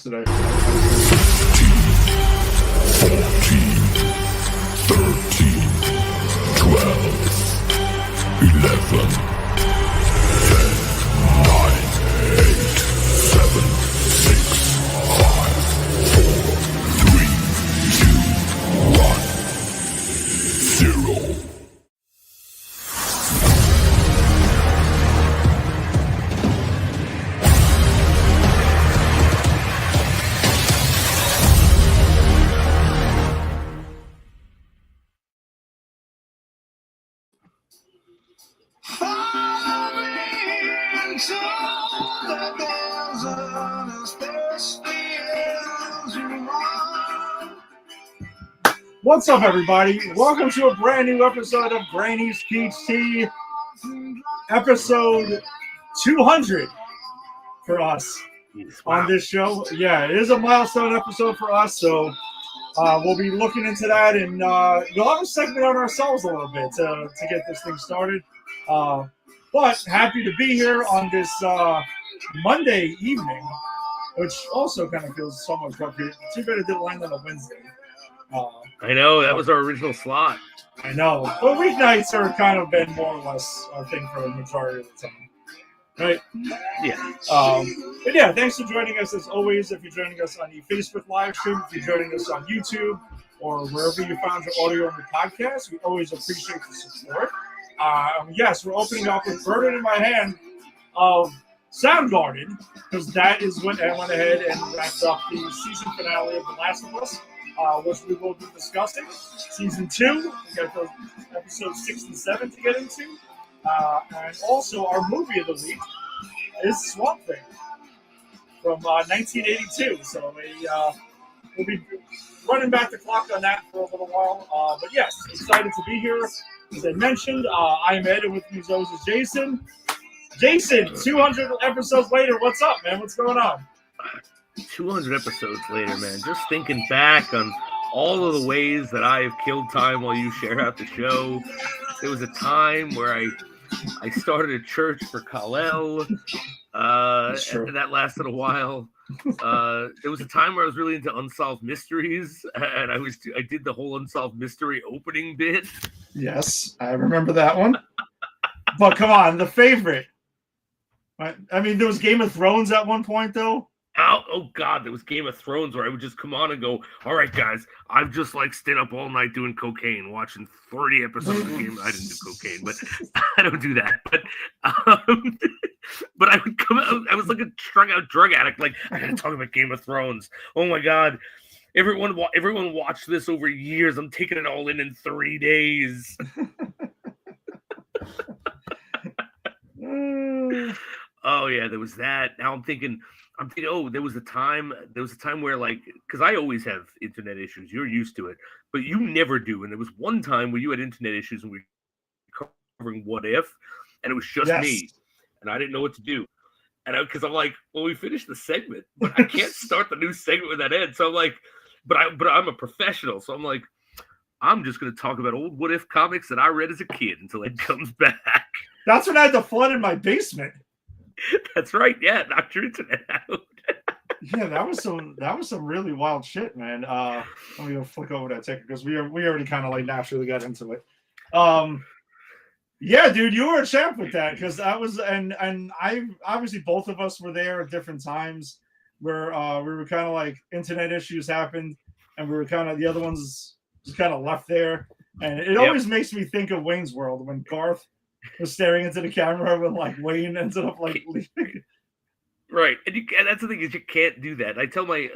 today. 14, 13, 12, 11, 10, 9, 8, 7, 6, 5, 4, 3, 2, 1, 0. What's up, everybody? Welcome to a brand new episode of Granny's Peach Tea, episode 200 for us on this show. Yeah, it is a milestone episode for us, so we'll be looking into that, and we'll have a segment on ourselves a little bit to get this thing started. But happy to be here on this Monday evening, which also kind of feels somewhat appropriate. Too bad it didn't land on a Wednesday. I know, that was our original slot. I know. But weeknights are kind of been more or less our thing for the majority of the time. Right? Yeah. But yeah, thanks for joining us as always. If you're joining us on the Facebook live stream, if you're joining us on YouTube, or wherever you found your audio on the podcast, we always appreciate the support. Yes, we're opening up with Burden in my hand of Soundgarden, because that is when I went ahead and wrapped up the season finale of The Last of Us, which we will be discussing. Season 2, we got those episodes 6 and 7 to get into. And also, our movie of the week is Swamp Thing from 1982. So we'll be running back the clock on that for a little while. But yes, excited to be here. As I mentioned, I'm Ed, and with me as always is Jason. Jason, 200 episodes later, what's up, man? What's going on? 200 episodes later, man. Just thinking back on all of the ways that I have killed time while you share out the show. There was a time where I started a church for Kal-El, and that lasted a while. There was a time where I was really into Unsolved Mysteries, and I did the whole Unsolved Mystery opening bit. Yes, I remember that one. But come on, the favorite. I mean, there was Game of Thrones at one point, though. Oh God, there was Game of Thrones where I would just come on and go, all right, guys, I'm just like staying up all night doing cocaine, watching 30 episodes of Game. I didn't do cocaine, but I don't do that. But I would come out, I was like a strung out drug addict. Like, I gotta talk about Game of Thrones. Oh my God. Everyone watched this over years. I'm taking it all in 3 days. Oh yeah, there was that. Now I'm thinking, oh, there was a time where, like, because I always have internet issues. You're used to it, but you never do. And there was one time where you had internet issues and we were covering What If, and it was just me, and I didn't know what to do. And because I'm like, well, we finished the segment, but I can't start the new segment with that end. So I'm like, but I'm a professional, so I'm like, I'm just going to talk about old What If comics that I read as a kid until it comes back. That's when I had to flood in my basement. That's right. Yeah, knocked your internet out. Yeah, that was some really wild shit, man. Let me go flick over that ticker because we already kind of like naturally got into it. Yeah, dude, you were a champ with that because that was and I obviously both of us were there at different times where we were kind of like internet issues happened and we were kind of the other ones just kind of left there, and it always makes me think of Wayne's World when Garth was staring into the camera when like Wayne ended up like leaving. Right, and that's the thing is you can't do that. I tell I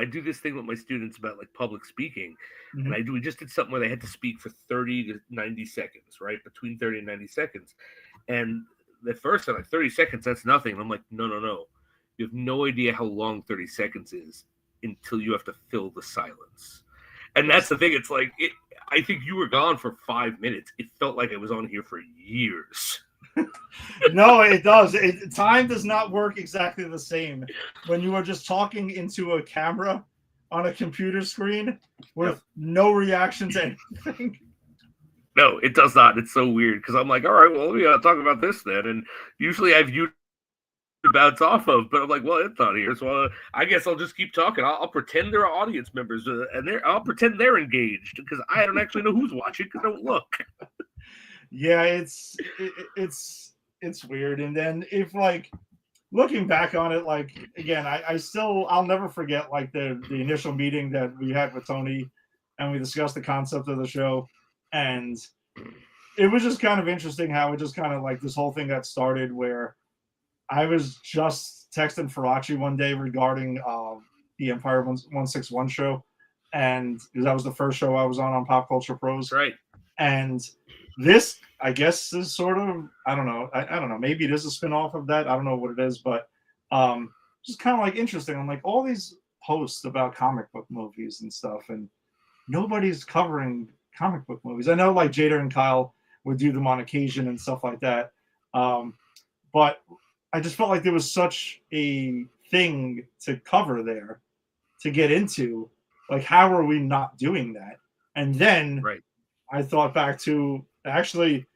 do this thing with my students about like public speaking, and we just did something where they had to speak for 30 to 90 seconds, right, between 30 and 90 seconds, and the first time, like 30 seconds, that's nothing. And I'm like, no, you have no idea how long 30 seconds is until you have to fill the silence, and that's the thing. It's like I think you were gone for 5 minutes. It felt like I was on here for years. No, it does. Time does not work exactly the same when you are just talking into a camera on a computer screen with no reaction to anything. No, it does not. It's so weird because I'm like, all right, well, let me talk about this then. And usually I've to bounce off of, but I'm like, well, it's not here, so I guess I'll just keep talking. I'll pretend they're audience members, and I'll pretend they're engaged because I don't actually know who's watching because I don't look. Yeah, it's weird. And then if like looking back on it, like again, I'll never forget like the initial meeting that we had with Tony, and we discussed the concept of the show, and it was just kind of interesting how it just kind of like this whole thing got started where I was just texting Farachi one day regarding the Empire 161 show, and because that was the first show I was on Pop Culture Pros, Right? And this, I guess, is sort of I don't know, maybe it is a spinoff of that. I don't know what it is, but just kind of like interesting. I'm like all these posts about comic book movies and stuff, and nobody's covering comic book movies. I know like Jada and Kyle would do them on occasion and stuff like that, but I just felt like there was such a thing to cover there to get into. Like, how are we not doing that? And then I thought back to actually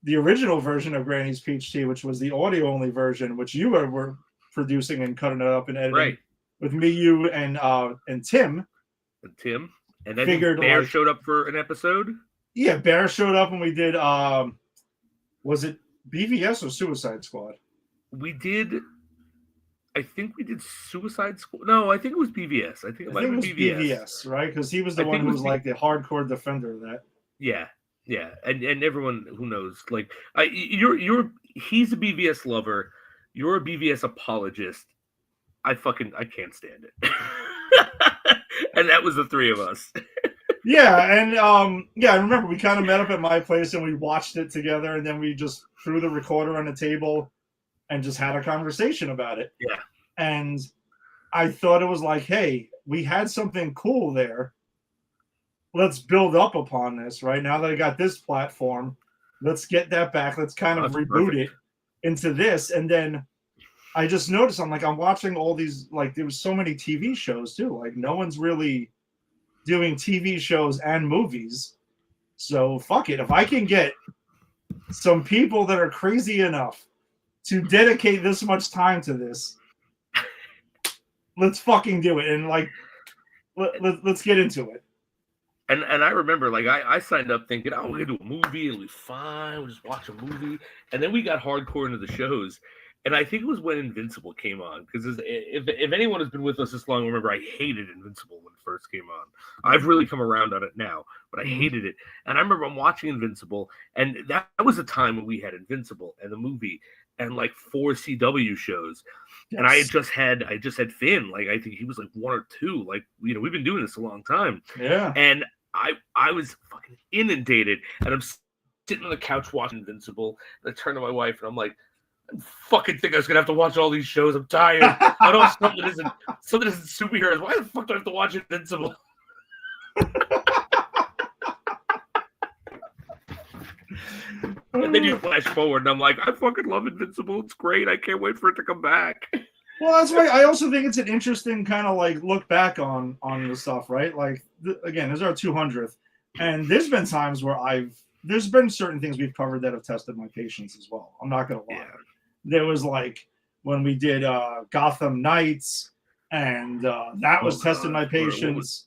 the original version of Granny's Peach Tea, which was the audio only version, which you were producing and cutting it up and editing with me, you, and Tim. And then Bear showed up for an episode. Yeah, Bear showed up and we did. Was it BVS or Suicide Squad? I think we did Suicide Squad. No, I think it was BVS. I think it might have been BVS, right? Because he was the one who was like the hardcore defender of that. Yeah, and everyone who knows, like, he's a BVS lover. You're a BVS apologist. I can't stand it. And that was the three of us. Yeah, and I remember we kind of met up at my place and we watched it together, and then we just threw the recorder on the table and just had a conversation about it. Yeah. And I thought it was like, hey, we had something cool there. Let's build up upon this, right? Now that I got this platform, let's get that back. Let's kind of reboot it into this. And then I just noticed, I'm watching all these, like, there was so many TV shows too. Like, no one's really doing TV shows and movies. So fuck it. If I can get some people that are crazy enough to dedicate this much time to this, let's fucking do it. And like, let's get into it. And I remember, like, I signed up thinking, oh, we're gonna do a movie, it'll be fine, we'll just watch a movie. And then we got hardcore into the shows. And I think it was when Invincible came on, because if anyone has been with us this long, remember I hated Invincible when it first came on. I've really come around on it now, but I hated it. And I remember I'm watching Invincible, and that was a time when we had Invincible and the movie and like 4 CW shows. Yes. And I just had Finn. Like, I think he was like 1 or 2. Like, you know, we've been doing this a long time. Yeah. And I was fucking inundated, and I'm sitting on the couch watching Invincible, and I turn to my wife and I'm like, I fucking think I was gonna have to watch all these shows. I'm tired. I know something isn't superheroes. Why the fuck do I have to watch Invincible? And then you flash forward, and I'm like, I fucking love Invincible. It's great. I can't wait for it to come back. Well, that's right. I also think it's an interesting kind of like look back on the stuff, right? Like, again, this is our 200th, and there's been times where there's been certain things we've covered that have tested my patience as well. I'm not gonna lie. Yeah. There was like when we did Gotham Knights, and that was testing my patience.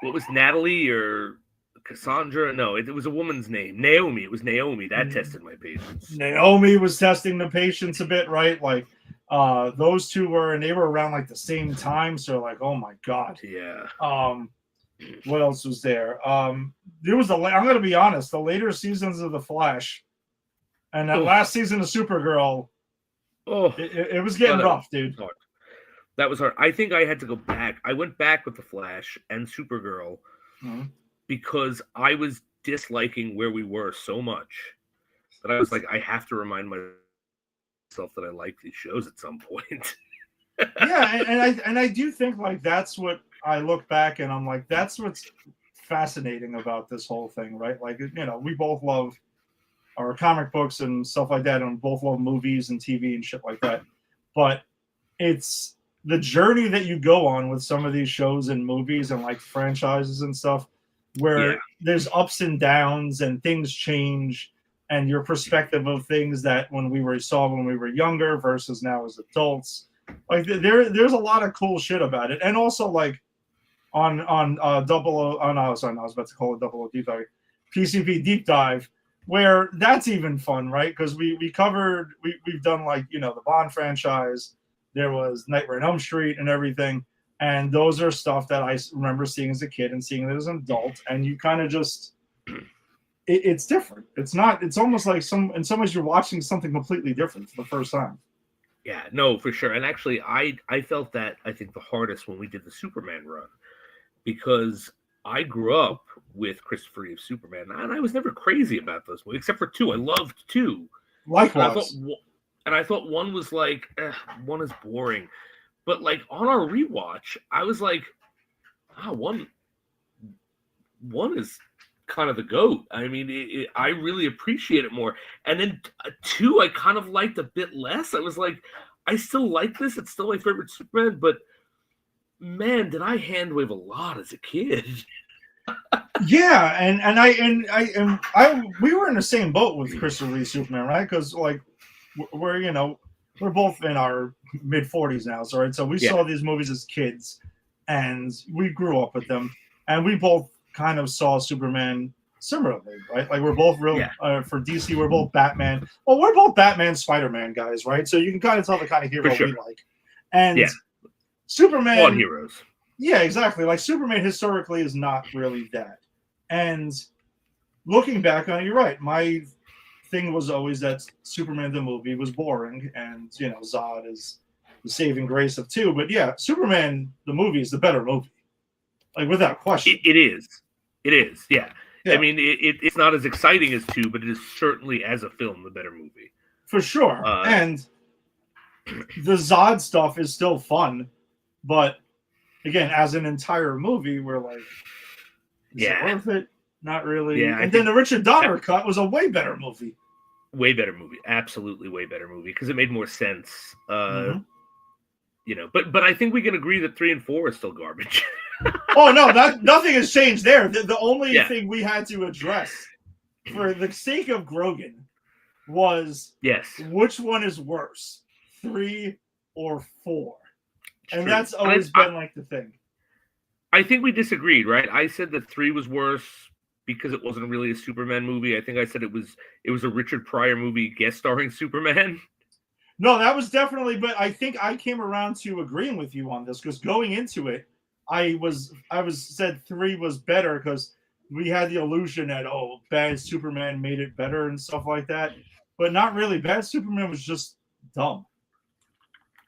What was Natalie or Cassandra? No, it was a woman's name. Naomi. It was Naomi. That tested my patience. Naomi was testing the patience a bit, right? Like those two were around like the same time. So like, oh my God. Yeah. What else was there? There was I'm gonna be honest, the later seasons of The Flash and that last season of Supergirl. It was getting rough, dude. That was hard. I think I had to go back. I went back with The Flash and Supergirl because I was disliking where we were so much that I was like, I have to remind myself that I like these shows at some point. Yeah, and I do think like that's what I look back and I'm like, that's what's fascinating about this whole thing, right? Like, you know, we both love our comic books and stuff like that, and both love movies and TV and shit like that. But it's the journey that you go on with some of these shows and movies and like franchises and stuff, where there's ups and downs and things change. and your perspective of things that when we were younger versus now as adults. Like there's a lot of cool shit about it, and also like on double O. Oh no, sorry, no, I was about to call it double O deep dive, PCP deep dive, where that's even fun, right? Because we've done like the Bond franchise. There was Nightmare on Elm Street and everything, and those are stuff that I remember seeing as a kid and seeing it as an adult, and you kind of just. It's different. It's not. It's almost like in some ways you're watching something completely different for the first time. Yeah, no, for sure. And actually, I felt that I think the hardest when we did the Superman run, because I grew up with Christopher Reeve Superman, and I was never crazy about those movies, except for 2. I loved 2. Likewise. And I thought 1 was like, 1 is boring. But like on our rewatch, I was like, one is kind of the GOAT. I mean, I really appreciate it more. And then 2, I kind of liked a bit less. I was like, I still like this. It's still my favorite Superman, but man, did I hand wave a lot as a kid. Yeah, and we were in the same boat with Christopher Lee Superman, right? Because like we're both in our mid-40s now, so right. So we saw these movies as kids, and we grew up with them, and we both kind of saw Superman similarly, right? Like we're both for DC, we're both Batman. Well, we're both Batman, Spider-Man guys, right? So you can kind of tell the kind of hero we like. And Superman, all heroes. Yeah, exactly. Like Superman historically is not really that. And looking back on it, you're right. My thing was always that Superman the movie was boring, and Zod is the saving grace of 2. But yeah, Superman the movie is the better movie, like without question. It is. It is, yeah. I mean, it's not as exciting as 2, but it is certainly, as a film, the better movie. For sure. And the Zod stuff is still fun, but again, as an entire movie, we're like, is it worth it? Not really. Yeah, and then the Richard Donner cut was a way better movie. Way better movie. Absolutely way better movie, because it made more sense. But I think we can agree that 3 and 4 are still garbage. Oh no, nothing has changed there. The only thing we had to address, for the sake of Grogan, was which one is worse, 3 or 4, and that's always been like the thing. I think we disagreed, right? I said that 3 was worse because it wasn't really a Superman movie. I think I said it was a Richard Pryor movie guest starring Superman. No, that was definitely. But I think I came around to agreeing with you on this, because going into it, I was said 3 was better because we had the illusion that bad Superman made it better and stuff like that, but not really. Bad Superman was just dumb.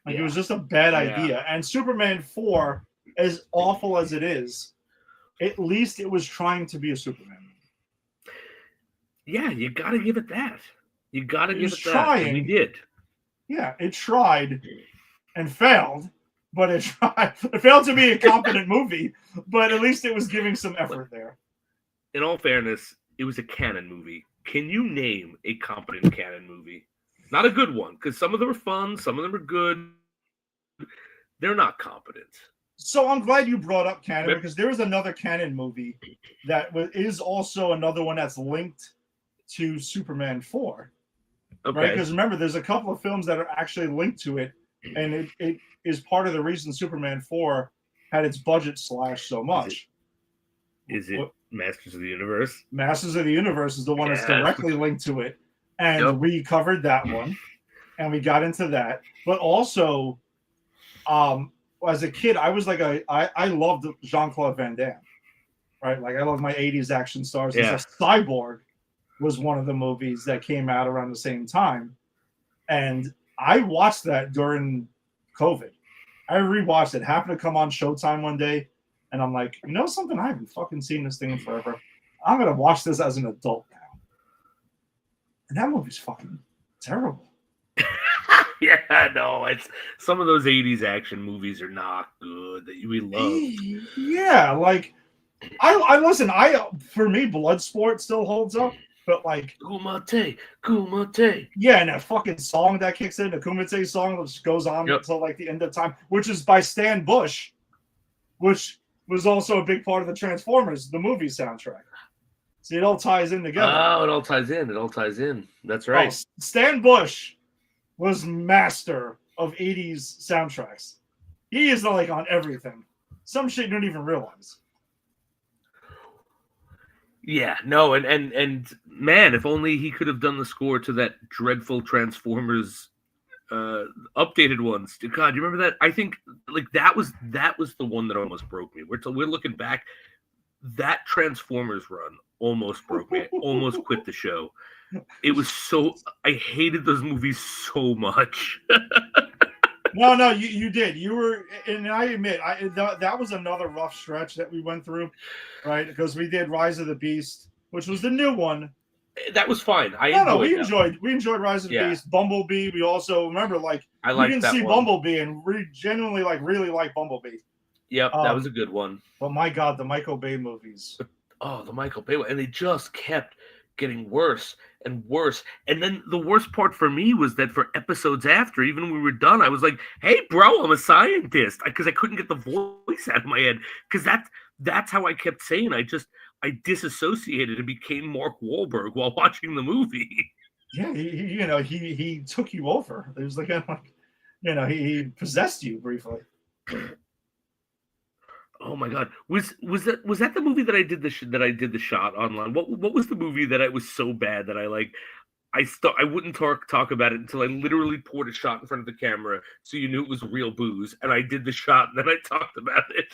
Like it was just a bad idea. And Superman 4, as awful as it is, at least it was trying to be a Superman movie. Yeah, you got to give it that. You got to give it trying. That. And we did. Yeah, it tried and failed. But it tried. It failed to be a competent movie, but at least it was giving some effort there. In all fairness, it was a canon movie. Can you name a competent canon movie? Not a good one, because some of them are fun, some of them are good. They're not competent. So I'm glad you brought up canon, because there is another canon movie that is also another one that's linked to Superman 4. Okay. Right? Because remember, there's a couple of films that are actually linked to it, and it is part of the reason Superman 4 had its budget slashed so much. Is it Masters of the Universe? Masters of the Universe is the one that's directly linked to it. And we covered that one. And we got into that. But also, as a kid, I was like I loved Jean-Claude Van Damme. Right? Like I love my 80s action stars. Yeah. Cyborg was one of the movies that came out around the same time. And I watched that during COVID. I rewatched it. Happened to come on Showtime one day, and I'm like, you know something? I haven't fucking seen this thing in forever. I'm gonna watch this as an adult now. And that movie's fucking terrible. Yeah, no, it's some of those 80s action movies are not good that we love. Yeah, like I listen, for me, Bloodsport still holds up. But like Kumite. Yeah, and that fucking song that kicks in, the Kumite song, which goes on until like the end of time, which is by Stan Bush, which was also a big part of the Transformers, the movie soundtrack. See, it all ties in together. Oh, it all ties in. It all ties in. That's Oh, right. Stan Bush was master of 80s soundtracks. He is like on everything. Some shit you don't even realize. Yeah, no, and man, if only he could have done the score to that dreadful Transformers updated ones. God, you remember that? I think like that was the one that almost broke me. We're looking back. That Transformers run almost broke me. I almost quit the show. It was so I hated those movies so much. No, you did. You were, and I admit, that was another rough stretch that we went through, right? Because we did Rise of the Beast, which was the new one. That was fine. We enjoyed Rise of the Beast. Bumblebee. We also remember we didn't see Bumblebee, and we genuinely really like Bumblebee. Yep, that was a good one. But my God, the Michael Bay movies. The Michael Bay one, and they just kept getting worse and worse. And then the worst part for me was that for episodes after, even when we were done, I was like, "Hey, bro, I'm a scientist," because I couldn't get the voice out of my head. Because that's how I kept saying. I disassociated and became Mark Wahlberg while watching the movie. Yeah, he took you over. It was like, he possessed you briefly. Oh my God, was that the movie that I did the shot online? What was the movie that I was so bad that I wouldn't talk about it until I literally poured a shot in front of the camera so you knew it was real booze, and I did the shot and then I talked about it.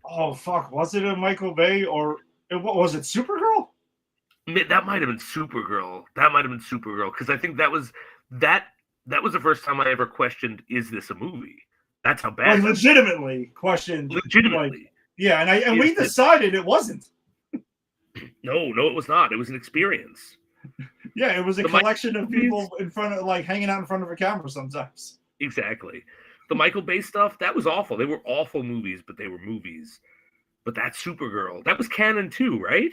Oh fuck, was it a Michael Bay or what was it? Supergirl? That might have been Supergirl. Because I think that was the first time I ever questioned, is this a movie? That's how bad. Like legitimately questioned. Legitimately. Yeah, and we decided it wasn't. No, it was not. It was an experience. Yeah, it was a collection of people in front of, hanging out in front of a camera sometimes. Exactly. The Michael Bay stuff, that was awful. They were awful movies, but they were movies. But that Supergirl, that was canon too, right?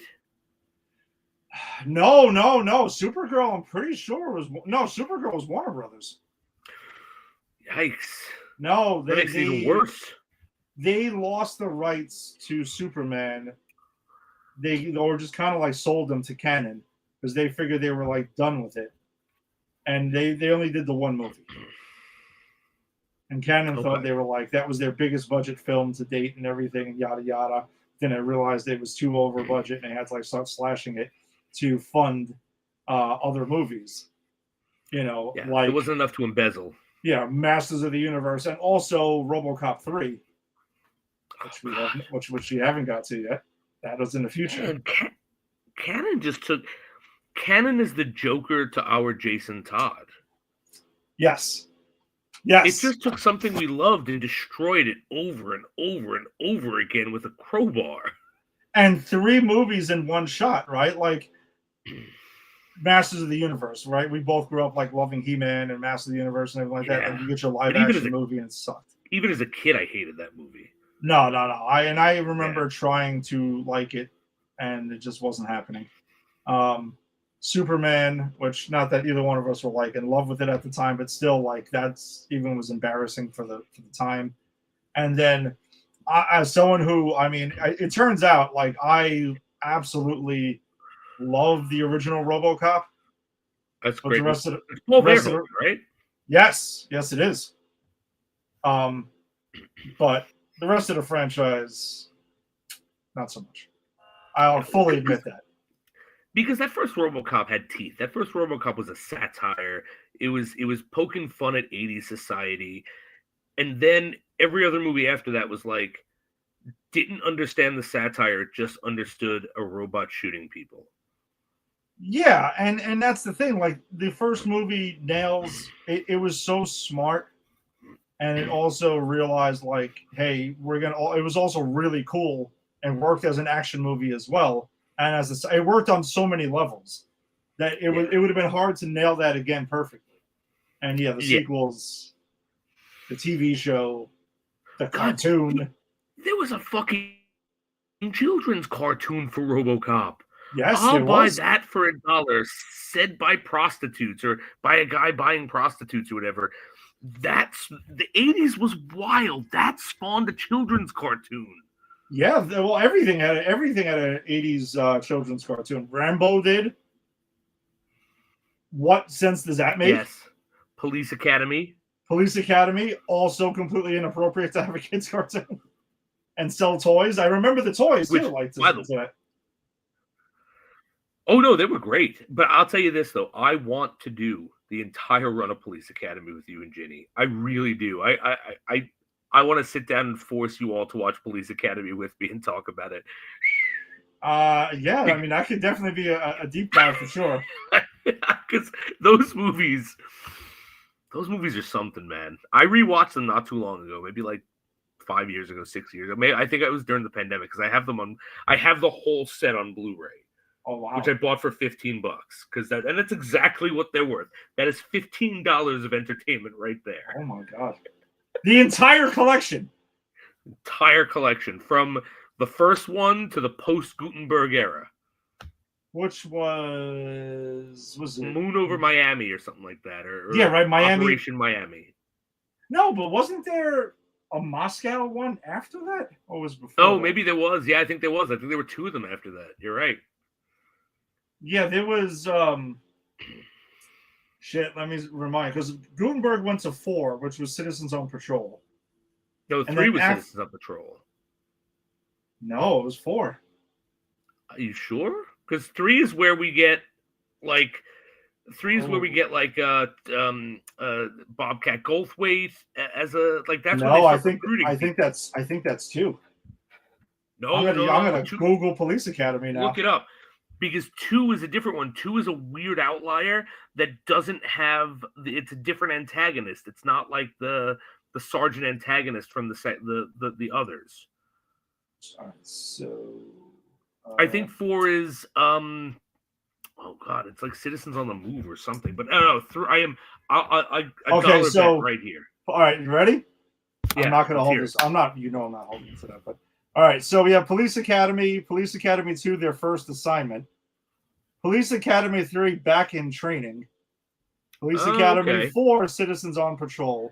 No. Supergirl, I'm pretty sure Supergirl was Warner Brothers. Yikes. No, that makes it even worse. They lost the rights to Superman. Or just kind of sold them to Canon because they figured they were done with it, and they only did the one movie. And Canon thought they were that was their biggest budget film to date and everything, and yada yada. Then I realized it was too over budget, and they had to start slashing it to fund other movies. It wasn't enough to embezzle. Yeah, Masters of the Universe, and also RoboCop 3, which we haven't got to yet. That was in the future. Man, Canon is the Joker to our Jason Todd. Yes. It just took something we loved and destroyed it over and over and over again with a crowbar. And 3 movies in one shot, right? Masters of the Universe, right? We both grew up loving He-Man and Masters of the Universe and everything like that. And you get your live action movie and it sucked. Even as a kid, I hated that movie. No. I remember trying to like it, and it just wasn't happening. Superman, which not that either one of us were in love with it at the time, but still that's even was embarrassing for the time. And then as someone who, it turns out I absolutely love the original RoboCop. That's great. The rest of right? Yes, it is. But the rest of the franchise, not so much. I'll fully admit that. Because that first RoboCop had teeth. That first RoboCop was a satire. It was poking fun at 80s society. And then every other movie after that was didn't understand the satire, just understood a robot shooting people. Yeah, and that's the thing. The first movie nails it. It was so smart, and it also realized hey, it was also really cool and worked as an action movie as well. And it worked on so many levels that it would have been hard to nail that again perfectly. And the sequels, the TV show, the cartoon. There was a fucking children's cartoon for RoboCop. Yes, I'll buy that for $1, said by prostitutes or by a guy buying prostitutes or whatever. The 80s was wild. That spawned a children's cartoon. Yeah, well, everything had an '80s children's cartoon. Rambo did. What sense does that make? Yes. Police Academy. Police Academy, also completely inappropriate to have a kids cartoon and sell toys. I remember the toys Which, too. Like by the way, oh no, they were great. But I'll tell you this though, I want to do the entire run of Police Academy with you and Ginny. I really do. I want to sit down and force you all to watch Police Academy with me and talk about it. Yeah, I mean that could definitely be a deep dive for sure. Because those movies are something, man. I rewatched them not too long ago, maybe like 5 years ago, 6 years ago. Maybe I think it was during the pandemic because I have them on. I have the whole set on Blu-ray. Oh wow! Which I bought for $15 and that's exactly what they're worth. That is $15 of entertainment right there. Oh my god! The entire collection. Entire collection from the first one to the post Gutenberg era. Which was it Moon over Miami or something like that, or yeah, right, Miami. Operation Miami. No, but wasn't there a Moscow one after that, or was before? Oh, that? maybe there was. Yeah, I think there was. I think there were two of them after that. You're right. Yeah, there was. Shit, let me remind, because Gutenberg went to 4, which was Citizens on Patrol. No, 3 was Citizens on Patrol. No, it was 4. Are you sure? Because 3 is where we get like where we get like Bobcat Goldthwait as a like that's no. I think that's 2. No, I'm gonna two. Google Police Academy now. Look it up. Because 2 is a different one. 2 is a weird outlier that doesn't have. It's a different antagonist. It's not like the sergeant antagonist from the others. All right, so I think 4 is oh god, it's like Citizens on the Move or something. But I don't know. I am okay. So bet right here. All right, you ready? Yeah, I'm not gonna hold this. I'm not. I'm not holding to that, but. All right, so we have Police Academy 2, their first assignment. Police Academy 3, back in training. Police Academy 4, Citizens on Patrol.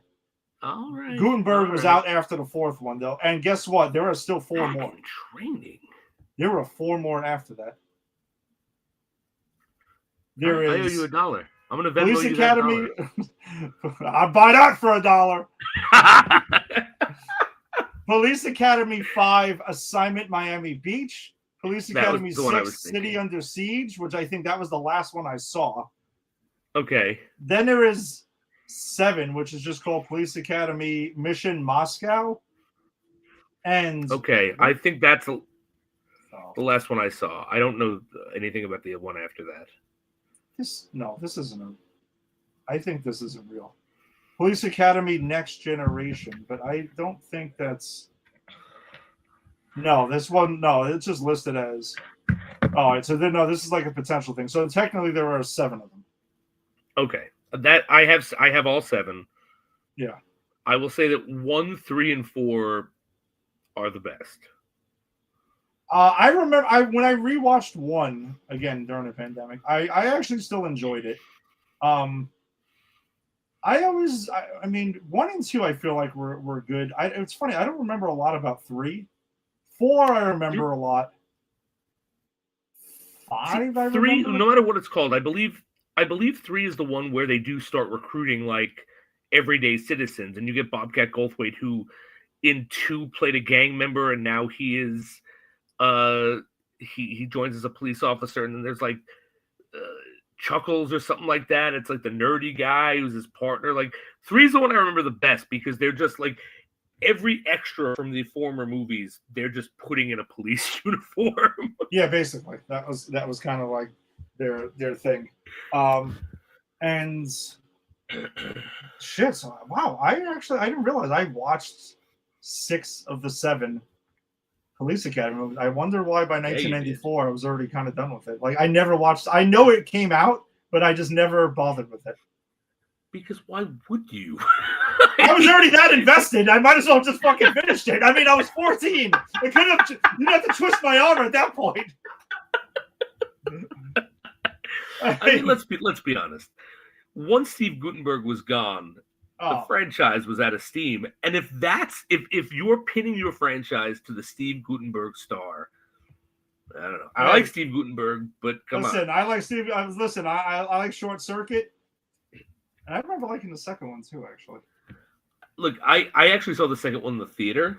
All right. Gutenberg was out after the 4th one, though. And guess what? There are still 4 more. In training? There were 4 more after that. I owe you $1. I'm going to Venmo Police you Academy. $1. I'll buy that for $1. Police Academy 5, Assignment Miami Beach. Police Academy 6, City Under Siege, which I think that was the last one I saw. Okay. Then there is 7, which is just called Police Academy Mission Moscow. And okay, I think that's the last one I saw. I don't know anything about the one after that. This isn't I think this isn't real. Police Academy Next Generation, but I don't think that's. No, this one, no, it's just listed as. All right, so this is like a potential thing. So technically, there are 7 of them. Okay, that I have all 7. Yeah, I will say that 1, 3, and 4 are the best. I remember when I rewatched 1 again during the pandemic. I actually still enjoyed it. I mean, 1 and 2, I feel like were good. It's funny, I don't remember a lot about 3. 4, I remember a lot. 5, I remember. 3, no matter what it's called, I believe 3 is the one where they do start recruiting like everyday citizens, and you get Bobcat Goldthwait, who in 2 played a gang member, and now he is he joins as a police officer, and then there's like Chuckles or something like that. It's like the nerdy guy who's his partner. Like 3 is the one I remember the best because they're just like every extra from the former movies, they're just putting in a police uniform. Yeah, basically. That was kind of like their thing. And shit, so, wow, I didn't realize I watched 6 of the 7 Police Academy movies. I wonder why by 1994 I was already kind of done with it. Like I never watched. I know it came out, but I just never bothered with it. Because why would you? I was already that invested. I might as well have just fucking finished it. I mean, I was 14. I couldn't have. You'd have to twist my arm at that point. I mean, let's be honest. Once Steve Gutenberg was gone, The franchise was out of steam. And if you're pinning your franchise to the Steve Guttenberg star, I don't know. I like Steve Guttenberg, but come on. I like Steve. I like Short Circuit. And I remember liking the second one too, actually. Look, I actually saw the second one in the theater.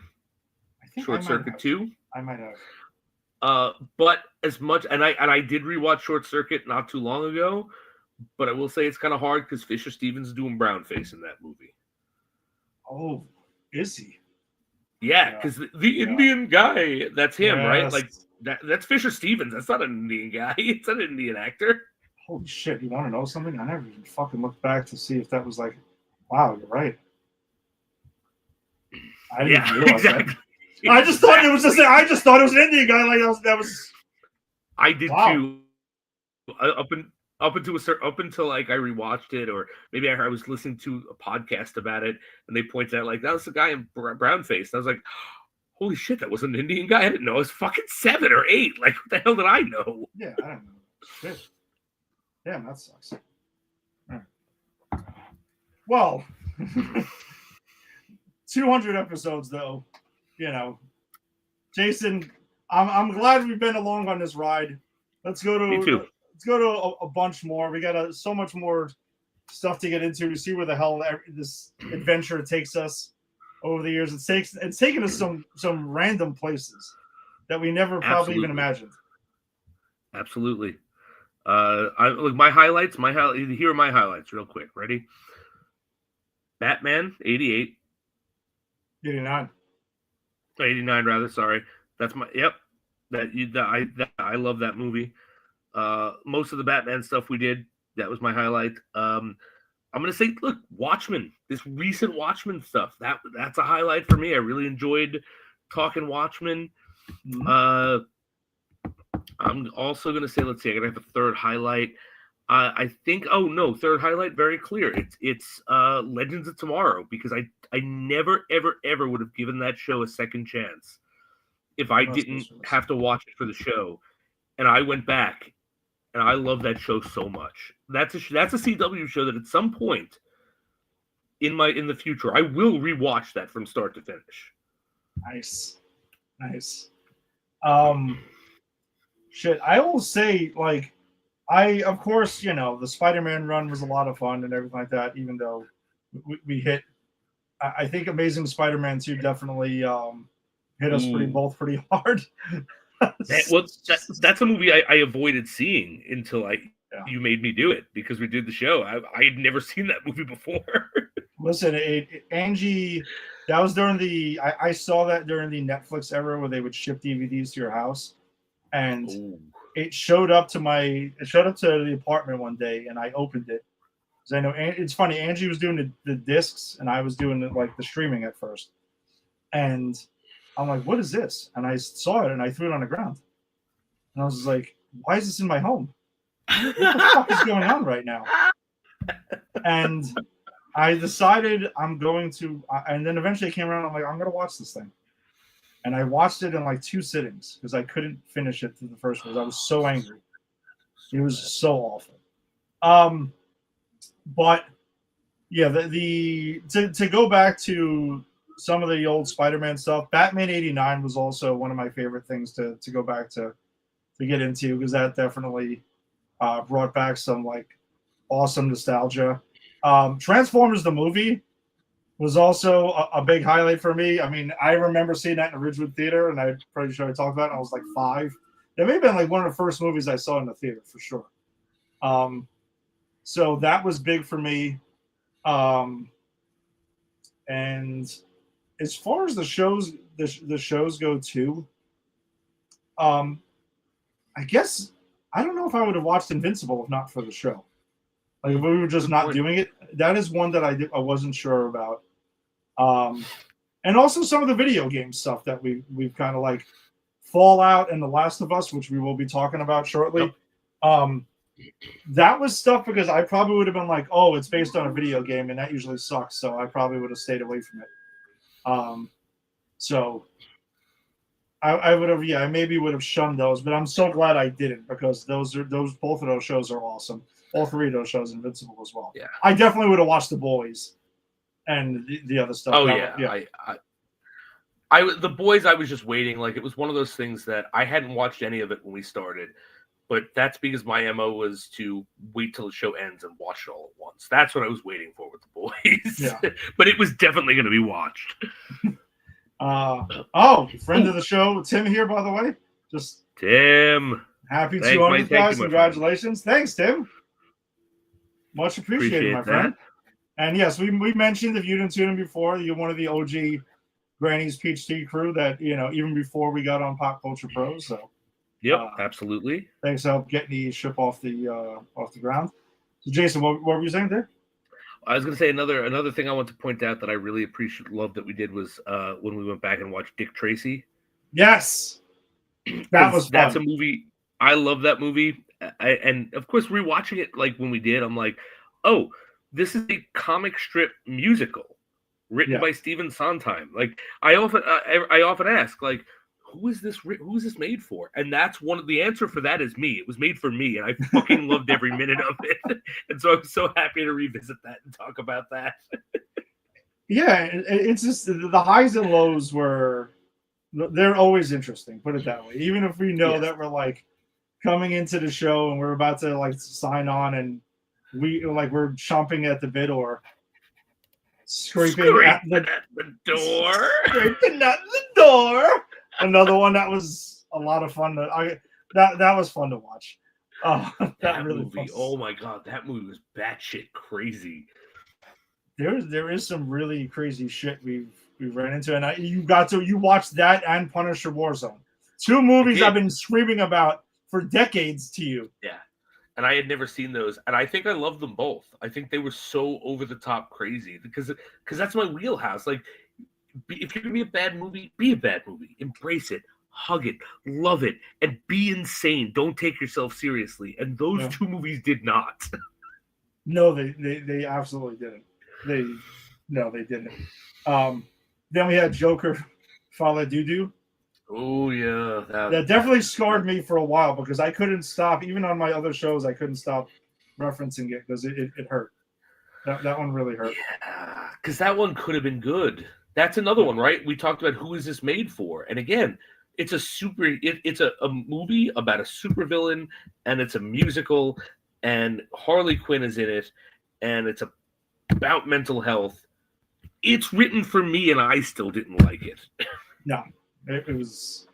I think Short Circuit 2. I might have. But as much and I did rewatch Short Circuit not too long ago. But I will say it's kind of hard because Fisher Stevens is doing brownface in that movie. Oh, is he? Yeah, because the Indian guy, that's him, right? Like that's Fisher Stevens. That's not an Indian guy. It's an Indian actor. Holy shit! You want to know something? I never even fucking looked back to see if that was like. Wow, you're right. I didn't realize exactly. that. I just thought it was just. I just thought it was an Indian guy. Like that was. I did too. Up until like I rewatched it, or maybe I was listening to a podcast about it, and they pointed out like that was the guy in brownface. And I was like, "Holy shit, that was an Indian guy! I didn't know. It was fucking 7 or 8. Like, what the hell did I know?" Yeah, I don't know. Shit. Damn, that sucks. Right. Well, 200 episodes though. You know, Jason, I'm glad we've been along on this ride. Let's go to. Me too. Let's go to a bunch more. We got so much more stuff to get into to see where the hell this adventure takes us over the years. It's taken us some random places that we never probably even imagined. Absolutely. Look, my highlights. Here are my highlights, real quick. Ready? Batman 88. 89. 89 rather. Sorry. That's my. Yep. I love that movie. Most of the Batman stuff we did, that was my highlight. I'm gonna say, look, Watchmen, this recent Watchmen stuff, that's a highlight for me. I really enjoyed talking Watchmen. I'm also gonna say, let's see, I gotta have a third highlight. I think, third highlight, very clear. It's Legends of Tomorrow, because I never ever would have given that show a second chance if I didn't have to watch it for the show. And I went back. And I love that show so much. That's a CW show that at some point in the future I will rewatch that from start to finish. Nice. Shit. I will say, like, of course, you know, the Spider-Man run was a lot of fun and everything like that. Even though we hit, I think Amazing Spider-Man 2 definitely hit us pretty hard. That's a movie I avoided seeing until you made me do it, because we did the show. I had never seen that movie before. Listen, Angie, that was during I saw that during the Netflix era where they would ship DVDs to your house, and it showed up to the apartment one day, and I opened it. Because I know it's funny, Angie was doing the discs, and I was doing the streaming at first, and I'm like, what is this? And I saw it and I threw it on the ground. And I was like, why is this in my home? What the fuck is going on right now? And I decided I'm going to, and then eventually it came around. I'm like, I'm going to watch this thing. And I watched it in like 2 sittings because I couldn't finish it through the first one. I was so angry. It was so awful. But yeah, to go back to some of the old Spider-Man stuff, Batman 89 was also one of my favorite things to go back to get into, because that definitely brought back some like awesome nostalgia. Transformers the movie was also a big highlight for me. I mean, I remember seeing that in the Ridgewood Theater, and I'm pretty sure I talked about it. I was like 5. It may have been like one of the first movies I saw in the theater for sure. So that was big for me. And as far as the shows go too, I guess I don't know if I would have watched Invincible if not for the show. Like if we were just not doing it, that is one that I wasn't sure about. And also some of the video game stuff that we've kind of like Fallout and The Last of Us, which we will be talking about shortly. Yep. That was stuff because I probably would have been like, oh, it's based on a video game, and that usually sucks. So I probably would have stayed away from it. So I would have, I maybe would have shunned those, but I'm so glad I didn't, because both of those shows are awesome. All 3 of those shows, Invincible as well. Yeah. I definitely would have watched The Boys and the other stuff. Oh That- yeah. The Boys, I was just waiting. Like, it was one of those things that I hadn't watched any of it when we started, but that's because my MO was to wait till the show ends and watch it all at once. That's what I was waiting for with The Boys. Yeah. But it was definitely going to be watched. Friend of the show, Tim here, by the way. Just Tim, happy Thank 200, you, my guys. friend. Congratulations. Thanks, Tim. Much appreciated, Appreciate my friend. that. And yes, we mentioned, if you didn't tune in before, you're one of the OG Granny's Peach Tea crew that, even before we got on Pop Culture Pros. So Yep, absolutely. thanks for help getting the ship off the ground. So Jason, what were you saying there? I was going to say another thing I want to point out that I really love that we did was when we went back and watched Dick Tracy. Yes. That was fun. That's a movie. I love that movie. And of course, rewatching it, like when we did, I'm like, oh, this is a comic strip musical written by Stephen Sondheim. Like, I often ask, like, who is this made for? And that's the answer for that is me. It was made for me, and I fucking loved every minute of it. And so I'm so happy to revisit that and talk about that. Yeah, it's just the highs and lows they're always interesting, put it that way. Even if we know that we're like coming into the show and we're about to like sign on and we're chomping at the bit or scraping at the door. Scraping at the door. Another one that was a lot of fun. That was fun to watch. That really movie. fun. Oh my god, that movie was batshit crazy. There is some really crazy shit we've ran into, and you watched that and Punisher Warzone, 2 movies I've been screaming about for decades to you. Yeah, and I had never seen those, and I think I loved them both. I think they were so over the top crazy because that's my wheelhouse. Like, if you're gonna be a bad movie, be a bad movie. Embrace it, hug it, love it, and be insane. Don't take yourself seriously. And those 2 movies did not. No, they absolutely didn't. They didn't. Then we had Joker, Fala Doo. Oh yeah, that definitely scarred me for a while because I couldn't stop. Even on my other shows, I couldn't stop referencing it because it hurt. That one really hurt. Yeah, because that one could have been good. That's another one, right? We talked about who is this made for, and again, it's it's a movie about a supervillain, and it's a musical, and Harley Quinn is in it, and it's about mental health. It's written for me, and I still didn't like it. No, it was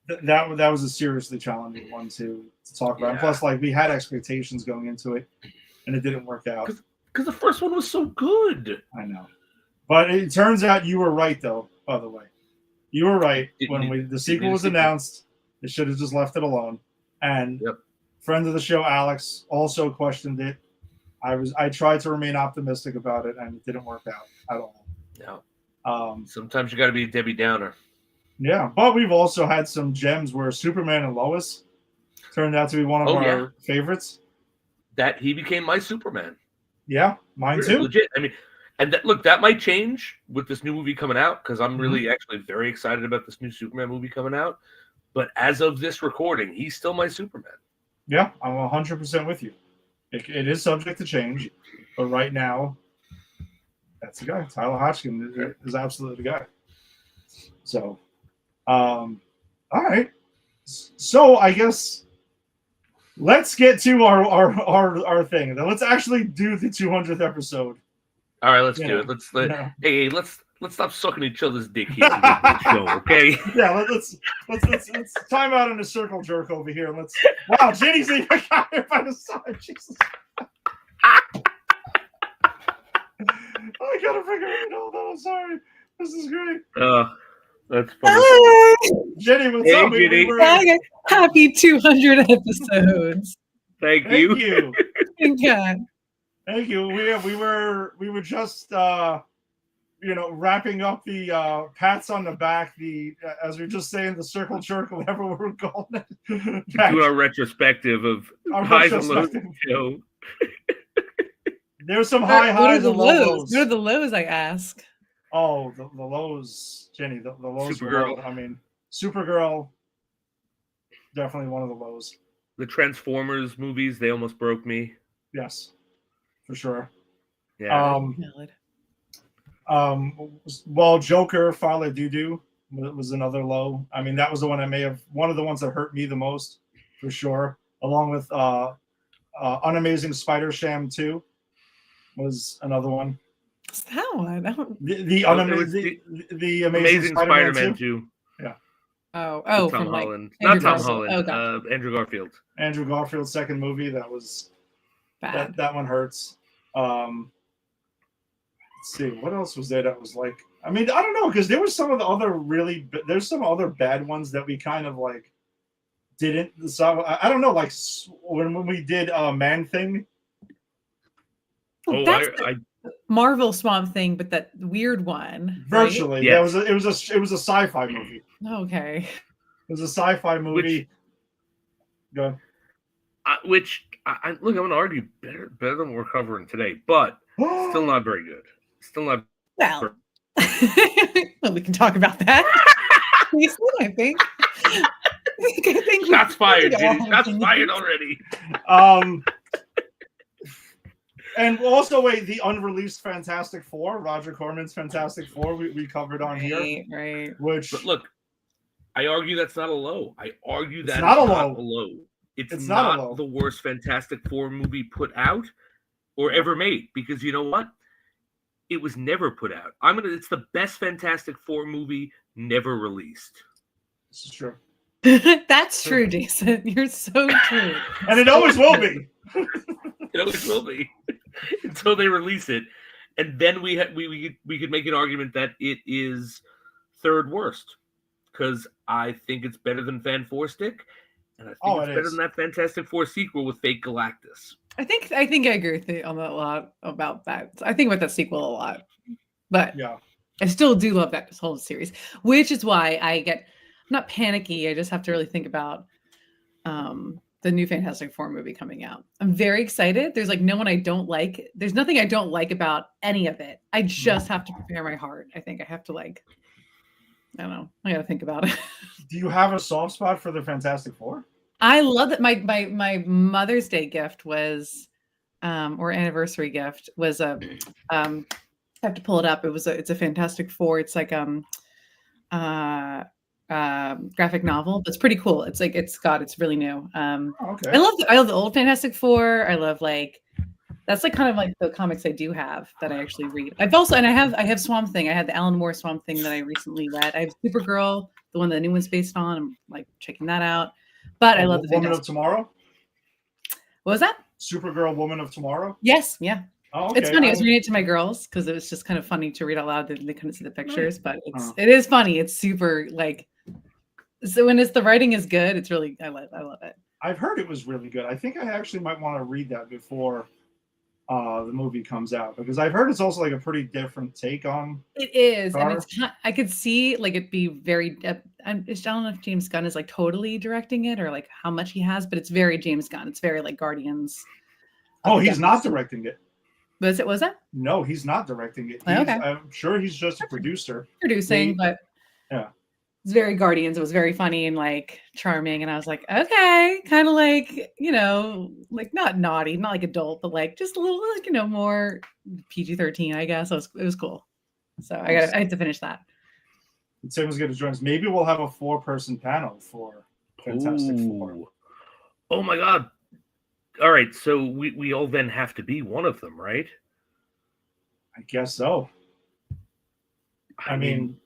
that was a seriously challenging one to talk about. And plus, like, we had expectations going into it, and it didn't work out. Because the first one was so good. I know. But it turns out you were right, though, by the way. You were right. When the sequel was announced, they should have just left it alone. And friend of the show, Alex, also questioned it. I tried to remain optimistic about it, and it didn't work out at all. No. Sometimes you got to be a Debbie Downer. Yeah, but we've also had some gems where Superman and Lois turned out to be one of our favorites. That he became my Superman. Yeah, mine too. Legit. I mean, and that might change with this new movie coming out because I'm really actually very excited about this new Superman movie coming out. But as of this recording, he's still my Superman. Yeah, I'm 100% with you. It is subject to change, but right now, that's the guy. Tyler Hodgkin is absolutely the guy. So, all right. So I guess let's get to our thing. Then let's actually do the 200th episode. All right, let's do it. Let's stop sucking each other's dick here and get the show, okay? Yeah, let's time out in a circle jerk over here. Wow, Jenny's even got here by the side. Jesus. I gotta figure it out. I'm sorry. This is great. That's funny. Hi. Jenny, what's up? Jenny. Happy 200 episodes. Thank you. Thank God. Thank you. We were just wrapping up the pats on the back, as we were just saying, the circle jerk, whatever we were calling it. Do our retrospective of highs and lows of the show. There's some highs and lows. What are the lows, I ask? Oh, the lows, Jenny. The lows. Supergirl. I mean, Supergirl. Definitely one of the lows. The Transformers movies, they almost broke me. Yes, for sure. Yeah. Well, Joker, Fale Doo was another low. I mean, that was the one one of the ones that hurt me the most, for sure. Along with Unamazing Spider-Sham 2 was another one. What's that one? I don't... The Amazing Amazing Spider-Man, Spider-Man 2. 2. Oh, Tom from like Holland. Andrew Not Tom Garfield. Holland. Oh, gotcha. Andrew Garfield. Andrew Garfield's second movie. That was Bad. that one hurts. Let's see, what else was there that was like? I mean, I don't know, because there was some of the other there's some other bad ones that we kind of like didn't. So I don't know, like when we did Man Thing. Oh, That's I Marvel Swamp Thing, but that weird one. Virtually, right? yeah. Yes. It was a sci-fi movie. Right? Okay. It was a sci-fi movie. Go ahead. look, I'm going to argue better than we're covering today, but still not very good. Still not. Well, well, we can talk about that. I think. I think Shots fired, we all Ginny. have Shots opinions. fired already. And also the unreleased Fantastic Four, Roger Corman's Fantastic Four, we covered on here. Right. Which But look, I argue that's not a low. I argue that not it's a not low. a low. It's not a not low. the worst Fantastic Four movie put out or ever made, because you know what? It was never put out. It's the best Fantastic Four movie never released. this is true. That's true, Jason. You're so true. And it always will be. It always will be until they release it, and then we could make an argument that it is third worst, because I think it's better than Fan Four Stick, and I think it's better than that Fantastic Four sequel with Fake Galactus. I think I agree with you on that a lot about that. I think about that sequel a lot, but Yeah. I still do love that whole series, which is why I'm not panicky. I just have to really think about the new Fantastic Four movie coming out. I'm very excited. There's like no one I don't like. There's nothing I don't like about any of it. I just have to prepare my heart. I think I have to I don't know. I got to think about it. Do you have a soft spot for the Fantastic Four? I love that. My Mother's Day gift was, or anniversary gift was I have to pull it up. It's a Fantastic Four. It's like graphic novel. But it's pretty cool. It's really new. Okay. I love the old Fantastic Four. I love that's kind of like the comics I do have that I actually read. I have Swamp Thing. I had the Alan Moore Swamp Thing that I recently read. I have Supergirl, the one that the new one's based on. I'm like checking that out. But I love the Woman of Fantastic. Tomorrow. What was that? Supergirl, Woman of Tomorrow. Yes, yeah. Oh, okay. It's funny. I was reading it to my girls because it was just kind of funny to read out loud. They couldn't see the pictures, but it is funny. It's super so when the writing is good, it's really I love it. I've heard it was really good. I think I actually might want to read that before the movie comes out, because I've heard it's also like a pretty different take on. It is, Car. and it's I could see it'd be very. I don't know if James Gunn is totally directing it or how much he has, but it's very James Gunn. It's very Guardians. Oh, he's not directing it. Was that No, he's not directing it. Okay. I'm sure he's just a producer. producing? But yeah, it's very Guardians. It was very funny and charming, and I was like, okay, kind of not naughty, not like adult, but just a little more PG-13, I guess. It was cool. So I had to finish that. Tim was going to join us. Maybe we'll have a 4-person panel for Fantastic Four. Ooh. Oh my God! All right, so we all then have to be one of them, right? I guess so. I mean,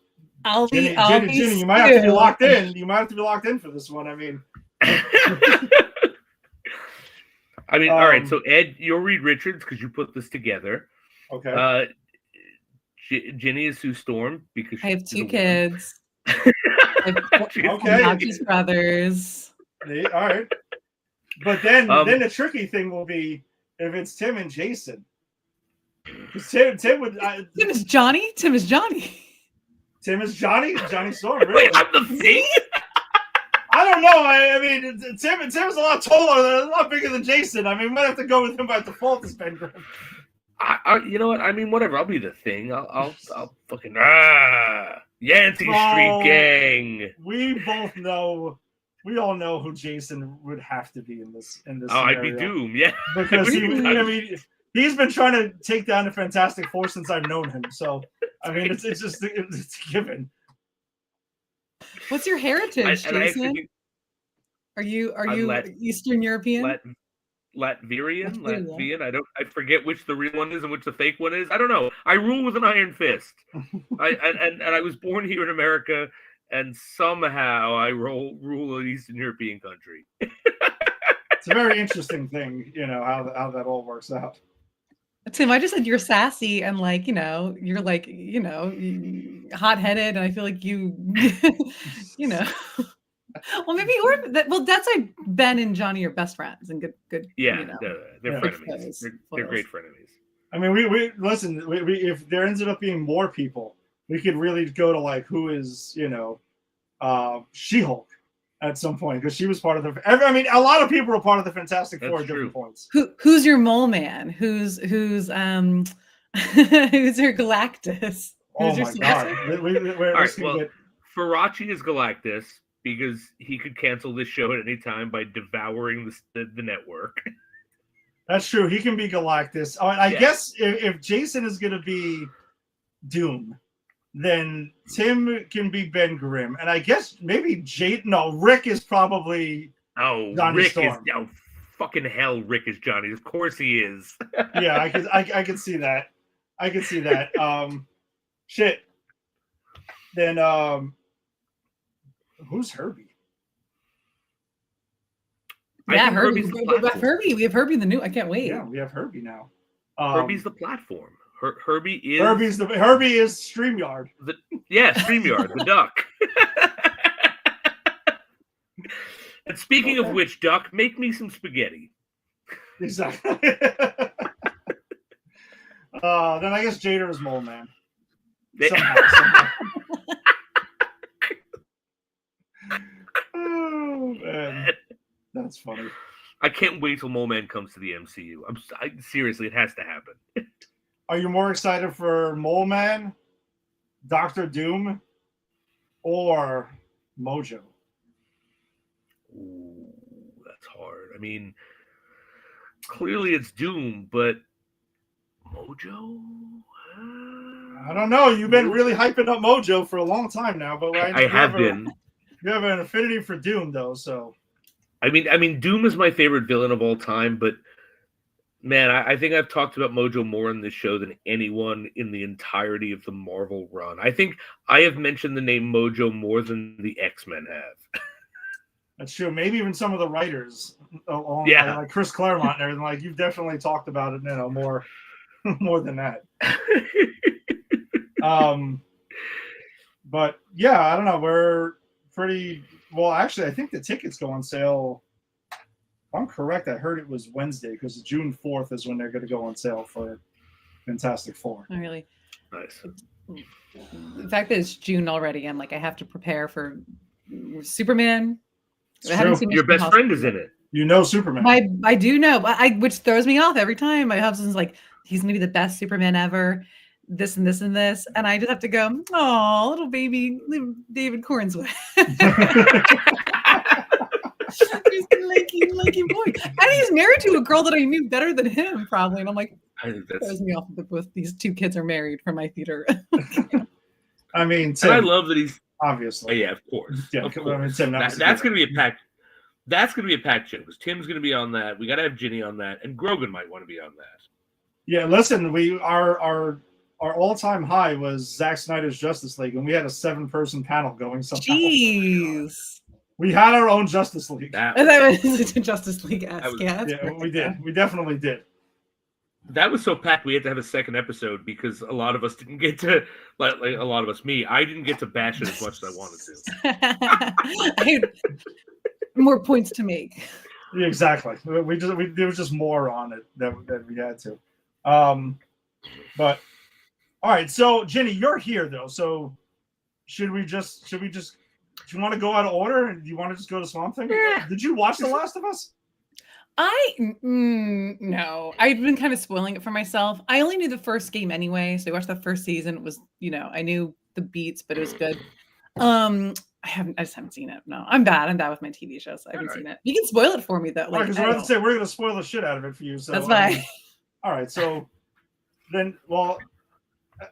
I'll be Ginny, you might have to be locked in. You might have to be locked in for this one. I mean, all right. So Ed, you're Reed Richards because you put this together. okay. Ginny is Sue Storm because I have she's 2 a woman. kids. Okay. Obnoxious brothers. All right. But then the tricky thing will be if it's Tim and Jason. Tim would. Tim is Johnny. Tim is Johnny. Johnny Storm. Really? Wait, I'm the thing. I don't know. I mean, Tim's a lot taller, a lot bigger than Jason. I mean, we might have to go with him by default as Ben Grimm. You know what? I mean, whatever. I'll be the thing. I'll fucking Yancey Street Gang. We all know who Jason would have to be in this. Oh, I'd be doomed. Yeah, because he he's been trying to take down the Fantastic Four since I've known him. So I mean, it's just it's a given. What's your heritage, Jason? Are you Eastern European? Latvian. I forget which the real one is and which the fake one is. I don't know. I rule with an iron fist. I was born here in America, and somehow I rule an Eastern European country. It's a very interesting thing, how that all works out. Tim, I just said you're sassy and you're hot-headed, and I feel like you well, maybe that's why Ben and Johnny are best friends and good. Yeah, they're frenemies. They're great frenemies. I mean, we listen. We if there ended up being more people, we could really go to who is She-Hulk at some point, because she was part of the. I mean, a lot of people were part of the Fantastic Four at different points. Who's your mole man? Who's who's your Galactus? Oh my god! All right, well, Faraci is Galactus, because he could cancel this show at any time by devouring the network. That's true. He can be Galactus. I guess if Jason is going to be Doom, then Tim can be Ben Grimm. And I guess maybe Rick is probably Johnny Rick Storm. is fucking hell. Rick is Johnny. Of course he is. Yeah, I can see that. I can see that. Shit. Then who's Herbie? Yeah, Herbie. We have Herbie the new. I can't wait. Yeah, we have Herbie now. Herbie's the platform. Herbie is StreamYard. StreamYard, the duck. And speaking of which, duck, make me some spaghetti. Exactly. Then I guess Jader is Mole Man. Somehow. Oh man, that's funny. I can't wait till Mole Man comes to the MCU. Seriously, it has to happen. Are you more excited for Mole Man, Doctor Doom, or Mojo? Ooh, that's hard. I mean, clearly it's Doom, but Mojo? I don't know. You've been really hyping up Mojo for a long time now, but I have been. You have an affinity for Doom, though, so. I mean, Doom is my favorite villain of all time, but man, I think I've talked about Mojo more in this show than anyone in the entirety of the Marvel run. I think I have mentioned the name Mojo more than the X-Men have. That's true. Maybe even some of the writers, like Chris Claremont and everything. You've definitely talked about it, more than that. But yeah, I don't know. We're pretty well. Actually, I think the tickets go on sale. If I'm correct, I heard it was Wednesday, because June 4th is when they're going to go on sale for Fantastic Four. Oh, really? Nice. The fact that it's June already, I'm I have to prepare for Superman. Your best friend is in it. Superman. I do know, which throws me off every time. My husband's he's going to be the best Superman ever. This and this and this, and I just have to go, oh, little baby David Cornswood. He's a lanky boy. And he's married to a girl that I knew better than him, probably. And I'm throws me off that both these two kids are married from my theater. I mean, Tim, and I love that he's obviously. Oh, yeah, of course. Yeah, of course. I mean, Tim, that's going to be a packed. That's going to be a packed show, because Tim's going to be on that. We got to have Ginny on that, and Grogan might want to be on that. Yeah, listen, our all-time high was Zack Snyder's Justice League, and we had a 7-person panel going somehow. Jeez. We had our own Justice League. That was a Justice League-esque. Yeah, we did. We definitely did. That was so packed we had to have a second episode, because a lot of us didn't get to, a lot of us, I didn't get to bash it as much as I wanted to. I had more points to make. Yeah, exactly. There was just more on it that we had to. But all right, so Ginny, you're here though. So should we just do you want to go out of order, and do you want to just go to Swamp Thing? Yeah. Did you watch The Last of Us? No. I've been kind of spoiling it for myself. I only knew the first game anyway, so I watched the first season. It was, I knew the beats, but it was good. I just haven't seen it. No, I'm bad with my TV shows. So I haven't seen it. You can spoil it for me though. Because we're going to say we're going to spoil the shit out of it for you. So that's fine. All right, so then, well,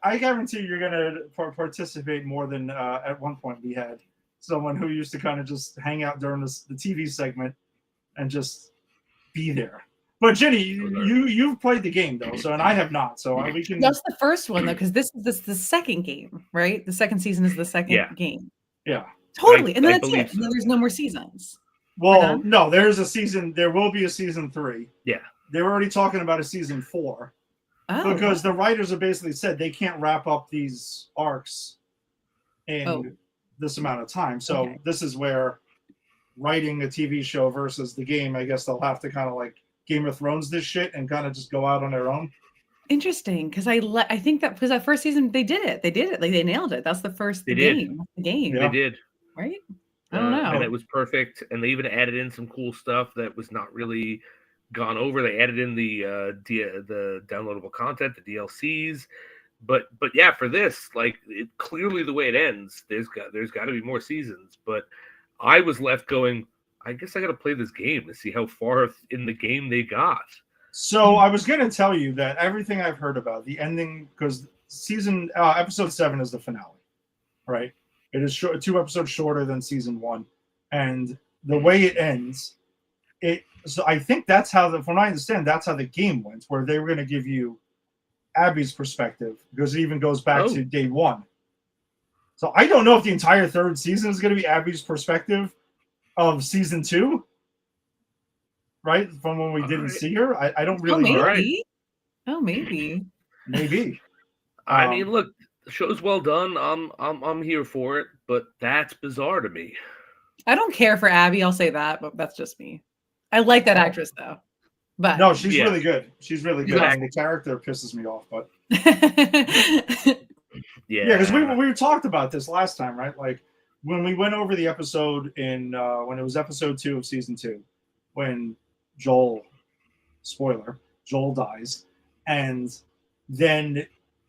I guarantee you're going to participate more than at one point we had someone who used to kind of just hang out during the TV segment and just be there. But Jenny, you've played the game though, so and I have not. So we can. That's the first one though, because this is the second game, right? The second season is the second game. Yeah. Totally, and then that's it. And then there's no more seasons. Well, no, there's a season. There will be a season 3. Yeah. They're already talking about a season 4 because the writers have basically said they can't wrap up these arcs in this amount of time. So this is where writing a TV show versus the game, I guess they'll have to kind of like Game of Thrones this shit and kind of just go out on their own. Interesting, because I think that because that first season they did it, like they nailed it. That's the first game. The game. They did, right? I don't know, and it was perfect. And they even added in some cool stuff that was not really gone over. They added in the downloadable content, the DLCs. But yeah, for this, like clearly the way it ends, there's got to be more seasons. But I was left going, I guess I got to play this game to see how far in the game they got. So I was going to tell you that everything I've heard about the ending, because episode 7 is the finale, right? It is 2 episodes shorter than season 1, and the way it ends, so I think that's how from what I understand, that's how the game went, where they were going to give you Abby's perspective because it even goes back to day 1. So I don't know if the entire 3rd season is going to be Abby's perspective of season 2, right? From when we didn't see her. I don't really know. Maybe. Oh, maybe. Maybe. I mean, look, the show's well done. I'm here for it, but that's bizarre to me. I don't care for Abby. I'll say that, but that's just me. I like that actress though. But no, she's really good. She's really good. And the character pisses me off, but yeah, because we talked about this last time, right? Like when we went over the episode in when it was episode 2 of season 2, when Joel dies, and then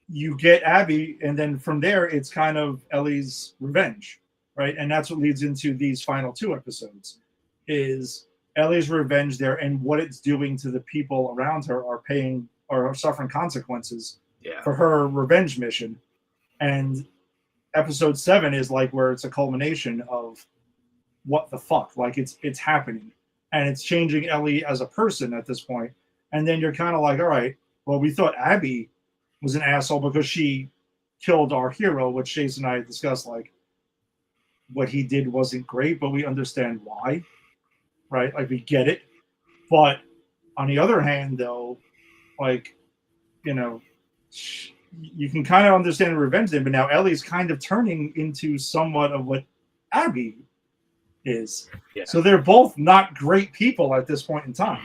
you get Abby, and then from there it's kind of Ellie's revenge, right? And that's what leads into these final 2 episodes is Ellie's revenge there, and what it's doing to the people around her are suffering consequences for her revenge mission. And episode 7 is like where it's a culmination of what the fuck, like it's happening, and it's changing Ellie as a person at this point. And then you're kind of like, all right, well, we thought Abby was an asshole because she killed our hero, which Jason and I discussed, like what he did wasn't great, but we understand why. Right, like we get it, but on the other hand, though, like you can kind of understand the revenge thing, but now Ellie's kind of turning into somewhat of what Abby is. Yeah. So they're both not great people at this point in time.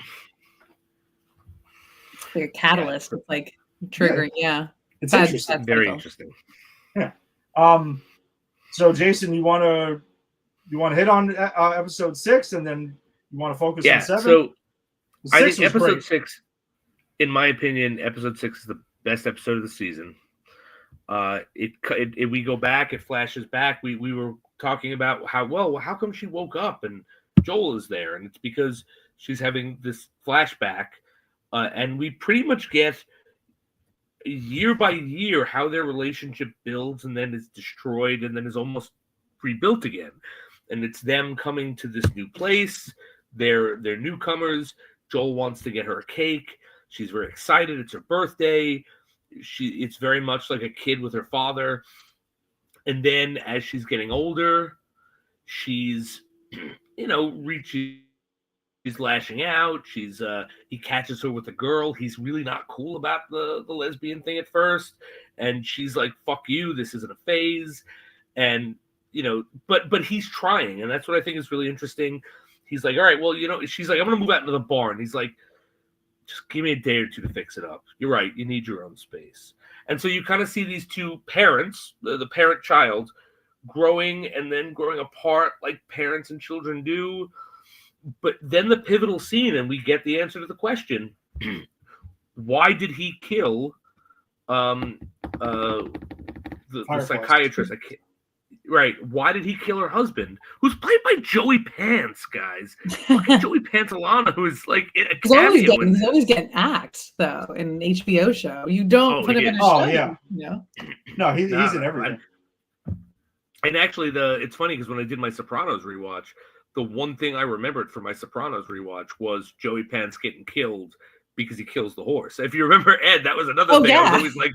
It's like a catalyst. It's like triggering. Yeah. It's interesting. Very interesting. Yeah. So Jason, you want to hit on episode 6, and then you want to focus on 7? So I think episode 6, in my opinion, episode 6 is the best episode of the season. We go back, it flashes back. We were talking about how come she woke up and Joel is there, and it's because she's having this flashback, and we pretty much get year by year how their relationship builds and then is destroyed and then is almost rebuilt again. And it's them coming to this new place. They're newcomers. Joel wants to get her a cake. She's very excited. It's her birthday. It's very much like a kid with her father. And then as she's getting older, she's, she's lashing out. He catches her with a girl. He's really not cool about the lesbian thing at first. And she's like, fuck you. This isn't a phase. And, but he's trying. And that's what I think is really interesting. He's like, all right, well, she's like, I'm going to move out into the barn. He's like, just give me a day or 2 to fix it up. You're right. You need your own space. And so you kind of see these 2 parents, the parent-child, growing and then growing apart like parents and children do. But then the pivotal scene, and we get the answer to the question, why did he kill the psychiatrist? Right. Why did he kill her husband, who's played by Joey Pants, guys? Fucking Joey Pantolano, who's like a cameo. He's always getting acts though in an HBO show. You don't put him in a show. Oh yeah. No, he's in everything. And actually, it's funny because when I did my Sopranos rewatch, the one thing I remembered from my Sopranos rewatch was Joey Pants getting killed because he kills the horse. If you remember Ed, that was another thing. I was always like,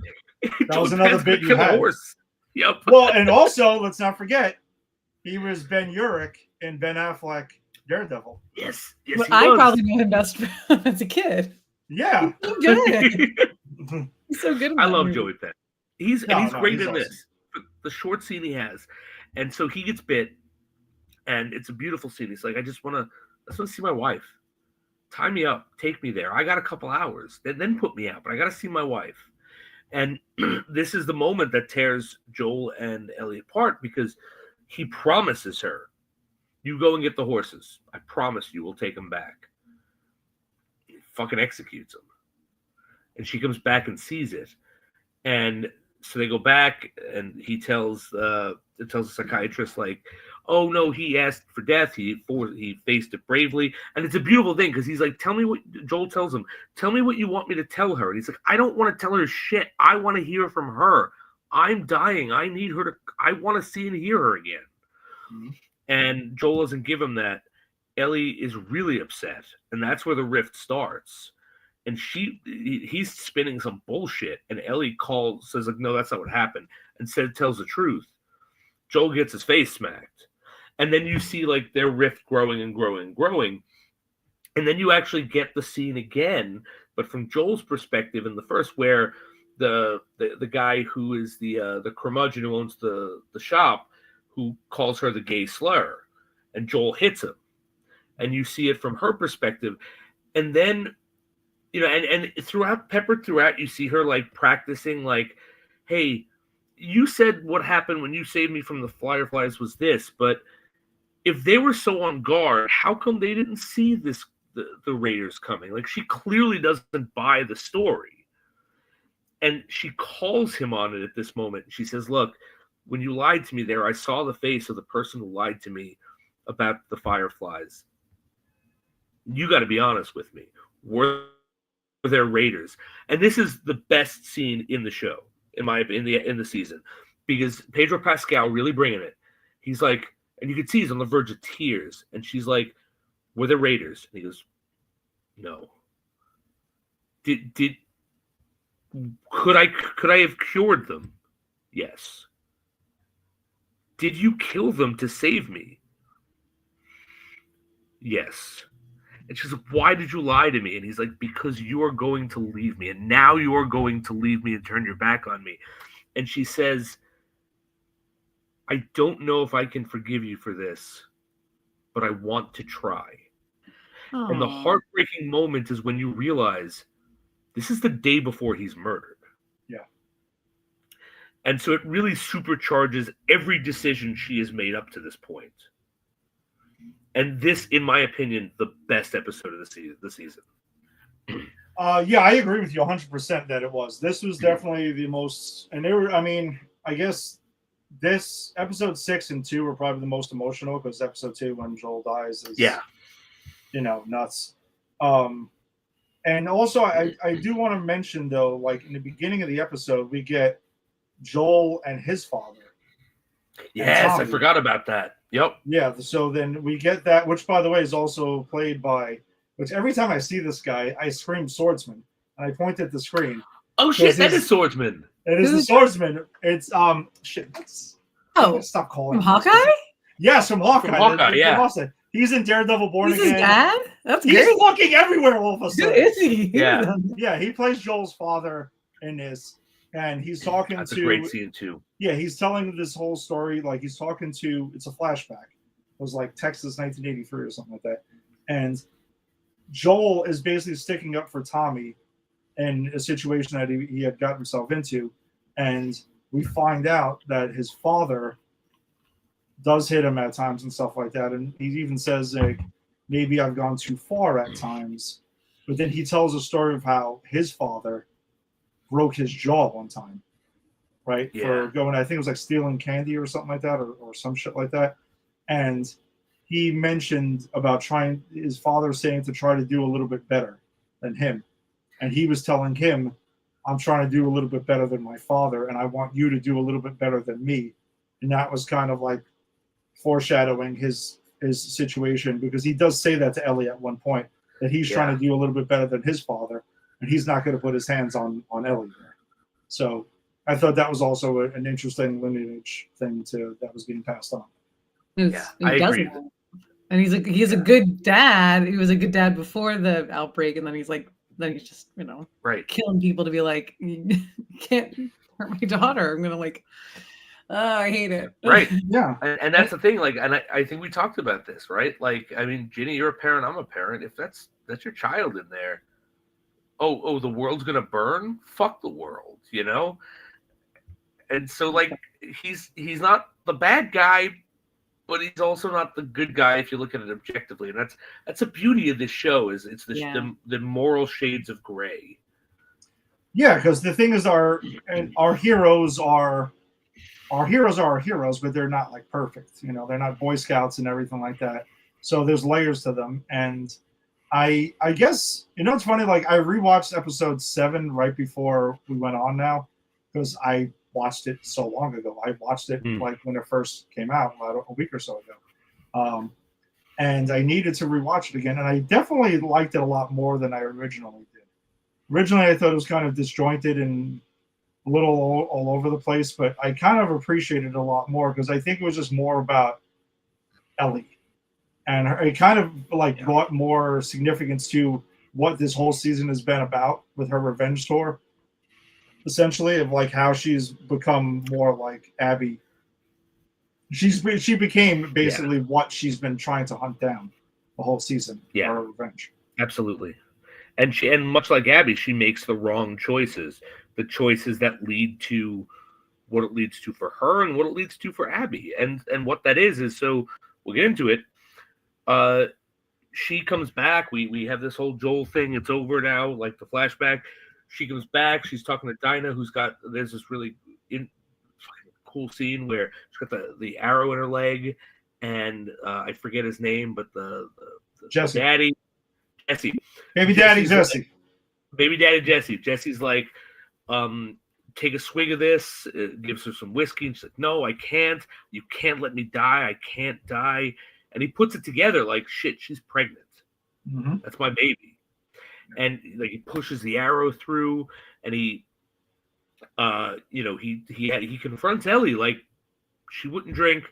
that was another bit you had. Horse. Yep. Well, and also let's not forget, he was Ben Urich in Ben Affleck Daredevil. Yes. Well, I probably know him best as a kid. Yeah. He's so good. He's so good. I love Joey Pants. He's great in awesome. this. The short scene he has, and so he gets bit, and it's a beautiful scene. He's like, I just want to see my wife. Tie me up, take me there. I got a couple hours, then put me out, but I got to see my wife. And this is the moment that tears Joel and Ellie apart because he promises her, "You go and get the horses. I promise you, we'll take them back." He fucking executes them, and she comes back and sees it, and so they go back, and he tells the psychiatrist, like, "Oh no, he asked for death. He faced it bravely," and it's a beautiful thing because he's like, Joel tells him, "Tell me what you want me to tell her." And he's like, "I don't want to tell her shit. I want to hear from her. I'm dying. I need her to. I want to see and hear her again." Mm-hmm. And Joel doesn't give him that. Ellie is really upset, and that's where the rift starts. And he's spinning some bullshit, and Ellie says like, "No, that's not what happened," and tells the truth. Joel gets his face smacked, and then you see like their rift growing and growing and growing, and then you actually get the scene again, but from Joel's perspective in the first, where the guy who is the curmudgeon who owns the shop, who calls her the gay slur, and Joel hits him, and you see it from her perspective, and then. You know, and peppered throughout, you see her like practicing, like, "Hey, you said what happened when you saved me from the Fireflies was this, but if they were so on guard, how come they didn't see the Raiders coming?" Like, she clearly doesn't buy the story, and she calls him on it at this moment. She says, "Look, when you lied to me there, I saw the face of the person who lied to me about the Fireflies. You got to be honest with me. Their Raiders." And this is the best scene in the show, in the season, because Pedro Pascal really bringing it. He's like, and you can see he's on the verge of tears, and she's like, "Were they Raiders?" And he goes, "No." Could I have cured them? Yes. Did you kill them to save me? Yes. And she's like, "Why did you lie to me?" And he's like, "Because you are going to leave me. And now you are going to leave me and turn your back on me." And she says, "I don't know if I can forgive you for this, but I want to try." Aww. And the heartbreaking moment is when you realize this is the day before he's murdered. Yeah. And so it really supercharges every decision she has made up to this point. And this, in my opinion, the best episode of the season. Yeah, I agree with you 100% that it was. This was definitely the most, and I guess this episode 6 and 2 were probably the most emotional because episode 2 when Joel dies is, nuts. And also I do want to mention though, like in the beginning of the episode, we get Joel and his father. Yes, I forgot about that. Yep. Yeah, so then we get that, which by the way is also played by, which every time I see this guy, I scream Swordsman, and I point at the screen. Oh shit, that is Swordsman. It is the Swordsman. It's stop calling from Hawkeye? Yes, from Hawkeye. From Hawkeye, He's in Daredevil Born Again. He's his dad? That's He's great. looking everywhere all of a sudden. Who is he? Yeah. Yeah, he plays Joel's father in this. And he's talking That's to. a great scene too. Yeah, he's telling this whole story. Like he's talking to. It's a flashback. It was like Texas 1983 or something like that. And Joel is basically sticking up for Tommy in a situation that he had gotten himself into. And we find out that his father does hit him at times and stuff like that. And he even says, like, maybe I've gone too far at times. But then he tells a story of how his father broke his jaw one time. right? Yeah. For going, I think it was like stealing candy or something like that, or some shit like that. And he mentioned about his father saying to try to do a little bit better than him. And he was telling him, I'm trying to do a little bit better than my father, and I want you to do a little bit better than me. And that was kind of like foreshadowing his situation, because he does say that to Ellie at one point, that he's trying to do a little bit better than his father, and he's not going to put his hands on Ellie there. So I thought that was also an interesting lineage thing that was being passed on. He I does agree. it. And he's a good dad. He was a good dad before the outbreak, and then he's just, Right. killing people to be like, you can't hurt my daughter. I'm gonna I hate it. Right. Yeah. And that's the thing, like, and I think we talked about this, right? Like, I mean, Ginny, you're a parent, I'm a parent. If that's your child in there, oh, the world's gonna burn? Fuck the world, And so, like, he's not the bad guy, but he's also not the good guy if you look at it objectively. And that's the beauty of this show, is it's the moral shades of gray. Yeah, because the thing is, our heroes are our heroes, but they're not like perfect. They're not Boy Scouts and everything like that. So there's layers to them. And I guess, it's funny, like, I rewatched episode 7 right before we went on now, because I watched it so long ago. I watched it like when it first came out, about a week or so ago. And I needed to rewatch it again. And I definitely liked it a lot more than I originally did. Originally, I thought it was kind of disjointed and a little all over the place, but I kind of appreciated it a lot more, because I think it was just more about Ellie. And it kind of brought more significance to what this whole season has been about with her revenge tour, essentially, of like how she's become more like Abby. She became basically what she's been trying to hunt down the whole season. Yeah. Her revenge. Absolutely. And much like Abby, she makes the wrong choices. The choices that lead to what it leads to for her and what it leads to for Abby. And what that is so we'll get into it. She comes back. We have this whole Joel thing. It's over now, like the flashback. She comes back. She's talking to Dinah, there's this really cool scene where she's got the arrow in her leg, and I forget his name, but the Jesse. Jesse. Baby daddy Jesse. Baby daddy Jesse. Jesse's like, take a swig of this. Gives her some whiskey. And she's like, no, I can't. You can't let me die. I can't die. And he puts it together like, shit, she's pregnant. Mm-hmm. That's my baby. And like, he pushes the arrow through, and he confronts Ellie like, she wouldn't drink.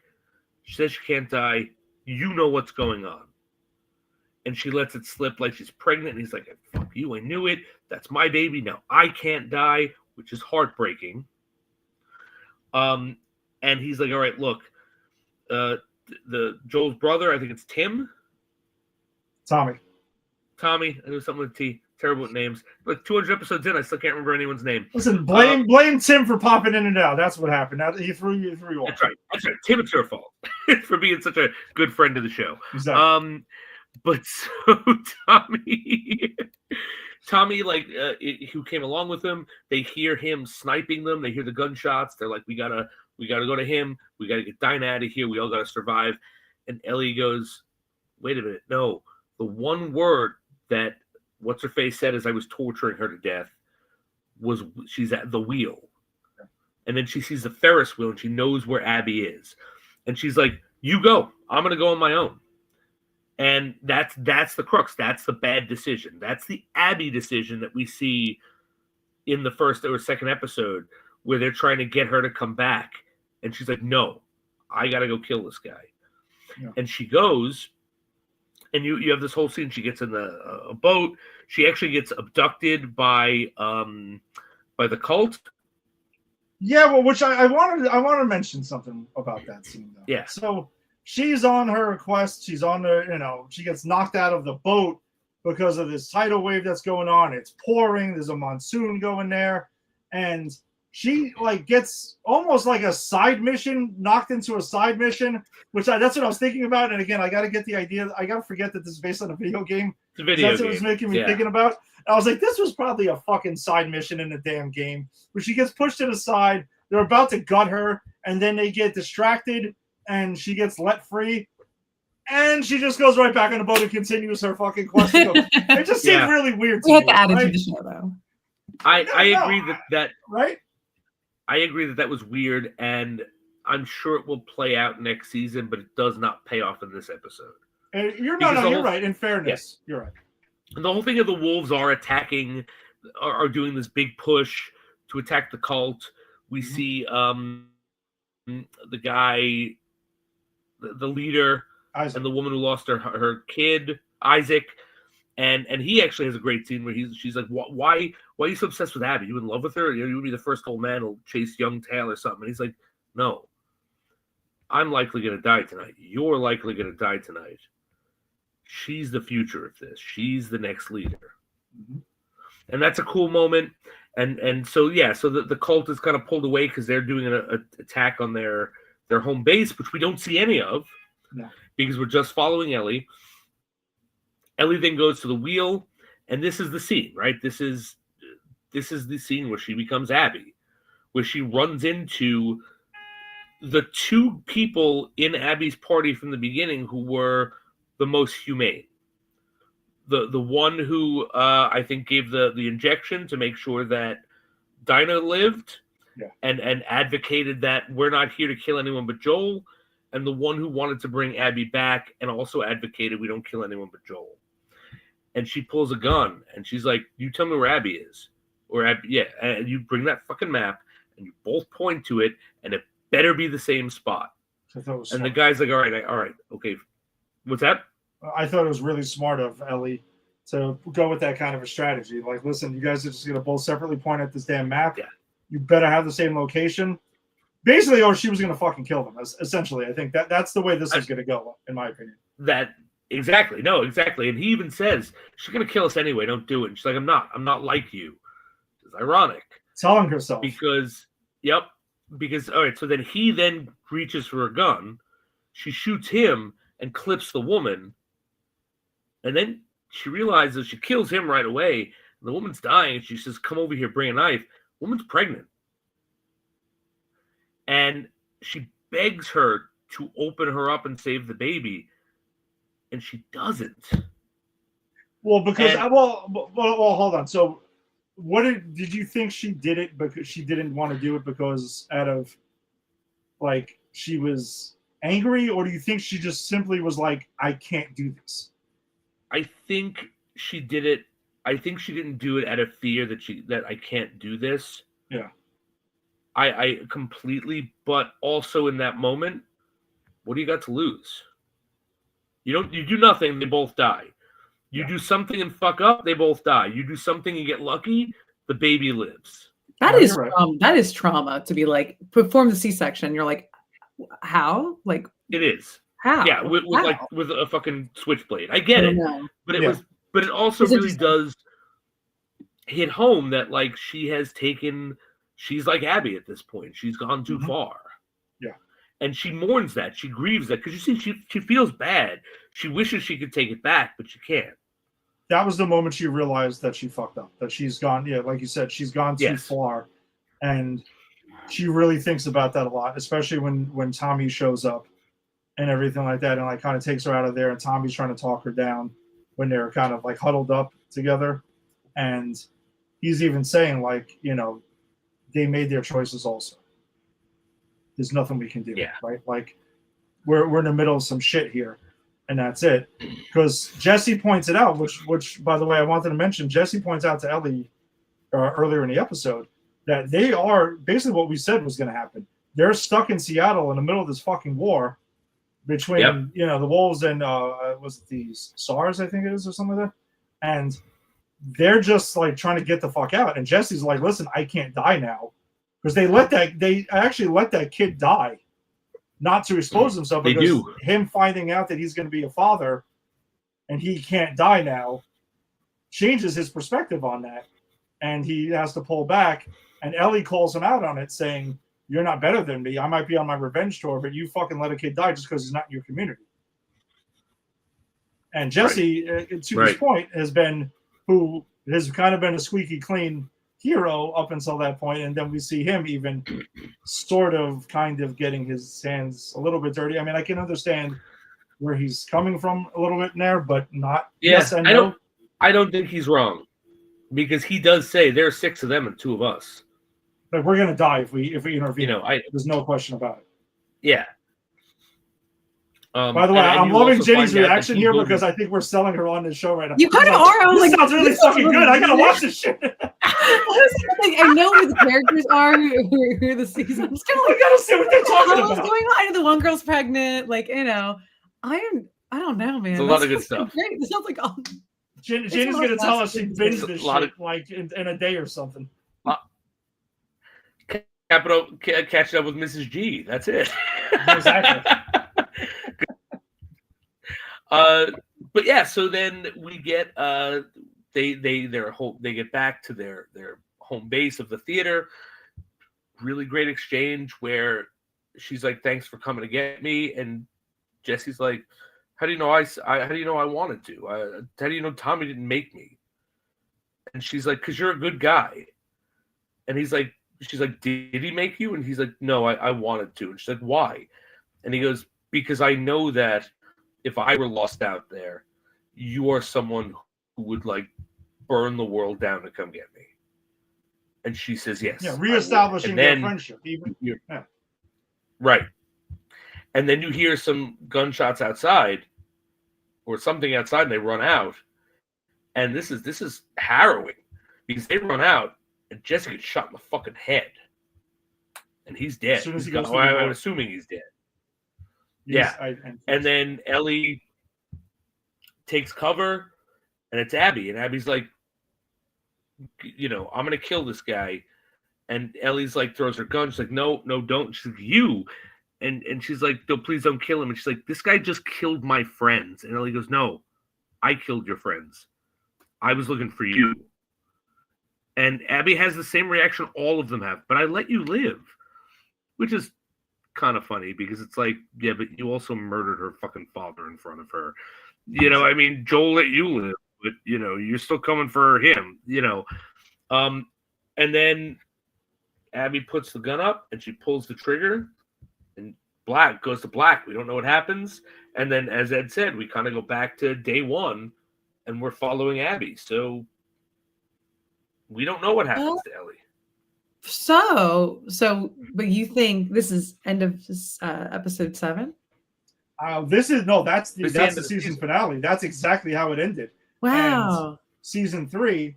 She says she can't die. You know what's going on. And she lets it slip like she's pregnant. And he's like, fuck you, I knew it. That's my baby. Now I can't die, which is heartbreaking. And he's like, all right, look, the Joel's brother, I think it's Tommy. I know something with T. Terrible with names. But 200 episodes in, I still can't remember anyone's name. Listen, blame Tim for popping in and out. That's what happened. He threw you off. That's right. Tim, it's your fault for being such a good friend of the show. Exactly. But so Tommy, who came along with him, they hear him sniping them. They hear the gunshots. They're like, we gotta go to him. We gotta get Dinah out of here. We all gotta survive. And Ellie goes, wait a minute. No, the one word that what's her face said as I was torturing her to death was she's at the wheel. And then she sees the Ferris wheel and she knows where Abby is. And she's like, you go. I'm gonna go on my own. And that's the crux. That's the bad decision. That's the Abby decision that we see in the first or second episode, where they're trying to get her to come back. And she's like, no, I got to go kill this guy. Yeah. And she goes, and you have this whole scene. She gets in a boat. She actually gets abducted by the cult. Yeah, well, which I want to mention something about that scene, though. Yeah. So she's on her quest. She's on she gets knocked out of the boat because of this tidal wave that's going on. It's pouring. There's a monsoon going there. And she gets almost like a side mission, knocked into a side mission, which that's what I was thinking about. And again, I got to get the idea. I got to forget that this is based on a video game. It's a video That's game. what was making me thinking about. I was like, this was probably a fucking side mission in the damn game, where she gets pushed to the side. They're about to gut her, and then they get distracted, and she gets let free, and she just goes right back on the boat and continues her fucking quest. It just seemed really weird to We me. had to add it to right? the show, though. I agree that Right? I agree that was weird, and I'm sure it will play out next season, but it does not pay off in this episode. And you're Because right. In fairness, you're right. And the whole thing of the wolves are attacking, are doing this big push to attack the cult. We see the guy, the leader, Isaac. and the woman who lost her kid, Isaac, and he actually has a great scene where she's like, why are you so obsessed with Abby? You in love with her? You would be the first old man who'll chase young Tail or something. And he's like, no, I'm likely going to die tonight. You're likely going to die tonight. She's the future of this. She's the next leader. Mm-hmm. And that's a cool moment. And so, so the cult is kind of pulled away because they're doing an attack on their home base, which we don't see any of because we're just following Ellie. Ellie then goes to the wheel, and this is the scene, right? This is the scene where she becomes Abby, where she runs into the two people in Abby's party from the beginning who were the most humane. The one who I think gave the injection to make sure that Dinah lived and advocated that we're not here to kill anyone but Joel, and the one who wanted to bring Abby back and also advocated we don't kill anyone but Joel. And she pulls a gun and she's like, you tell me where Abby is. Or Abby, and you bring that fucking map and you both point to it and it better be the same spot. And the guy's like, all right, okay. What's that? I thought it was really smart of Ellie to go with that kind of a strategy. Like, listen, you guys are just going to both separately point at this damn map. Yeah. You better have the same location. Basically, or she was going to fucking kill them. Essentially, I think that's the way this is going to go, in my opinion. Exactly. And he even says, she's going to kill us anyway. Don't do it. And she's like, I'm not like you. It's ironic. Telling herself. Because, all right, so then he then reaches for a gun. She shoots him and clips the woman. And then she realizes she kills him right away. And the woman's dying. And she says, come over here, bring a knife. The woman's pregnant. And she begs her to open her up and save the baby. And she doesn't. Well, because, well, hold on. So what did you think she did it because she didn't want to do it because out of, like, she was angry? Or do you think she just simply was like, I can't do this? I think she did it. I think she didn't do it out of fear that I can't do this. Yeah. I completely, but also in that moment, what do you got to lose? You do nothing, they both die. You do something and fuck up, they both die. You do something and get lucky, the baby lives. That is trauma to be like, perform the C-section. You're like, how? Like, it is. How? Yeah, with a fucking switchblade. I get it. But it also really does hit home that like she's like Abby at this point. She's gone too far. Yeah. And she mourns that. She grieves that. Because you see, she feels bad. She wishes she could take it back, but she can't. That was the moment she realized that she fucked up. That she's gone, like you said, she's gone too far. And she really thinks about that a lot, especially when Tommy shows up and everything like that. And like kind of takes her out of there. And Tommy's trying to talk her down when they're kind of like huddled up together. And he's even saying like, they made their choices also. There's nothing we can do, right? Like we're in the middle of some shit here, and that's it. Because Jesse points it out, which by the way, I wanted to mention. Jesse points out to Ellie earlier in the episode that they are basically what we said was going to happen. They're stuck in Seattle in the middle of this fucking war between the wolves and was it the SARS, I think it is, or something like that, and they're just like trying to get the fuck out. And Jesse's like, listen, I can't die now. Because they actually let that kid die, not to expose himself. They because do. Him finding out that he's going to be a father and he can't die now changes his perspective on that. And he has to pull back. And Ellie calls him out on it, saying, you're not better than me. I might be on my revenge tour, but you fucking let a kid die just because he's not in your community. And Jesse, to his point, has kind of been a squeaky clean hero up until that point, and then we see him even sort of kind of getting his hands a little bit dirty. I mean, I can understand where he's coming from a little bit there, but not yes and no. I don't think he's wrong, because he does say there's 6 of them and 2 of us. Like, we're gonna die if we intervene. There's no question about it. Yeah. By the way, I'm loving Jenny's reaction here because I think we're selling her on this show right now. You kind of are. I was this like, sounds really fucking good. I gotta watch this shit. I know who the characters are, who the seasons. I gotta see what they're talking What's about. going on? The one girl's pregnant. Like, I don't know, man. It's a lot of good stuff. Great. It sounds like Jenny's gonna tell us she binged this shit like in a day or something. Catching up with Mrs. G. That's it. Exactly. But yeah, so then we get they get back to their home base of the theater. Really great exchange where she's like, "Thanks for coming to get me," and Jesse's like, "How do you know how do you know I wanted to? How do you know Tommy didn't make me?" And she's like, "'Cause you're a good guy." And she's like, "Did he make you?" And he's like, "No, I wanted to." And she's like, "Why?" And he goes, "Because I know that if I were lost out there, you are someone who would like burn the world down to come get me." And she says, "Yes." Yeah, reestablishing their friendship. Right. And then you hear some gunshots outside or something outside and they run out. And this is harrowing because they run out and Jesse gets shot in the fucking head. And he's dead. As soon as I'm assuming he's dead. And then Ellie takes cover, and it's Abby. And Abby's like, "I'm going to kill this guy." And Ellie's like, throws her gun. She's like, no, don't. She's like, "You." And she's like, "No, please don't kill him." And she's like, "This guy just killed my friends." And Ellie goes, "No, I killed your friends. I was looking for you." And Abby has the same reaction all of them have. "But I let you live," which is kind of funny because it's like, yeah, but you also murdered her fucking father in front of her. I mean, Joel let you live, but you're still coming for him. And then Abby puts the gun up and she pulls the trigger, and black goes to black. We don't know what happens. And then, as Ed said, we kind of go back to day one, and we're following Abby. So we don't know what happens to Ellie. But you think this is end of episode 7? That's the season finale. That's exactly how it ended. Wow. And season 3,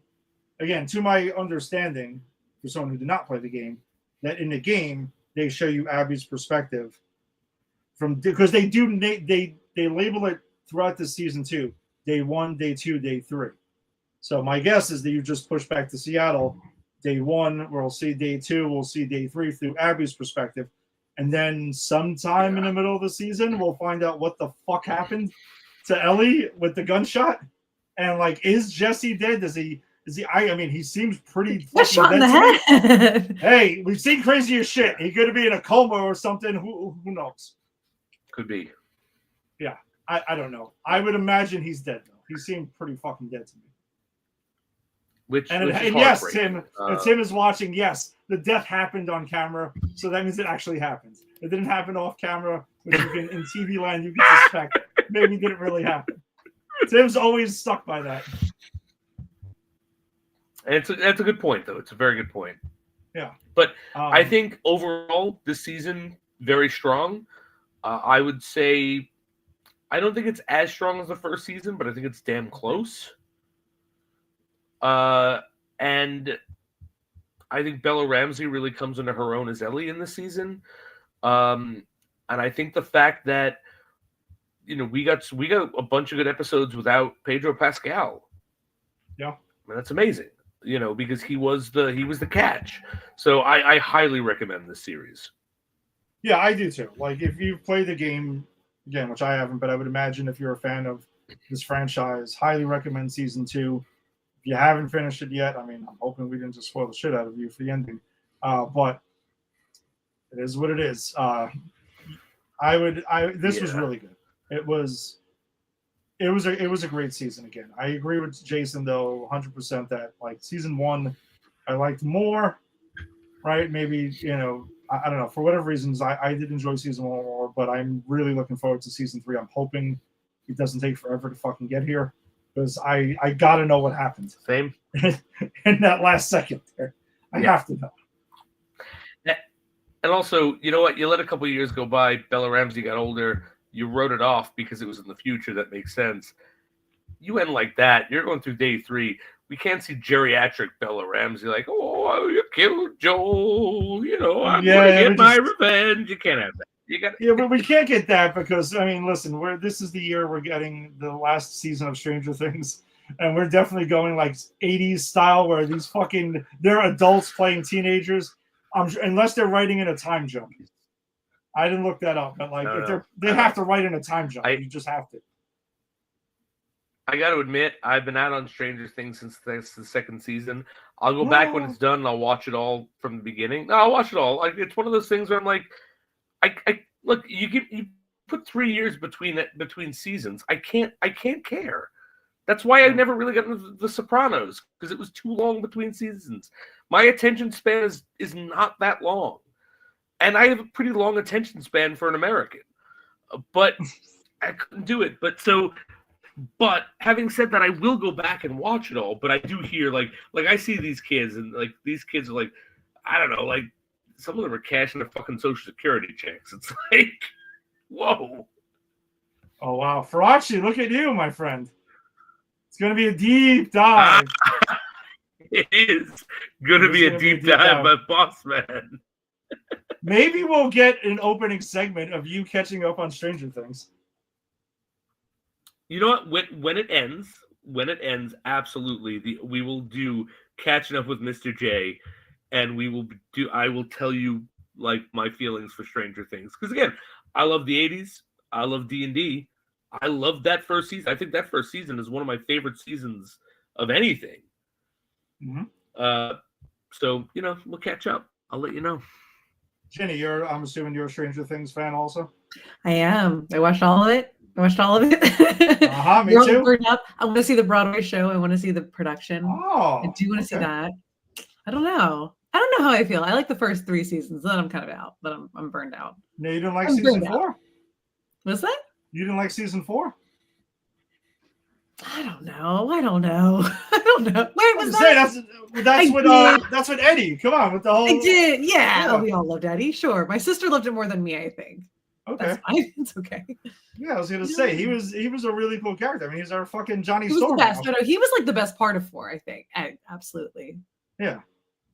again, to my understanding, for someone who did not play the game, that in the game they show you Abby's perspective because they label it throughout the season 2, day 1, day 2, day 3. So my guess is that you just push back to Seattle. Day 1, we'll see day 2, we'll see day 3 through Abby's perspective. And then sometime in the middle of the season, we'll find out what the fuck happened to Ellie with the gunshot. And like, is Jesse dead? I mean, he seems pretty fucking shot in the head. Hey, we've seen crazier shit. He could be in a coma or something. Who knows? Could be. Yeah, I don't know. I would imagine he's dead though. He seemed pretty fucking dead to me. Which yes, Tim. Tim is watching. Yes, the death happened on camera, so that means it actually happened. It didn't happen off camera, which you can in TV land you can suspect maybe didn't really happen. Tim's always stuck by that. And that's a good point, though. It's a very good point. Yeah, but I think overall this season very strong. I would say I don't think it's as strong as the first season, but I think it's damn close. And I think Bella Ramsey really comes into her own as Ellie in this season. And I think the fact that we got a bunch of good episodes without Pedro Pascal. Yeah, I mean, that's amazing. Because he was the catch. So I highly recommend this series. Yeah, I do too. Like if you've played the game again, which I haven't, but I would imagine if you're a fan of this franchise, highly recommend season 2. If you haven't finished it yet, I mean, I'm hoping we didn't just spoil the shit out of you for the ending. But it is what it is. This was really good. It was a great season again. I agree with Jason though, 100% that like season 1 I liked more. Right? Maybe, you know, I don't know. For whatever reasons, I did enjoy season 1 more, but I'm really looking forward to season 3. I'm hoping it doesn't take forever to fucking get here because I got to know what happened. Same. In that last second there. I have to know. And also, you know what? You let a couple of years go by. Bella Ramsey got older. You wrote it off because it was in the future. That makes sense. You end like that. You're going through day 3. We can't see geriatric Bella Ramsey like, oh, you killed Joel. You know, I'm going to get my revenge. You can't have that. You got. Yeah, but we can't get that because I mean, listen, this is the year we're getting the last season of Stranger Things, and we're definitely going like 80s style where these they're adults playing teenagers. Unless they're writing in a time jump. I didn't look that up, but like they have to write in a time jump. You just have to. I got to admit, I've been out on Stranger Things since the second season. I'll go back when it's done and I'll watch it all from the beginning. No, I'll watch it all. Like it's one of those things where I'm like, I look, you put 3 years between seasons. I can't care. That's why I never really got into The Sopranos because it was too long between seasons. My attention span is not that long, and I have a pretty long attention span for an American. But I couldn't do it. But having said that, I will go back and watch it all. But I do hear like I see these kids and like these kids are like, I don't know, like some of them are cashing their fucking Social Security checks. It's like, whoa. Oh wow, Farachi, look at you, my friend. It's gonna be a deep dive. It is gonna be a deep dive by Boss Man. Maybe we'll get an opening segment of you catching up on Stranger Things. You know what? When it ends, absolutely, we will do catching up with Mr. J, and I will tell you like my feelings for Stranger Things because again, I love the 80s, I love D&D, I love that first season. I think that first season is one of my favorite seasons of anything. Mm-hmm. So you know, we'll catch up. I'll let you know. Jenny, I'm assuming you're a Stranger Things fan also. I am. I watched all of it. Me too. I want to see the Broadway show. I want to see the production. Oh, I do want to see that. I don't know how I feel. I like the first 3 seasons. Then I'm kind of out. But I'm burned out. No, you didn't like season 4? What's that? You didn't like season 4? I don't know. Wait, was that? That's what Eddie. Come on, with the whole. I did. Yeah. Oh, we all loved Eddie. Sure. My sister loved it more than me, I think. Okay. That's fine. It's okay. Yeah, I was gonna say he was a really cool character. I mean, he's our fucking Johnny Storm. He was the best. No, he was like the best part of 4, I think. Absolutely. Yeah.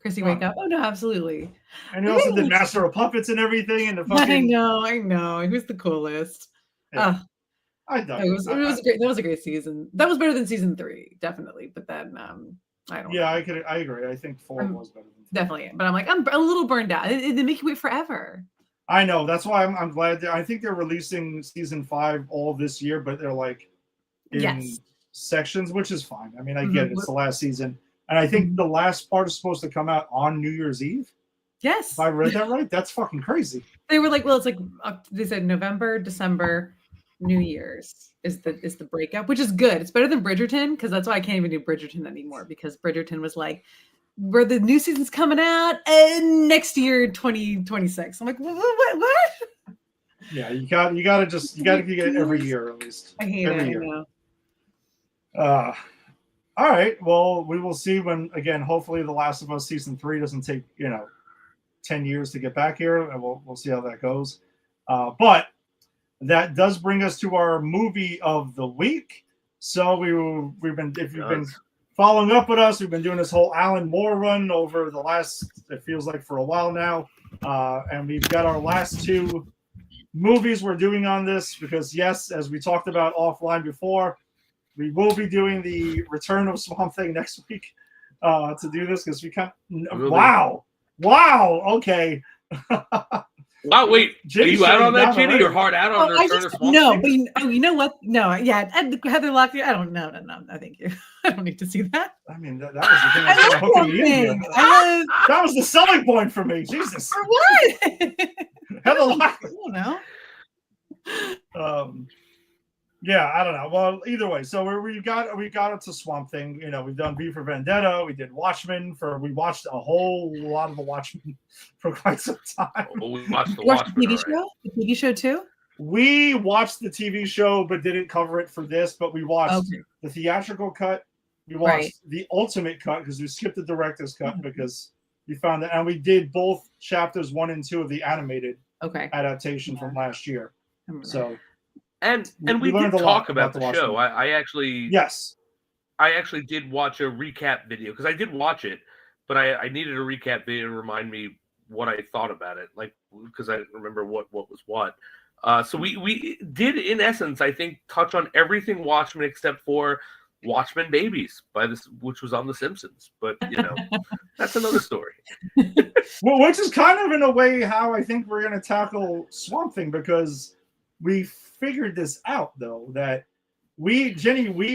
Chrissy, wake up! Oh no, absolutely. And he also did Master of Puppets and everything, and the fucking. I know. He was the coolest. Yeah. I thought it was great. That was a great season. That was better than season 3, definitely. But then I don't. Yeah, know. I agree. I think 4 was better than 3. Definitely, but I'm like I'm a little burned out. They make you wait forever. I know. That's why I'm glad. I think they're releasing season 5 all this year, but they're like in sections, which is fine. I mean, I get it. It's the last season. And I think the last part is supposed to come out on New Year's Eve. Yes. If I read that right, that's fucking crazy. They were like, well, it's like they said November, December, New Year's is the breakup, which is good. It's better than Bridgerton because that's why I can't even do Bridgerton anymore because Bridgerton was like, where the new season's coming out and next year 2026. I'm like, what? Yeah, you got to get it every year at least. I hate every it. Year. All right. Well, we will see when again. Hopefully, The Last of Us season 3 doesn't take 10 years to get back here, and we'll see how that goes. But that does bring us to our movie of the week. So we've been following up with us, we've been doing this whole Alan Moore run over the last, it feels like for a while now, and we've got our last 2 movies we're doing on this because yes, as we talked about offline before. We will be doing the Return of Swamp Thing next week to do this because we can't. Wow. Okay. Wow, wait. Are you out on that, Jenny? You're hard out on the Return of Swamp Thing? No, but you know what? No, yeah. Heather Locklear. I don't know. No, thank you. I don't need to see that. I mean, that was the thing that was hooking me in. That was the selling point for me. Jesus. For what? Heather Locklear. I don't know. Yeah, I don't know. Well, either way, so we got into Swamp Thing. You know, we've done V for Vendetta. We did Watchmen. We watched a whole lot of the Watchmen for quite some time. Oh, we watched the You watched the Watchmen. TV show? The TV show too? We watched the TV show, but didn't cover it for this. But we watched Okay. the theatrical cut. We watched Right. the ultimate cut because we skipped the director's cut Mhm. because we found that, and we did both chapters 1 and 2 of the animated Okay. adaptation from last year. I remember So And We we learned did a lot talk about about the the show. Watchmen. I actually yes, I actually did watch a recap video because I did watch it, but I needed a recap video to remind me what I thought about it, like because I didn't remember what was what. So we did in essence, I think, touch on everything Watchmen except for Watchmen Babies which was on The Simpsons. But you know, that's another story. well, which is kind of in a way how I think we're going to tackle Swamp Thing because we figured this out though that we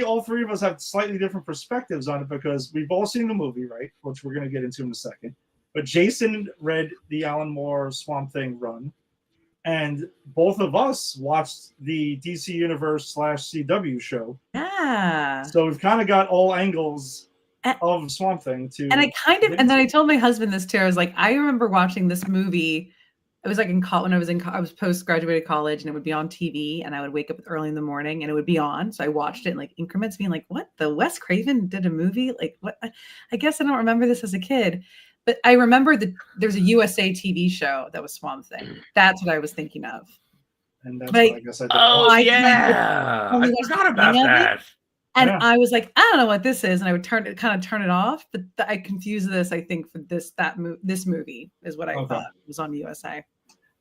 all three of us have slightly different perspectives on it because we've all seen the movie, right? Which we're going to get into in a second. But Jason read the Alan Moore Swamp Thing run, and both of us watched the DC Universe /CW show. Yeah. So we've kind of got all angles And- of Swamp Thing to. And and then I told my husband this too. I was like, I remember watching this movie. It was like when I was post-graduated college, and it would be on TV, and I would wake up early in the morning and it would be on. So I watched it in like increments, being like, what? The Wes Craven did a movie? Like what? I guess I don't remember this as a kid. But I remember that there's a USA TV show that was Swamp Thing. That's what I was thinking of. And that's Like, what I guess I did. Oh I- yeah, only I watched forgot the about beginning of it. that. And Yeah. I was like, I don't know what this is, and I would turn it off. But I confused this, I think, for this movie is what I Okay. thought was on USA.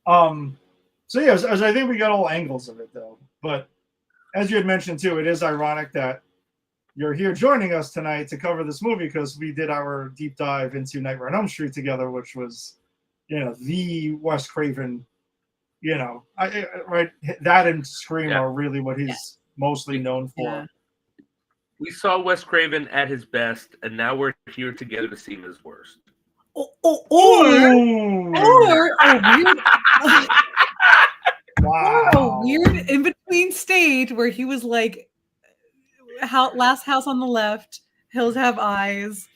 So yeah, as I think we got all angles of it though. But as you had mentioned too, it is ironic that you're here joining us tonight to cover this movie because we did our deep dive into Nightmare on Elm Street together, which was, you know, the Wes Craven, you know, right? That and Scream Yeah. are really what he's mostly known for. Yeah. We saw Wes Craven at his best, and now we're here together to see him at his worst. Or Ooh. a weird, Wow. a weird in between stage where he was like, Last House on the Left, Hills Have Eyes,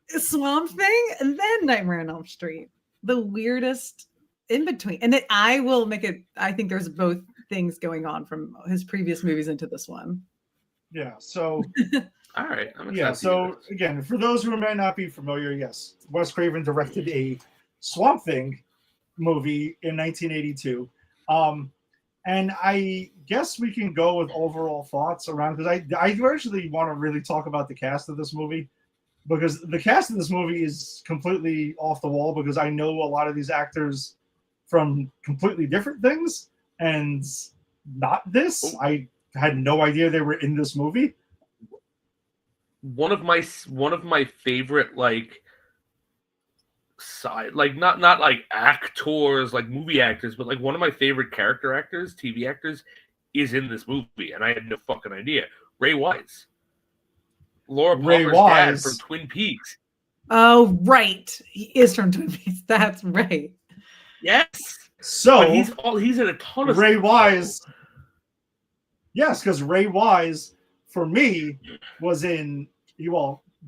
Swamp Thing, and then Nightmare on Elm Street. The weirdest in between. And I will make it. I think there's both things going on from his previous movies into this one. Yeah. So All right, I'm excited yeah. to So hear this. again, for those who may not be familiar, yes, Wes Craven directed a Swamp Thing movie in 1982. And I guess we can go with overall thoughts around because I actually want to really talk about the cast of this movie because the cast of this movie is completely off the wall because I know a lot of these actors from completely different things and not this. I had no idea they were in this movie. One of my favorite like side like not like actors like movie actors but like one of my favorite character actors, TV actors is in this movie, and I had no fucking idea. Ray Wise, Laura Ray Palmer's Wise. dad from Twin Peaks. Oh, right. He is from Twin Peaks. That's right. Yes, So but he's in a ton of Ray stuff. Wise. Yes, because Ray Wise, for me, was in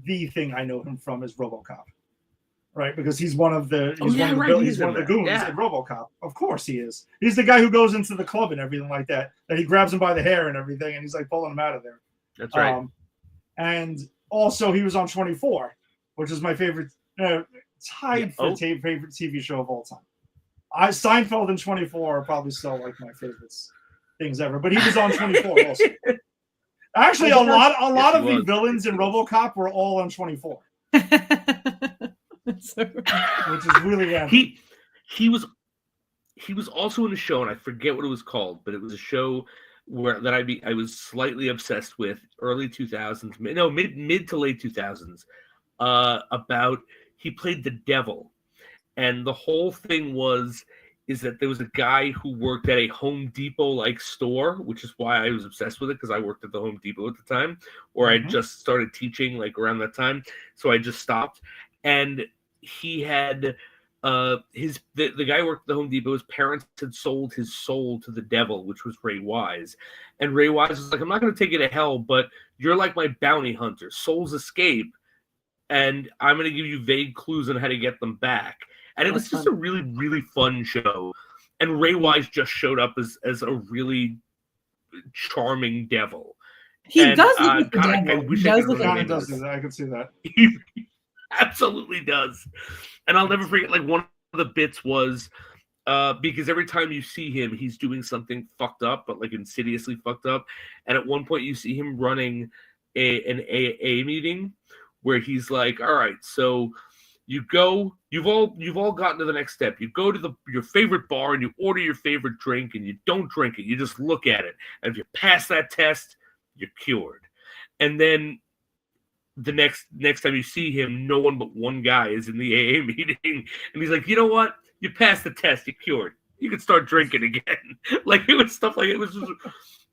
the thing I know him from is RoboCop, right? Because he's one of the Oh, yeah, right, he's he's one in of the there. goons Yeah. in RoboCop. Of course he is. He's the guy who goes into the club and everything like that. That he grabs him by the hair and everything, and he's like pulling him out of there. That's right. And also he was on 24, which is my favorite. Tied for favorite TV show of all time. Seinfeld and 24 are probably still like my favorites things ever. But he was on 24 also. Actually, a lot Yes, of he the was. villains in RoboCop were all on 24, So- which is really random. he was also in a show, and I forget what it was called, but it was a show I was slightly obsessed with early 2000s, mid to late 2000s. About he played the devil, and the whole thing is that there was a guy who worked at a Home Depot like store, which is why I was obsessed with it because I worked at the Home Depot at the time, or I just started teaching like around that time, so I just stopped. And he had the guy who worked at the Home Depot, his parents had sold his soul to the devil, which was Ray Wise. And Ray Wise was like, I'm not going to take you to hell, but you're like my bounty hunter. Souls escape, and I'm going to give you vague clues on how to get them back. And it was just a really, really fun show. And Ray Wise just showed up as a really charming devil. He And, does look like the God, I devil. wish He I does could look remember Kind like of does do that. I can see that. He absolutely does. And I'll never forget, like, one of the bits was because every time you see him, he's doing something fucked up, but like insidiously fucked up. And at one point you see him running an AA meeting where he's like, all right, so you've all gotten to the next step. You go to your favorite bar and you order your favorite drink and you don't drink it. You just look at it. And if you pass that test, you're cured. And then the next time you see him, no one but one guy is in the AA meeting. And he's like, you know what? You passed the test. You're cured. You can start drinking again. Like, it was stuff like, it was just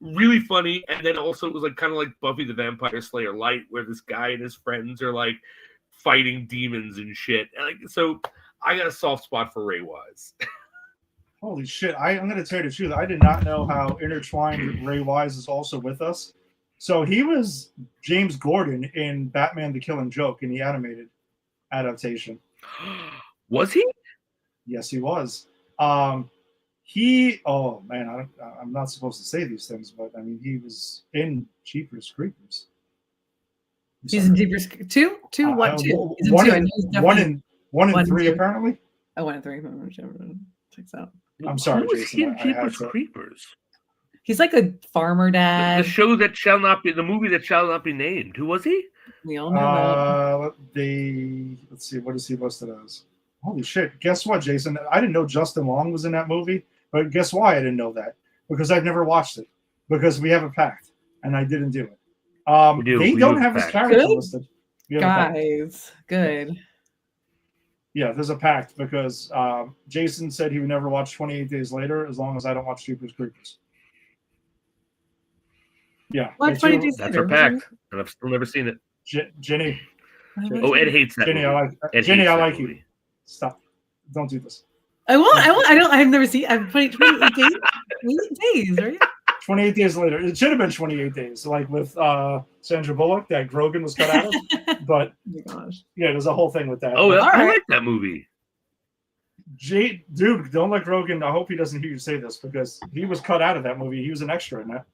really funny. And then also it was like kind of like Buffy the Vampire Slayer light, where this guy and his friends are like fighting demons and shit. And like, so I got a soft spot for Ray Wise. Holy shit. I'm going to tell you the truth. I did not know how intertwined Ray Wise is also with us. So he was James Gordon in Batman the Killing Joke in the animated adaptation. Was he? Yes, he was. I'm not supposed to say these things, but I mean, he was in Jeepers Creepers. He's in Jeepers 2? 2? What? 2? He's in One 2. I and- know he's one definitely and three, 2. apparently. Oh, 1 and 3. Whichever checks out. I'm sorry, Who was Jason, he in I had Jeepers to- Creepers? He's like a farmer The dad. show that shall not be, the movie that shall not be named. Who was he? We all know Let's see, what is he listed as? Holy shit. Guess what, Jason? I didn't know Justin Long was in that movie, but guess why I didn't know that? Because I've never watched it. Because we have a pact, and I didn't do it. They don't have his character Good. listed. We that. have a pact. Guys, good. Yeah, there's a pact because Jason said he would never watch 28 Days Later as long as I don't watch Jeepers Creepers. Yeah. Watch it's 20 your- Days That's Later. our pact, and I've still never seen it. Jenny, Oh, Ed hates that Jenny, movie. I like Ed Jenny, hates I that like movie. you. Stop. Don't do this. I won't. I've never seen. I'm 28 days. 28 days, right? 28 Days Later. It should have been 28 Days, like with Sandra Bullock, that Grogan was cut out of. But Oh my gosh. yeah, there's a whole thing with that. Oh, But I right. like that movie. Dude, don't let Grogan. I hope he doesn't hear you say this because he was cut out of that movie. He was an extra in that.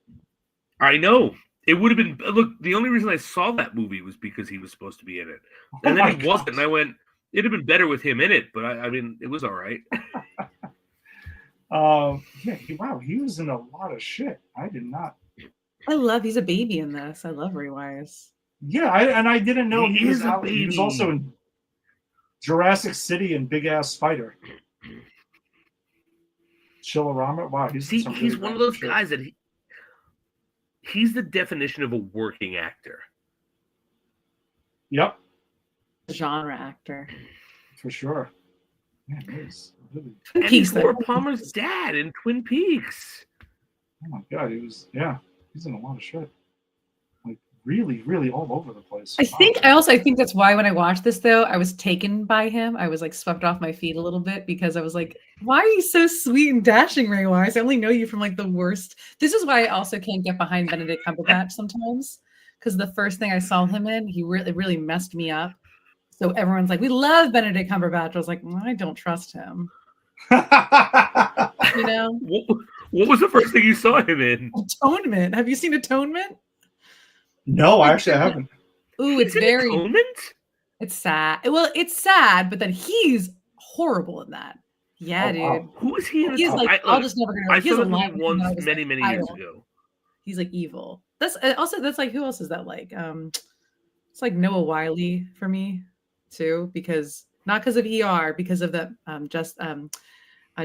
I know. It would have been, look, the only reason I saw that movie was because he was supposed to be in it. And Oh then my he wasn't. gosh. And I went, it'd have been better with him in it, but I mean, it was all right. Wow, he was in a lot of shit. I did not. He's a baby in this. I love Ray Wise. Yeah, I didn't know He he was is a out. He was baby. also in Jurassic City and Big Ass Spider. Chillerama. Wow, he's in See, some he's really one of bad those shit. guys that he's the definition of a working actor. Yep, Genre actor. for sure. Yeah, he is really. Twin And Peaks, he's Laura though. Palmer's dad in Twin Peaks. Oh my god, he's in a lot of shit. Like really, really all over the place. I think that's why when I watched this though, I was taken by him. I was like swept off my feet a little bit because I was like, why are you so sweet and dashing, Ray Wise? I only know you from like the worst. This is why I also can't get behind Benedict Cumberbatch sometimes. Because the first thing I saw him in, he really messed me up. So everyone's like, we love Benedict Cumberbatch. I was like, I don't trust him. You know? What was the first thing you saw him in? Atonement. Have you seen Atonement? No, actually, I haven't. Ooh, it's He's in very Atonement? it's sad. Well, it's sad, but then he's horrible in that. Yeah, Oh, dude. wow. Who is he in? He's like, I I'll just never gonna. I He has saw a that line movie with him that I once was many, like, many I years don't- ago. He's like evil. That's also that's like who else is that like? It's like Noah Wiley for me too, because not because of ER, because of the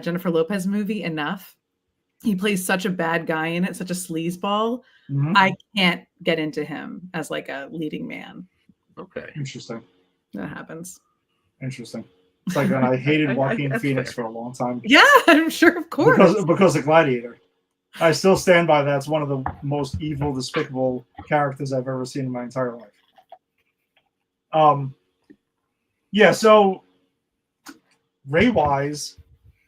Jennifer Lopez movie Enough. He plays such a bad guy in it, such a sleazeball. Mhm. I can't get into him as like a leading man. Okay. Interesting. That happens. Interesting. It's like when I hated Joaquin that's Phoenix fair. for a long time Yeah, I'm sure, of course. because of Gladiator. I still stand by that. It's one of the most evil, despicable characters I've ever seen in my entire life. Yeah, so Ray Wise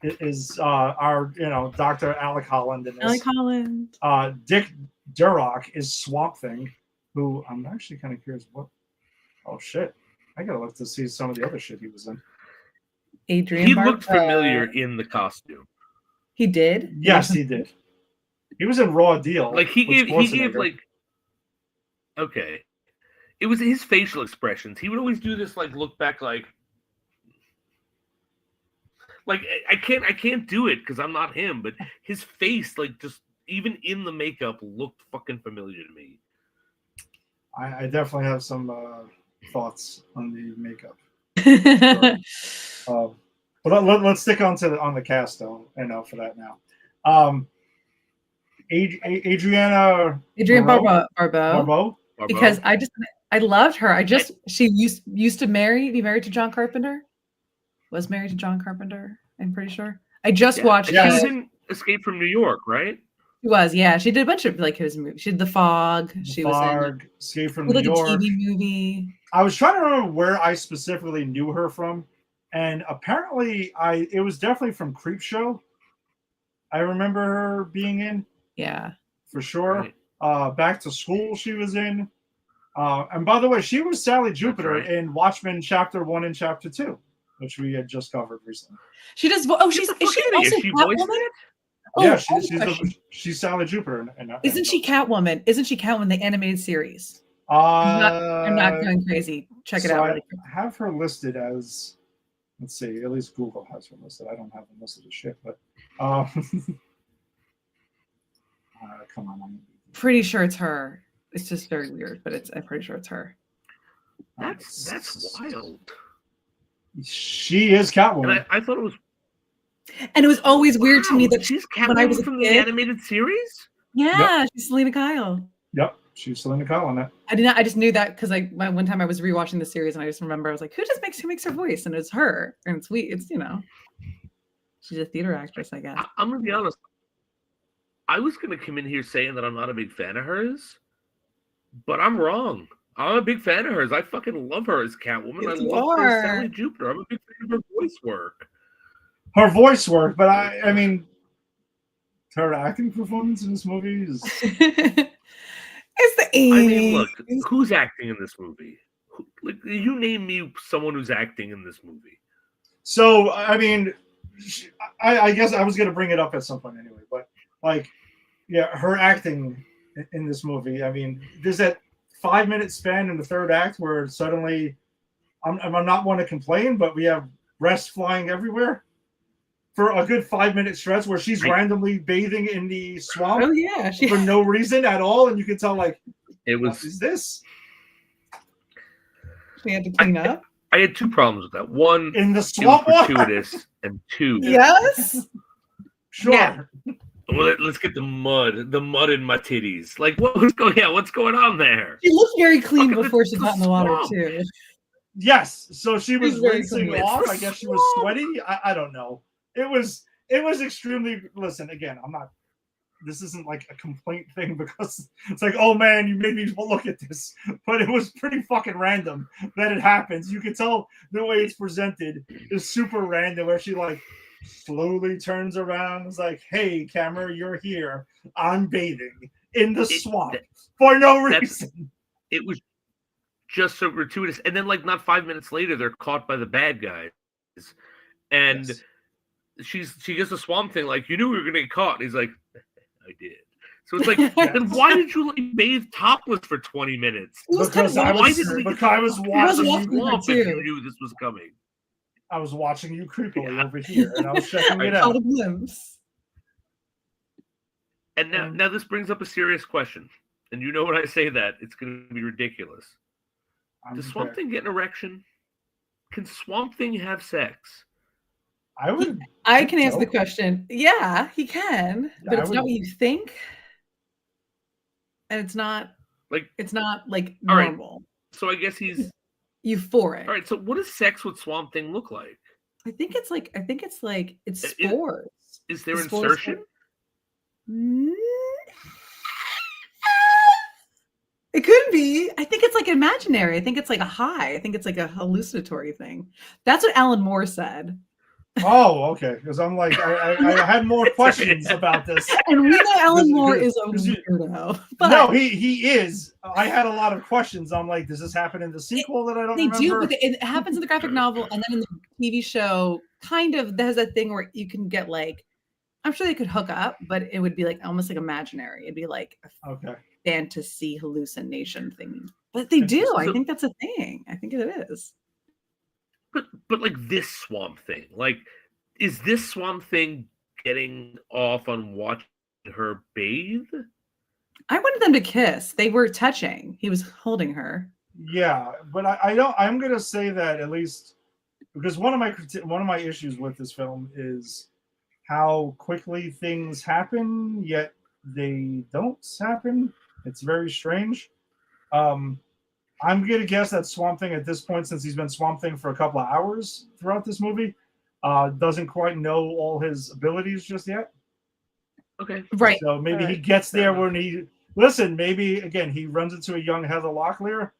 is our Dr. Alec Holland in this. Alec Holland. Dick Durock is Swamp Thing, who I'm actually kind of curious what. Oh shit! I gotta look to see some of the other shit he was in. Adrian. He looked familiar in the costume. He did. Yes, he did. He was in Raw Deal. Like he with gave Schwarzenegger. like. Okay, it was his facial expressions. He would always do this like look back like I can't do it because I'm not him. But his face, like just even in the makeup, looked fucking familiar to me. I definitely have some thoughts on the makeup. But let's stick on the cast though. For that now. Adriana Barbeau. Because I loved her. She used to be married to John Carpenter. Was married to John Carpenter, I'm pretty sure. I just watched. She was in Escape from New York, right? She was, yeah. She did a bunch of like his movies. She did The Fog. She was in Escape from New York. A TV movie. I was trying to remember where I specifically knew her from, and apparently it was definitely from Creepshow. I remember her being in. Yeah. For sure. Right. Back to School she was in. And by the way, she was Sally Jupiter in Watchmen Chapter 1 and Chapter 2, which we had just covered recently. She does. Is she also Catwoman? Yeah, she's Sally Jupiter. Isn't she Catwoman? Isn't she Catwoman, the animated series? I'm not going crazy. Check it out. I have her listed as, let's see, at least Google has her listed. I don't have them listed as shit, but come on. Pretty sure it's her. It's just very weird, but I'm pretty sure it's her. That's wild. She is Catwoman. And I thought it was. And it was always weird to me that she's Catwoman from the animated series. Yeah, yep. She's Selena Kyle. Yep, she's Selena Kyle on that. I just knew that because one time I was rewatching the series and I just remember I was like, who makes her voice? And it's her, and it's she's a theater actress, I guess. I'm gonna be honest. I was gonna come in here saying that I'm not a big fan of hers, but I'm wrong. I'm a big fan of hers. I fucking love her as Catwoman. I love her as Sally Jupiter. I'm a big fan of her voice work. Her voice work, but I mean, her acting performance in this movie is. It's the 80s. I mean, look, who's acting in this movie? You name me someone who's acting in this movie. So, I mean, I guess I was going to bring it up at some point anyway, but her acting in this movie. I mean, there's that 5-minute span in the third act where suddenly, I'm not one to complain, but we have breasts flying everywhere for a good 5-minute stretch where she's randomly bathing in the swamp. Oh yeah, for no reason at all, and you can tell what is this? She had to clean up. I had two problems with that. One, in the swamp, it was gratuitous, and two, yes, sure. Yeah. Well, let's get the mud in my titties. Like, what's going on there? She looked very clean before she got in the water too. Yes, so she was rinsing off. I guess she was sweaty. I don't know. It was extremely. Listen, again, I'm not. This isn't like a complaint thing because it's like, oh man, you made me look at this. But it was pretty fucking random that it happens. You can tell the way it's presented is super random. Where she slowly turns around, and is like, "Hey, camera, you're here. I'm bathing in the swamp for no reason." It was just so gratuitous, and then not 5 minutes later, they're caught by the bad guys, and. Yes. She gets a Swamp Thing you knew we were gonna get caught. And he's like, I did. So it's then why did you bathe topless for 20 minutes? Because I was watching the swamp if you knew this was coming. I was watching you creepily over here, and I was checking it out. And now this brings up a serious question, and you know when I say that it's going to be ridiculous. Does Swamp Thing get an erection? Can Swamp Thing have sex? I can answer the question. Yeah, he can, but it's not what you think, and it's not normal. Right. So I guess he's euphoric. All right. So what does sex with Swamp Thing look like? I think it's spores. Is there insertion? It could be. I think it's imaginary. I think it's a high. I think it's a hallucinatory thing. That's what Alan Moore said. Oh, okay. Because I'm like, I had more questions about this. And we know Alan Moore is a 'Cause you- weirdo. But No, he is. I had a lot of questions. I'm like, does this happen in the sequel that I don't they do, remember? but it happens in the graphic novel, and then in the TV show, kind of there's that thing where you can get like, I'm sure they could hook up, but it would be like almost like imaginary. It'd be like a Okay. fantasy hallucination thing. But they do. I So- think that's a thing. I think it is. But like this Swamp Thing, like, is this Swamp Thing getting off on watching her bathe? I wanted them to kiss. They were touching. He was holding her. Yeah, but I don't. I'm gonna say that at least because one of my issues with this film is how quickly things happen, yet they don't happen. It's very strange. I'm gonna guess that Swamp Thing at this point, since he's been Swamp Thing for a couple of hours throughout this movie, doesn't quite know all his abilities just yet. Okay. Right. So maybe he Right. gets there Fair when maybe again he runs into a young Heather Locklear,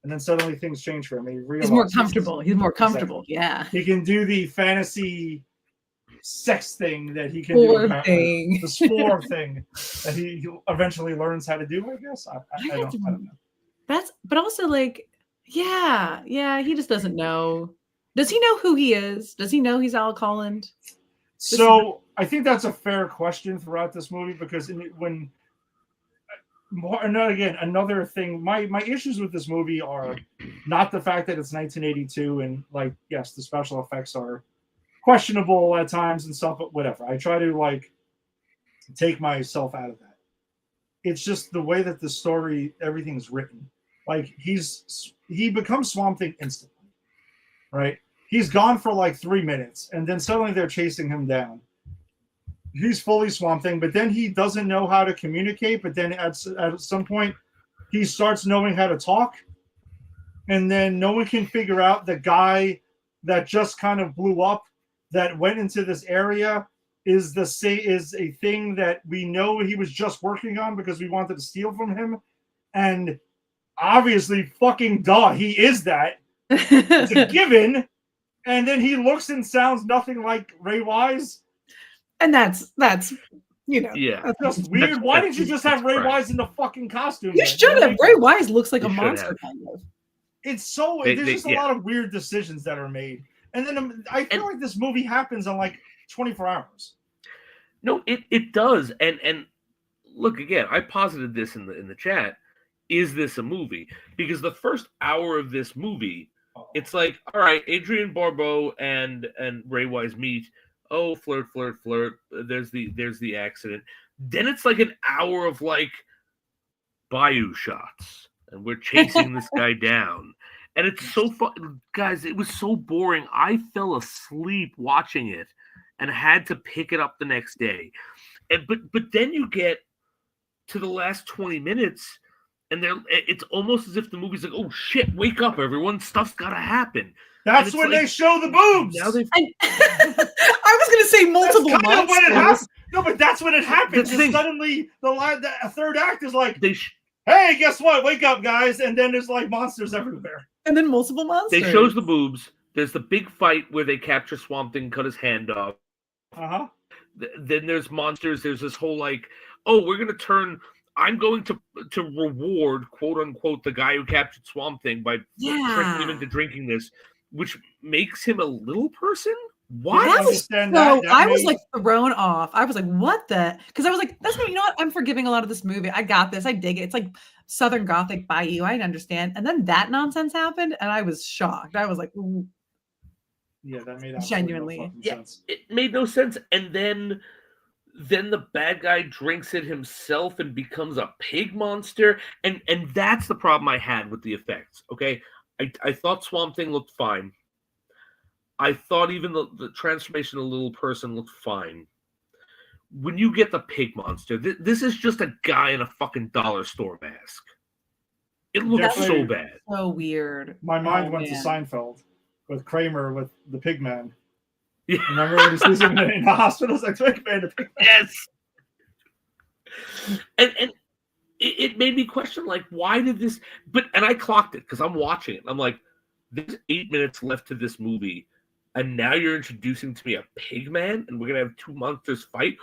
and then suddenly things change for him. He He's realizes more comfortable. He's more comfortable. Yeah. he can do the fantasy sex thing that he can Poor do. Apparently. thing. The spore thing that he eventually learns how to do. I guess I don't know. But also like, yeah, he just doesn't know. Does he know who he is? Does he know he's Al Holland? So I think that's a fair question throughout this movie because another thing. My issues with this movie are not the fact that it's 1982 and like yes, the special effects are questionable at times and stuff, but whatever. I try to like take myself out of that. It's just the way that the story, everything's written. Like he becomes Swamp Thing instantly, right? He's gone for like 3 minutes, and then suddenly they're chasing him down. He's fully Swamp Thing, but then he doesn't know how to communicate. But then at some point, he starts knowing how to talk, and then no one can figure out the guy that just kind of blew up, that went into this area, is a thing that we know he was just working on because we wanted to steal from him, and obviously, fucking duh, he is that. It's a given. And then he looks and sounds nothing like Ray Wise. And that's Yeah. That's just weird. Why didn't you just have Ray Wise in the fucking costume? You should have. Ray Wise looks like a You should monster, have. kind of. It's so there's just a lot of weird decisions that are made. And then I feel like this movie happens on like 24 hours. No, it does. And look again, I posited this in the chat. Is this a movie? Because the first hour of this movie, it's like, all right, Adrienne Barbeau and Ray Wise meet. Oh, flirt. There's the accident. Then it's like an hour of like bayou shots, and we're chasing this guy down. And it's so fun, guys. It was so boring. I fell asleep watching it, and had to pick it up the next day. And but then you get to the last 20 minutes. And it's almost as if the movie's like, oh shit, wake up, everyone! Stuff's gotta happen. That's when they show the boobs. Now they I was gonna say multiple That's kind of when it monsters. happens. No, but that's when it happens. The And thing- suddenly, the third act is like, they "Hey, guess what? Wake up, guys!" And then there's like monsters everywhere. And then multiple monsters. they shows the boobs. There's the big fight where they capture Swamp Thing, cut his hand off. Uh huh. Then there's monsters. There's this whole like, oh, we're gonna turn. I'm going to reward, quote unquote, the guy who captured Swamp Thing by tricking him into drinking this, which makes him a little person. What? That was Understand so that I was made- like thrown off. I was like, what the? Because I was like, that's not, you know what? I'm forgiving a lot of this movie. I got this. I dig it. It's like Southern Gothic Bayou. I understand. And then that nonsense happened, and I was shocked. I was like, ooh. Yeah, that made absolutely Genuinely. no fucking Yeah. sense. It made no sense. And then the bad guy drinks it himself and becomes a pig monster. And that's the problem I had with the effects. Okay. I thought Swamp Thing looked fine. I thought even the transformation of the little person looked fine. When you get the pig monster, this is just a guy in a fucking dollar store mask. It looks so Definitely. bad. So weird. My mind Oh, went to man. Seinfeld with Kramer with the pig man. Yeah. Remember when he sees him in the hospital? It's like pig man, the pig man. Yes. And it made me question, like, why did this? And I clocked it because I'm watching it. I'm like, there's 8 minutes left to this movie. and now you're introducing to me a pig man, and we're gonna have two monsters fight.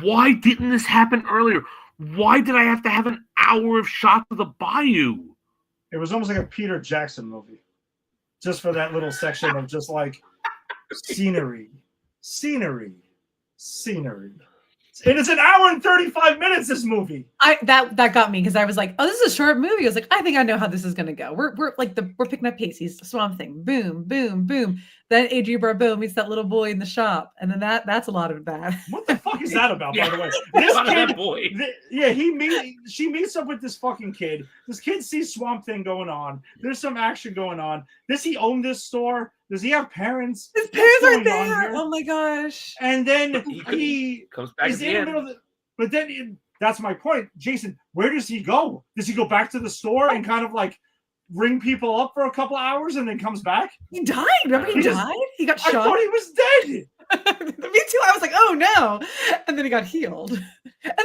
Why didn't this happen earlier? Why did I have to have an hour of shots of the bayou? It was almost like a Peter Jackson movie, just for that little section of just like scenery. And it's an hour and 35 minutes, this movie. That got me because I was like, oh, this is a short movie. I was like, I think I know how this is gonna go. We're picking up pace. He's Swamp Thing. Boom, boom, boom. Then Adrienne Barbeau meets that little boy in the shop, and then that's a lot of that. What the fuck is that about, by the way? This This kid, that boy. she meets up with this fucking kid. This kid sees Swamp Thing going on. There's some action going on. Does he own this store? Does he have parents? His What's parents are going on there. here? Oh my gosh. And then He comes back at is the in the end. middle of the, but then that's my point, Jason. Where does he go? Does he go back to the store and kind of like ring people up for a couple hours and then comes back? He died. Remember he He just- died? He got I shot. thought he was dead. Me too. I was like, oh no. And then he got healed. And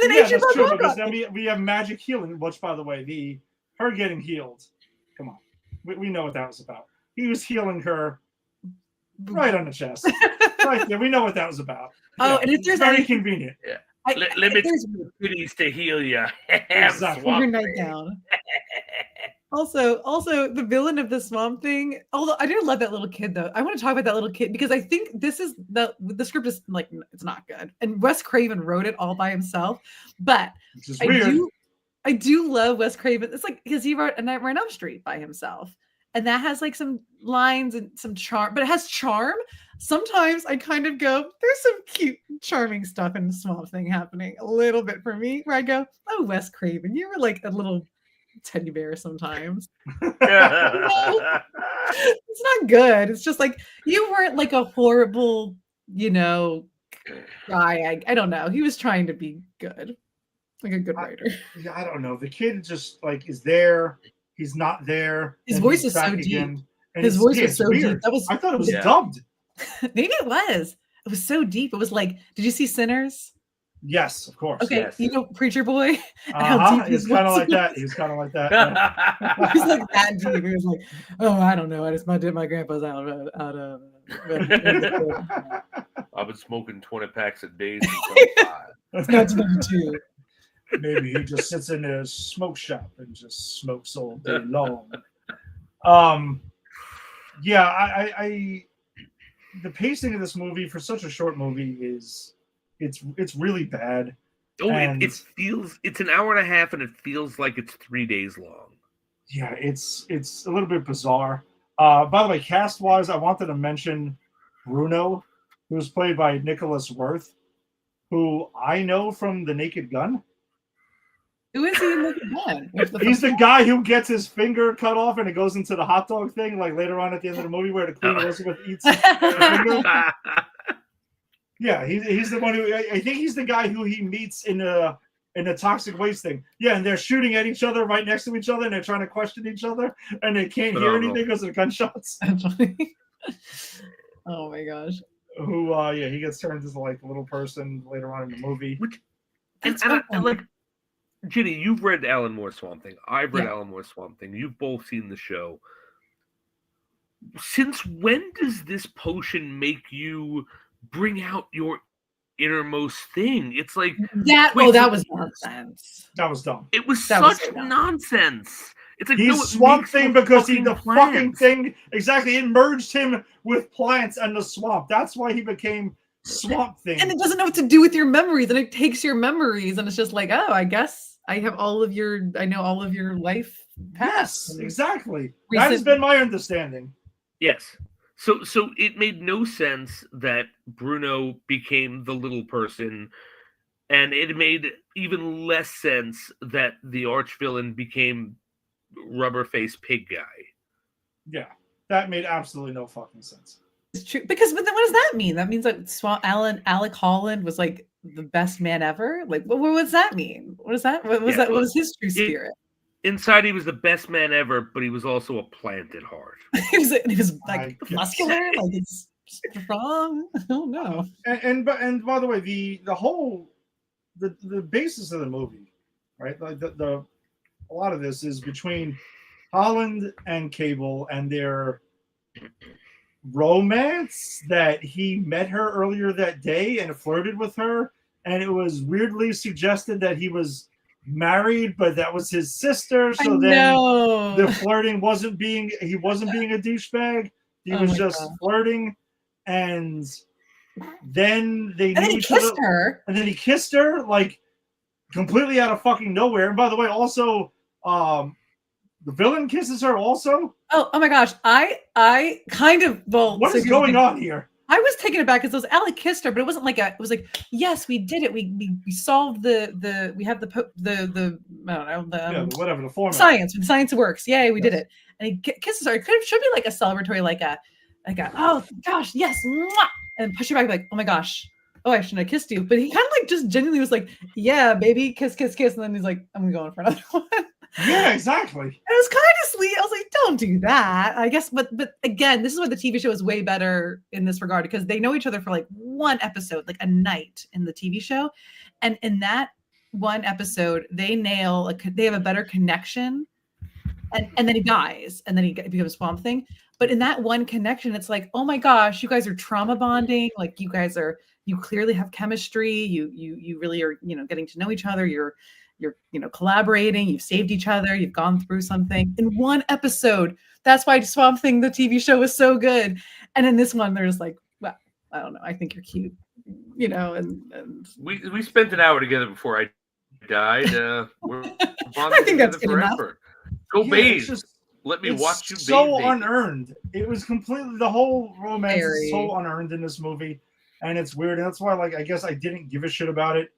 then Yeah, Adrienne that's true. Barbeau Because got then we have magic healing, which, by the way, her getting healed. Come on, we know what that was about. He was healing her right on the chest. Right there, we know what that was about. Oh, and if there's very any convenient. Limit there's your goodies to heal you. Exactly. your night down. Also, the villain of the Swamp Thing. Although I did love that little kid, though. I want to talk about that little kid because I think this is the script is like it's not good, and Wes Craven wrote it all by himself. But Which is I weird. do love Wes Craven. It's like because he wrote A Nightmare on Elm Street by himself, and that has like some lines and some charm. But it has charm. Sometimes I kind of go, there's some cute, charming stuff in the Swamp Thing happening a little bit for me, where I go, oh, Wes Craven, you were like a little teddy bear sometimes. It's not good. It's just like you weren't like a horrible, guy. I don't know. He was trying to be good, like a good writer. Yeah, I don't know. The kid just like is there. He's not there. His and voice he's is so back deep. again. And His it's- voice yeah, was it's so deep. weird. That was I thought it was Yeah. dubbed. maybe it was. It was so deep. It was like, did you see Sinners? Yes, of course. Okay, Yes. you know Preacher Boy. how deep his It's kind of voice like that. was. He was kind of like that. Yeah. He was like that deep. He was like, oh, I don't know. I just did my grandpa's out of. I've been smoking 20 packs a day since I was 5. It's 1992. Maybe he just sits in a smoke shop and just smokes all day long. Yeah, I the pacing of this movie for such a short movie is it's really bad. Oh, And- it's an hour and a half, and it feels like it's 3 days long. Yeah, it's a little bit bizarre. By the way, cast wise, I wanted to mention Bruno, who was played by Nicholas Worth, who I know from The Naked Gun. Who is he in the gun? He's the guy who gets his finger cut off and it goes into the hot dog thing, like later on at the end of the movie where the Queen Elizabeth eats the finger. Yeah, he's the one who I think he's the guy who he meets in a toxic waste thing. Yeah, and they're shooting at each other right next to each other, and they're trying to question each other, and they can't hear Phenomenal. anything because of gunshots. Oh my gosh. Who he gets turned into like a little person later on in the movie. And like, Ginny, you've read Alan Moore's Swamp Thing. I've read Yeah. Alan Moore's Swamp Thing. You've both seen the show. Since when does this potion make you bring out your innermost thing? It's like That Wait, that was nonsense. That was dumb. it was That was such so dumb. nonsense. It's like He's no, it Swamp makes you Thing a because he the fucking plant. thing exactly. It merged him with plants and the swamp. That's why he became Swamp Thing. And it doesn't know what to do with your memories, and it takes your memories, and it's just like, oh, I guess I know all of your life past. Yes, exactly. That Recent- has been my understanding. Yes. So it made no sense that Bruno became the little person, and it made even less sense that the arch villain became rubber face pig guy. Yeah, that made absolutely no fucking sense. It's true but then what does that mean? That means that Alec Holland was like the best man ever. Like, what does that mean? What is that? What was Yeah, that? What was his true spirit? Inside, he was the best man ever, but he was also a plant at heart. he was like I guess. muscular, like he's strong. I don't know. And by the way, the whole the basis of the movie, right? Like the a lot of this is between Holland and Cable and their romance that he met her earlier that day and flirted with her, and it was weirdly suggested that he was married, but that was his sister. So then the flirting wasn't being a douchebag. He was just flirting, and then they knew each other. And then he kissed her like completely out of fucking nowhere. And by the way, also the villain kisses her also. Oh my gosh. I kind of what is going on here? I was taken aback because Alec kissed her, but it wasn't like it was like, yes, we did it. We solved we have the I don't know, whatever the format. Science works. Yay, we did it. And he kisses her. It should be like a celebratory, like a oh gosh, yes, mwah! And push her back like, oh my gosh. Oh, I shouldn't have kissed you. But he kind of like just genuinely was like, yeah, baby, kiss. And then he's like, I'm going for another one. Yeah, exactly. It was kind of sweet. I was like, don't do that. I guess, but again, this is why the TV show is way better in this regard, because they know each other for like one episode, like a night in the TV show. And in that one episode, they they have a better connection. And then he dies, and then he becomes Swamp Thing. But in that one connection, it's like, oh my gosh, you guys are trauma bonding. Like you clearly have chemistry. You really are, getting to know each other. You're collaborating. You've saved each other. You've gone through something in one episode. That's why Swamp Thing, the TV show, is so good. And in this one, they're just like, well, I don't know. I think you're cute, and we spent an hour together before I died. We're I think that's good forever. enough. Go bathe. Let me watch you bathe. So unearned. It was completely, the whole romance is so unearned in this movie, and it's weird. And that's why, like, I guess I didn't give a shit about it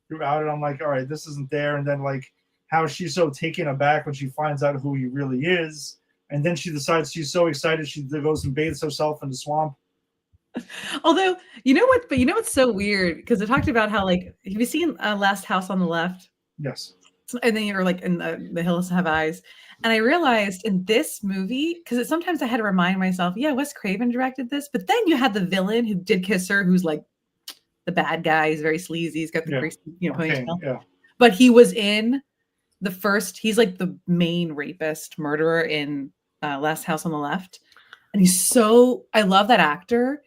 throughout it. I'm like, all right, this isn't there. And then, like, how she's so taken aback when she finds out who he really is, and then she decides she's so excited she goes and bathes herself in the swamp. Although, you know what? But you know what's so weird? Because I talked about how, like, have you seen Last House on the Left? Yes. And then you're like in the Hills Have Eyes. And I realized in this movie, because sometimes I had to remind myself, yeah, Wes Craven directed this. But then you had the villain who did kiss her, who's like the bad guy. He's very sleazy. He's got the greasy, ponytail. Yeah. But he was in the first, he's like the main rapist murderer in Last House on the Left. And I love that actor,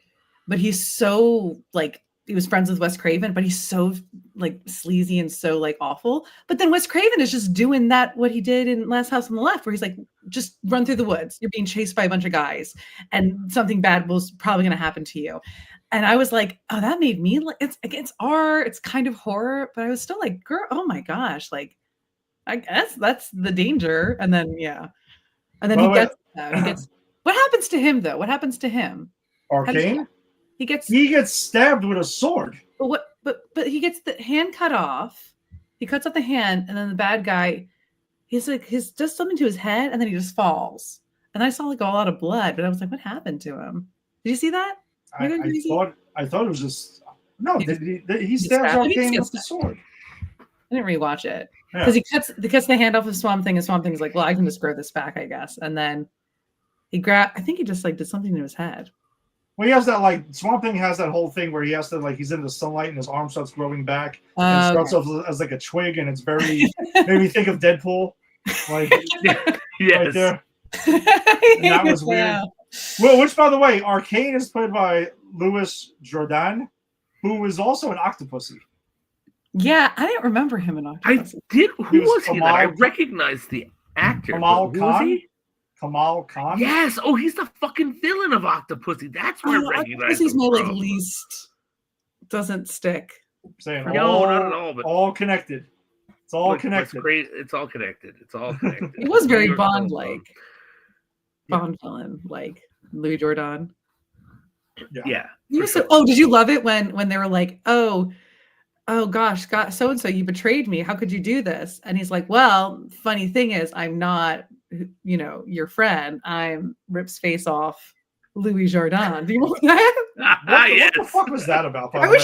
but he's so like, he was friends with Wes Craven, but he's so like sleazy and so like awful. But then Wes Craven is just doing what he did in Last House on the Left, where he's like, just run through the woods. You're being chased by a bunch of guys and something bad was probably going to happen to you. And I was like, oh, that made me like, it's art. It's kind of horror, but I was still like, girl, oh my gosh. Like, I guess that's the danger. And then, yeah. And then he gets, what happens to him though? What happens to him? Arcane? He gets stabbed with a sword. But he gets the hand cut off. He cuts off the hand, and then the bad guy, he's does something to his head, and then he just falls. And I saw like a lot of blood, but I was like, what happened to him? Did you see that? I thought it was just he stabs Arcane with the sword. I didn't rewatch it because he cuts the hand off of Swamp Thing, and Swamp Thing's like, well, I can just grow this back, I guess. And then I think he just like did something to his head. Well, he has that, like, Swamp Thing has that whole thing where he has to, like, he's in the sunlight and his arm starts growing back. And it starts off as like a twig, and it's very, made me think of Deadpool. Like, yes. Right there. And that was weird. Yeah. Well, which, by the way, Arcane is played by Louis Jourdan, who was also an Octopussy. Yeah, I didn't remember him in Octopussy. I did. Who was he? I recognized the actor. Kamal Khan? Kamal Khan? Yes. Oh, he's the fucking villain of Octopussy. That's where I recognize him. He's my like least doesn't stick. I'm saying no, not at all. But all connected. It's all connected. It's all connected. It's all connected. It was very Bond-like. Bond villain, like Louis Jourdan. Yeah. Did you love it when they were like, oh gosh, God, so and so, you betrayed me. How could you do this? And he's like, well, funny thing is, I'm not, your friend. I'm rips face off Louis Jourdan. Do you remember that? What the fuck was that about? By the way,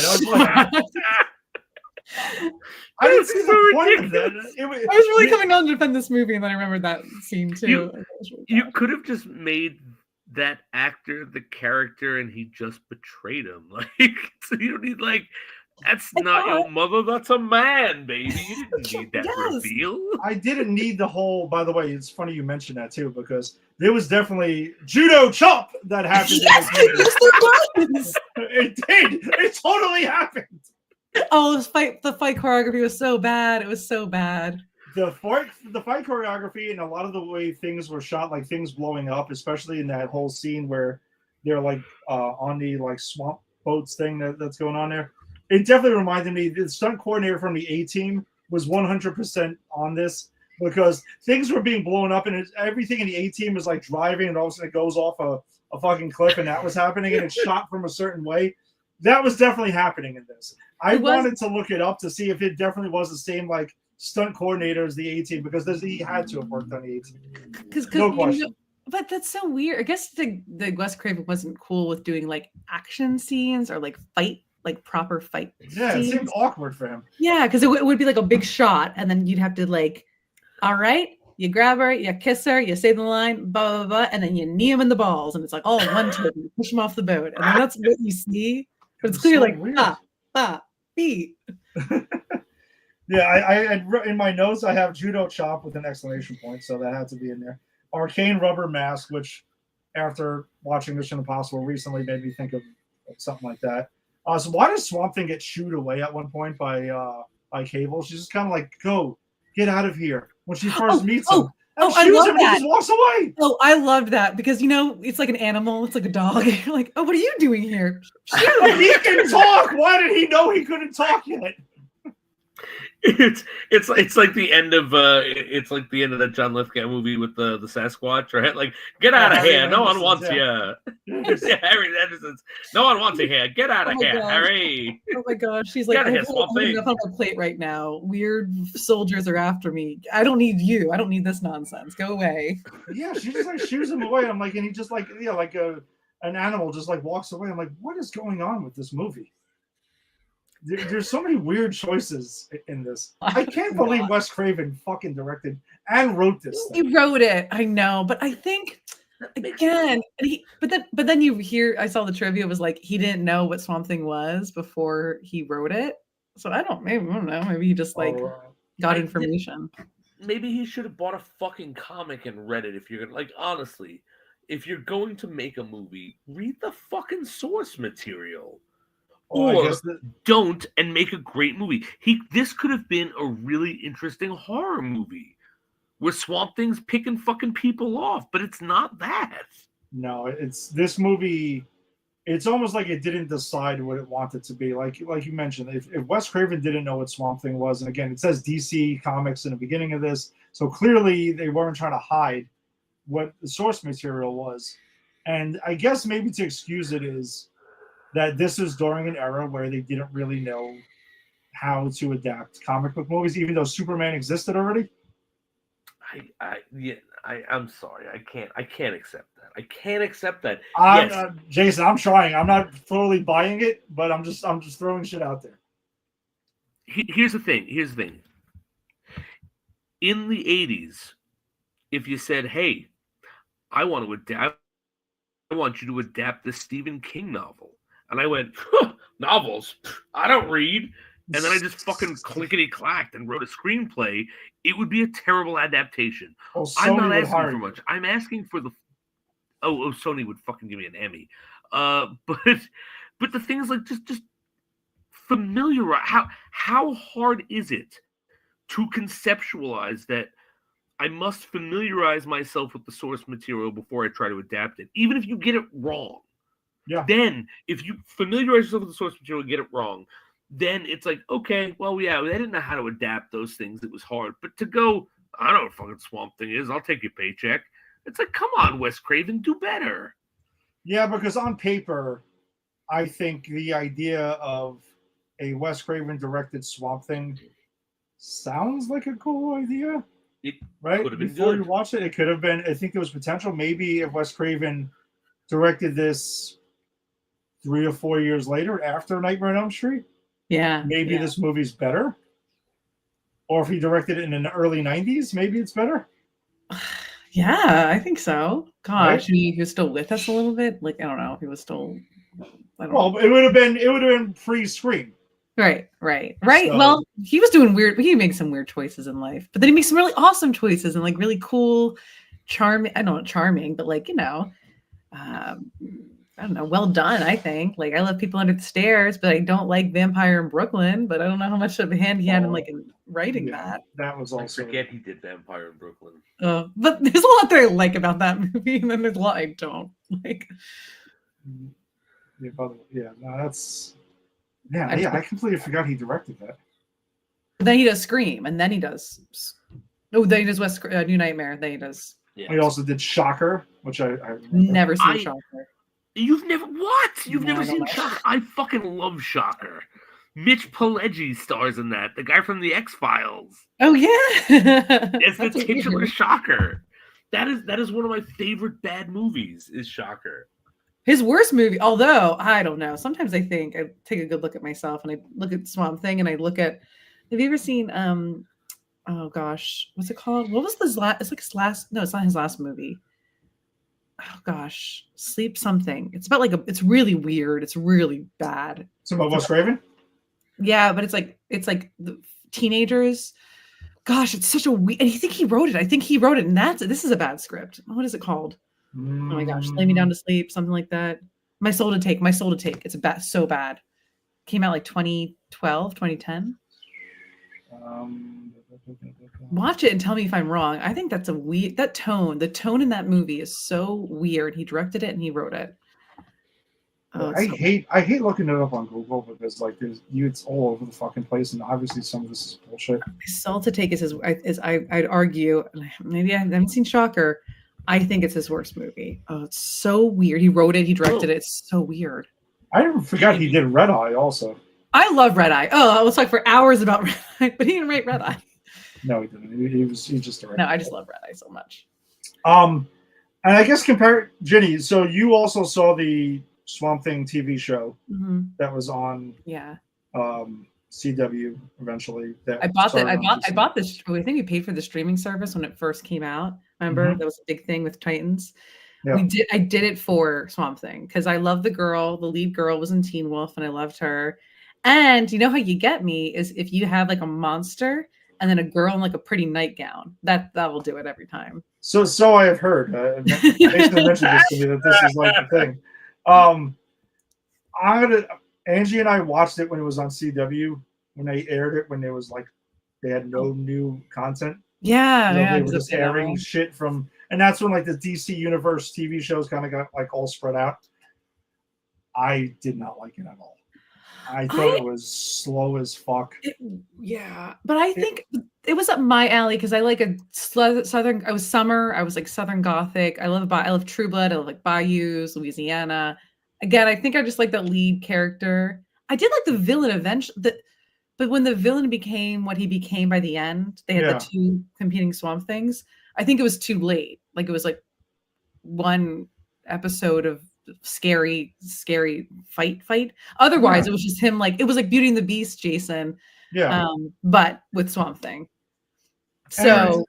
I didn't see the point of that. I was really coming on to defend this movie, and then I remembered that scene too. You could have just made that actor the character, and he just betrayed him. Like, so you don't need like That's not your mother. That's a man, baby. You didn't need that Yes. reveal. I didn't need the whole. By the way, it's funny you mentioned that too, because there was definitely judo chop that happened. Yes, in the yes, movie. there was. It did. It totally happened. Oh, the fight choreography was so bad. It was so bad. The fight choreography and a lot of the way things were shot, like things blowing up, especially in that whole scene where they're like on the like swamp boats thing that's going on there. It definitely reminded me. The stunt coordinator from the A-Team was 100% on this because things were being blown up and everything in the A-Team is like driving and all of a sudden it goes off a fucking cliff and that was happening and it's shot from a certain way. That was definitely happening in this. I wanted to look it up to see if it definitely was the same like stunt coordinator as the A-Team because he had to have worked on the A-Team. No question. But that's so weird. I guess the Wes Craven wasn't cool with doing like action scenes or like proper fight Yeah, scenes. it seemed awkward for him. Yeah, because it would be like a big shot, and then you'd have to like, all right, you grab her, you kiss her, you say the line, blah blah blah, and then you knee him in the balls, and it's like all one take, you push him off the boat, and then that's what you see. But it's clear like beat. Yeah, I in my notes I have judo chop with an exclamation point, so that had to be in there. Arcane rubber mask, which after watching Mission Impossible recently made me think of something like that. So why does Swamp Thing get shooed away at one point by Cable? She's just kind of like, "Go, get out of here." When she first meets him, and I shoots love him that. and he just walks away. Oh, I loved that because it's like an animal, it's like a dog. You're like, oh, what are you doing here? Shoot. He can talk. Why did he know he couldn't talk yet? It's like the end of that John Lithgow movie with the Sasquatch, right? Like, get out of Harry here! No one Anderson's, wants yeah. you. Yeah, Harry Anderson's. No one wants you here. Get out of Oh my here, gosh. Harry. Oh my gosh, she's like, Get outta here, I'm Swamp Thing. enough on my plate right now. Weird soldiers are after me. I don't need you. I don't need this nonsense. Go away. Yeah, she just like shoos him away. I'm like, and he just like like an animal just like walks away. I'm like, what is going on with this movie? There's so many weird choices in this. I can't believe Wes Craven fucking directed and wrote this thing. He wrote it. I know, but I think again, but then you hear. I saw the trivia was like he didn't know what Swamp Thing was before he wrote it. So I don't know. Maybe he just like got information. Maybe he should have bought a fucking comic and read it. If you're gonna honestly, if you're going to make a movie, read the fucking source material. Or don't and make a great movie. This could have been a really interesting horror movie where Swamp Thing's picking fucking people off, but it's not that. No, it's this movie. It's almost like it didn't decide what it wanted to be. Like you mentioned, if Wes Craven didn't know what Swamp Thing was, and again, it says DC Comics in the beginning of this, so clearly they weren't trying to hide what the source material was. And I guess maybe to excuse it is that this is during an era where they didn't really know how to adapt comic book movies, even though Superman existed already. I'm sorry. I can't accept that. I can't accept that. Jason, I'm trying. I'm not totally buying it, but I'm just throwing shit out there. Here's the thing. In the 80s, if you said, "Hey, I want you to adapt this Stephen King novel," and I went, "Novels? I don't read." And then I just fucking clickety-clacked and wrote a screenplay. It would be a terrible adaptation. I'm not asking for much. I'm asking for the... Oh, Sony would fucking give me an Emmy. But the thing is, like, just familiarize... How hard is it to conceptualize that I must familiarize myself with the source material before I try to adapt it, even if you get it wrong? Yeah. Then, if you familiarize yourself with the source material and get it wrong, then it's like, okay, well, yeah, they didn't know how to adapt those things. It was hard. But to go, I don't know what fucking Swamp Thing is. I'll take your paycheck. It's like, come on, Wes Craven, do better. Yeah, because on paper, I think the idea of a Wes Craven directed Swamp Thing sounds like a cool idea. Right? Before you watch it, it could have been, I think there was potential. Maybe if Wes Craven directed this 3 or 4 years later after Nightmare on Elm Street, maybe this movie's better. Or if he directed it in the early 90s, maybe it's better. Yeah, I think so. Gosh, he was still with us a little bit. Like, I don't know if he was still. Well, it would have been pre-Scream. Right. So- Well, he was doing weird. He makes some weird choices in life, but then he makes some really awesome choices and like really cool, charming. I don't know, charming, but like I don't know, well done. I think. Like I love People Under the Stairs, but I don't like Vampire in Brooklyn. But I don't know how much of a hand he had in writing that. That was I also forget he did Vampire in Brooklyn. But there's a lot that I like about that movie, and then there's a lot I don't like. that's I I completely forgot he directed that. Then he does Scream, and then he does. Then he does New Nightmare. Then he does. Yeah. He also did Shocker, which I remember. Never seen Shocker. You've never what? You've No, never I don't seen like Shocker? I fucking love Shocker. Mitch Pileggi stars in that. The guy from the X-Files. Oh yeah, It's the That's titular weird. Shocker. That is one of my favorite bad movies. Is Shocker. His worst movie, although I don't know. Sometimes I think I take a good look at myself and I look at Swamp Thing and I look at. Have you ever seen? Oh gosh, what's it called? What was his last? It's like his last. No, it's not his last movie. Oh gosh, Sleep Something. It's about like it's really weird. It's really bad. Some of Wes Craven. Yeah, but it's like the teenagers. Gosh, it's such a weird. And I think he wrote it. And this is a bad script. What is it called? Oh my gosh, Lay Me Down to Sleep, something like that. My Soul to Take. It's so bad. Came out like 2012, 2010. Watch it and tell me if I'm wrong. I think that's the tone in that movie is so weird. He directed it and he wrote it. Oh, I hate looking it up on Google because like it's all over the fucking place, and obviously some of this is bullshit. My Soul to Take is I'd argue, maybe I haven't seen Shocker. I think it's his worst movie. Oh, it's so weird. He wrote it, he directed it. It's so weird. I forgot he did Red Eye also. I love Red Eye. Oh, I was talk for hours about Red Eye, but he didn't write Red Eye. No, he didn't. He just directed. No, I just love Red Eye so much. And I guess Ginny. So you also saw the Swamp Thing TV show that was on CW eventually. I bought this. I think we paid for the streaming service when it first came out. Remember that was a big thing with Titans. Yeah. I did it for Swamp Thing because I love the girl. The lead girl was in Teen Wolf, and I loved her. And you know how you get me is if you have like a monster and then a girl in like a pretty nightgown. That will do it every time. So I have heard. Basically mentioned this to me that this is like the thing. Angie and I watched it when it was on CW when they aired it when it was like they had no new content. Yeah, they were just airing shit from, and that's when like the DC Universe TV shows kind of got like all spread out. I did not like it at all. I thought it was slow as fuck. But I think it was up my alley because I like a southern. I was summer. I was like Southern Gothic. I love True Blood. I love like Bayous, Louisiana. Again, I think I just like that lead character. I did like the villain eventually. But when the villain became what he became by the end, they had the two competing Swamp Things. I think it was too late. Like it was like one episode of scary fight. Otherwise, it was just him. Like it was like Beauty and the Beast, Jason. Yeah. But with Swamp Thing. So.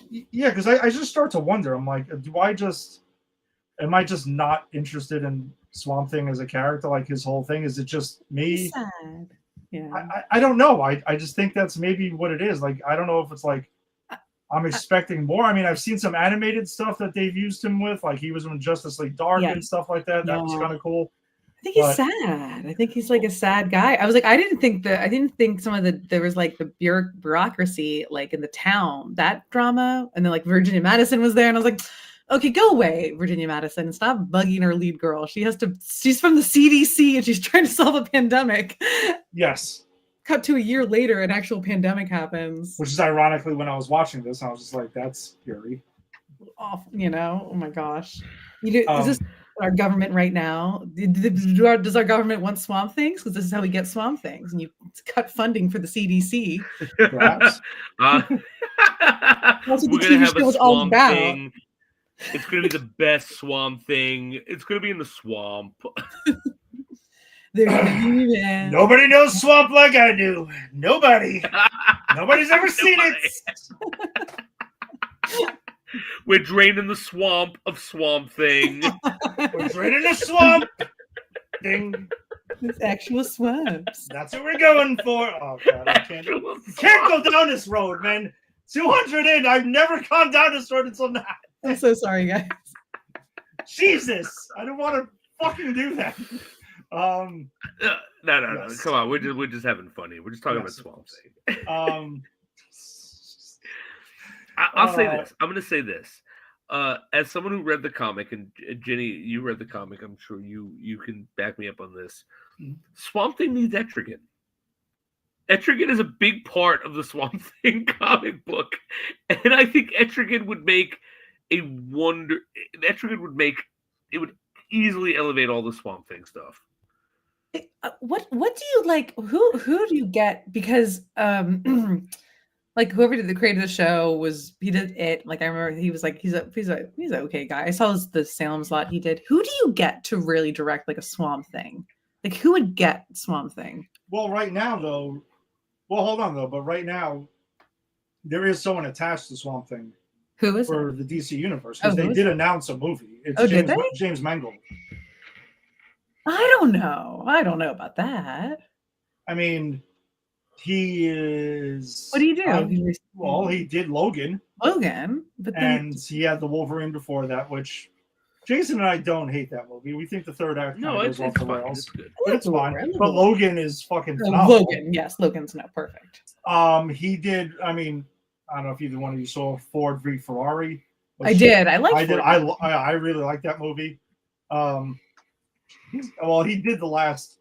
Yeah, because I just start to wonder. I'm like, am I just not interested in Swamp Thing as a character? Like his whole thing, is it just me? Sad. Yeah. I don't know. I just think that's maybe what it is. Like, I don't know if it's like I'm expecting more. I mean, I've seen some animated stuff that they've used him with. Like he was in Justice League Dark and stuff like that. That was kind of cool. I think he's sad. I think he's like a sad guy. I was like, I didn't think some of there was like the bureaucracy like in the town, that drama. And then like Virginia Madison was there. And I was like, okay, go away, Virginia Madison, and stop bugging our lead girl. She's from the CDC and she's trying to solve a pandemic. Yes. Cut to a year later, an actual pandemic happens. Which is ironically when I was watching this, I was just like, that's scary. Off, oh my gosh. Is this our government right now? Does our government want Swamp Things? Because this is how we get Swamp Things. And you cut funding for the CDC. Perhaps. That's what the TV show was all about. Thing. It's going to be the best Swamp Thing. It's going to be in the swamp. Nobody knows Swamp like I do. Nobody. Nobody's ever seen it. We're draining the swamp of Swamp Thing. We're draining the swamp. Ding. It's actual swamps. That's what we're going for. Oh god, I can't go down this road, man. 200 in. I've never gone down this road until now. I'm so sorry, guys. Jesus, I don't want to fucking do that. No. Yes. Come on, we're just having fun here. We're just talking about Yes, Swamp of Thing. I'll say this. I'm going to say this. As someone who read the comic, and Jenny, you read the comic, I'm sure you can back me up on this. Mhm. Swamp Thing needs Etrigan. Etrigan is a big part of the Swamp Thing comic book, and I think Etrigan would make Etrigan would easily elevate all the Swamp Thing stuff. What do you like? Who do you get? Because like whoever created the show he did it. Like I remember he was like he's an okay guy. I saw the Salem slot he did. Who do you get to really direct like a Swamp Thing? Like who would get Swamp Thing? Well, right now though, hold on though. But right now, there is someone attached to Swamp Thing Who is it? for the DC universe because Oh, they who is did announce a movie. It's did they? James Mangold. I don't know about that. I mean, he is. What do you do? Well, he did Logan, Logan, but then and he had the Wolverine before that, which Jason and I don't hate that movie. We think the third act No, kinda it's goes off the fine. rails, It's good. but it's fine. Wolverine. But Logan is fucking phenomenal. Logan, yes, Logan's not perfect. He did. I mean, I don't know if either one of you saw Ford v Ferrari. I did. I liked. I did. Ford. I really like that movie. He did the last.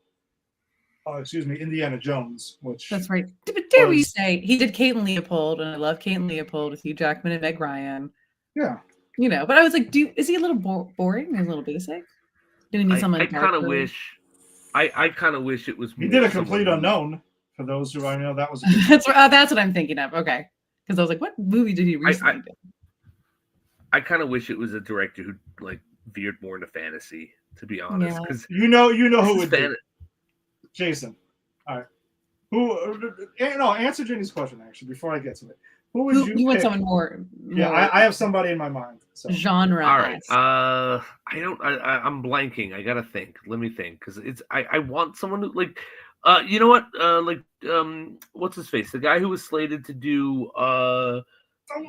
Indiana Jones, which That's right. But dare we was- say he did Kate and Leopold, and I love Kate and Leopold with Hugh Jackman and Meg Ryan. yeah. But I was like, is he a little boring? A little basic? Do we need someone? I kind of wish. I kind of wish it was. He more did a someone complete who- unknown. For those who I know, that was. that's what I'm thinking of. Okay, because I was like, what movie did he recently do? I kind of wish it was a director who like veered more into fantasy. To be honest, Yeah. because You know who would do. Jason. All right. Answer Jenny's question actually before I get to it. Who would you want pick? someone more? Yeah, I have somebody in my mind. So. Genre. All right. I'm blanking. I gotta think. Let me think, because I want someone who like, you know what? What's his face? The guy who was slated to do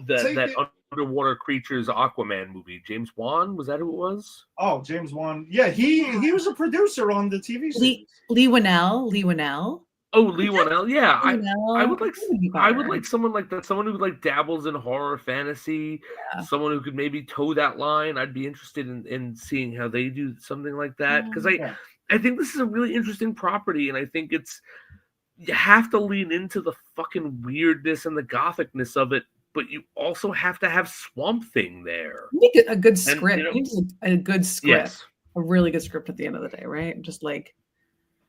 that underwater creatures Aquaman movie. James Wan, was that who it was? Oh, James Wan. Yeah, he was a producer on the TV series. Lee Winnell. Oh, Lee Winnell. Yeah, I would like. He would be I would better. like someone like that. Someone who like dabbles in horror fantasy. Yeah. Someone who could maybe toe that line. I'd be interested in seeing how they do something like that, because Yeah. I think this is a really interesting property, and I think you have to lean into the fucking weirdness and the gothicness of it, but you also have to have Swamp Thing there. You need a good And, script. you know- You need a good script. Yes. A really good script at the end of the day, right? Just like,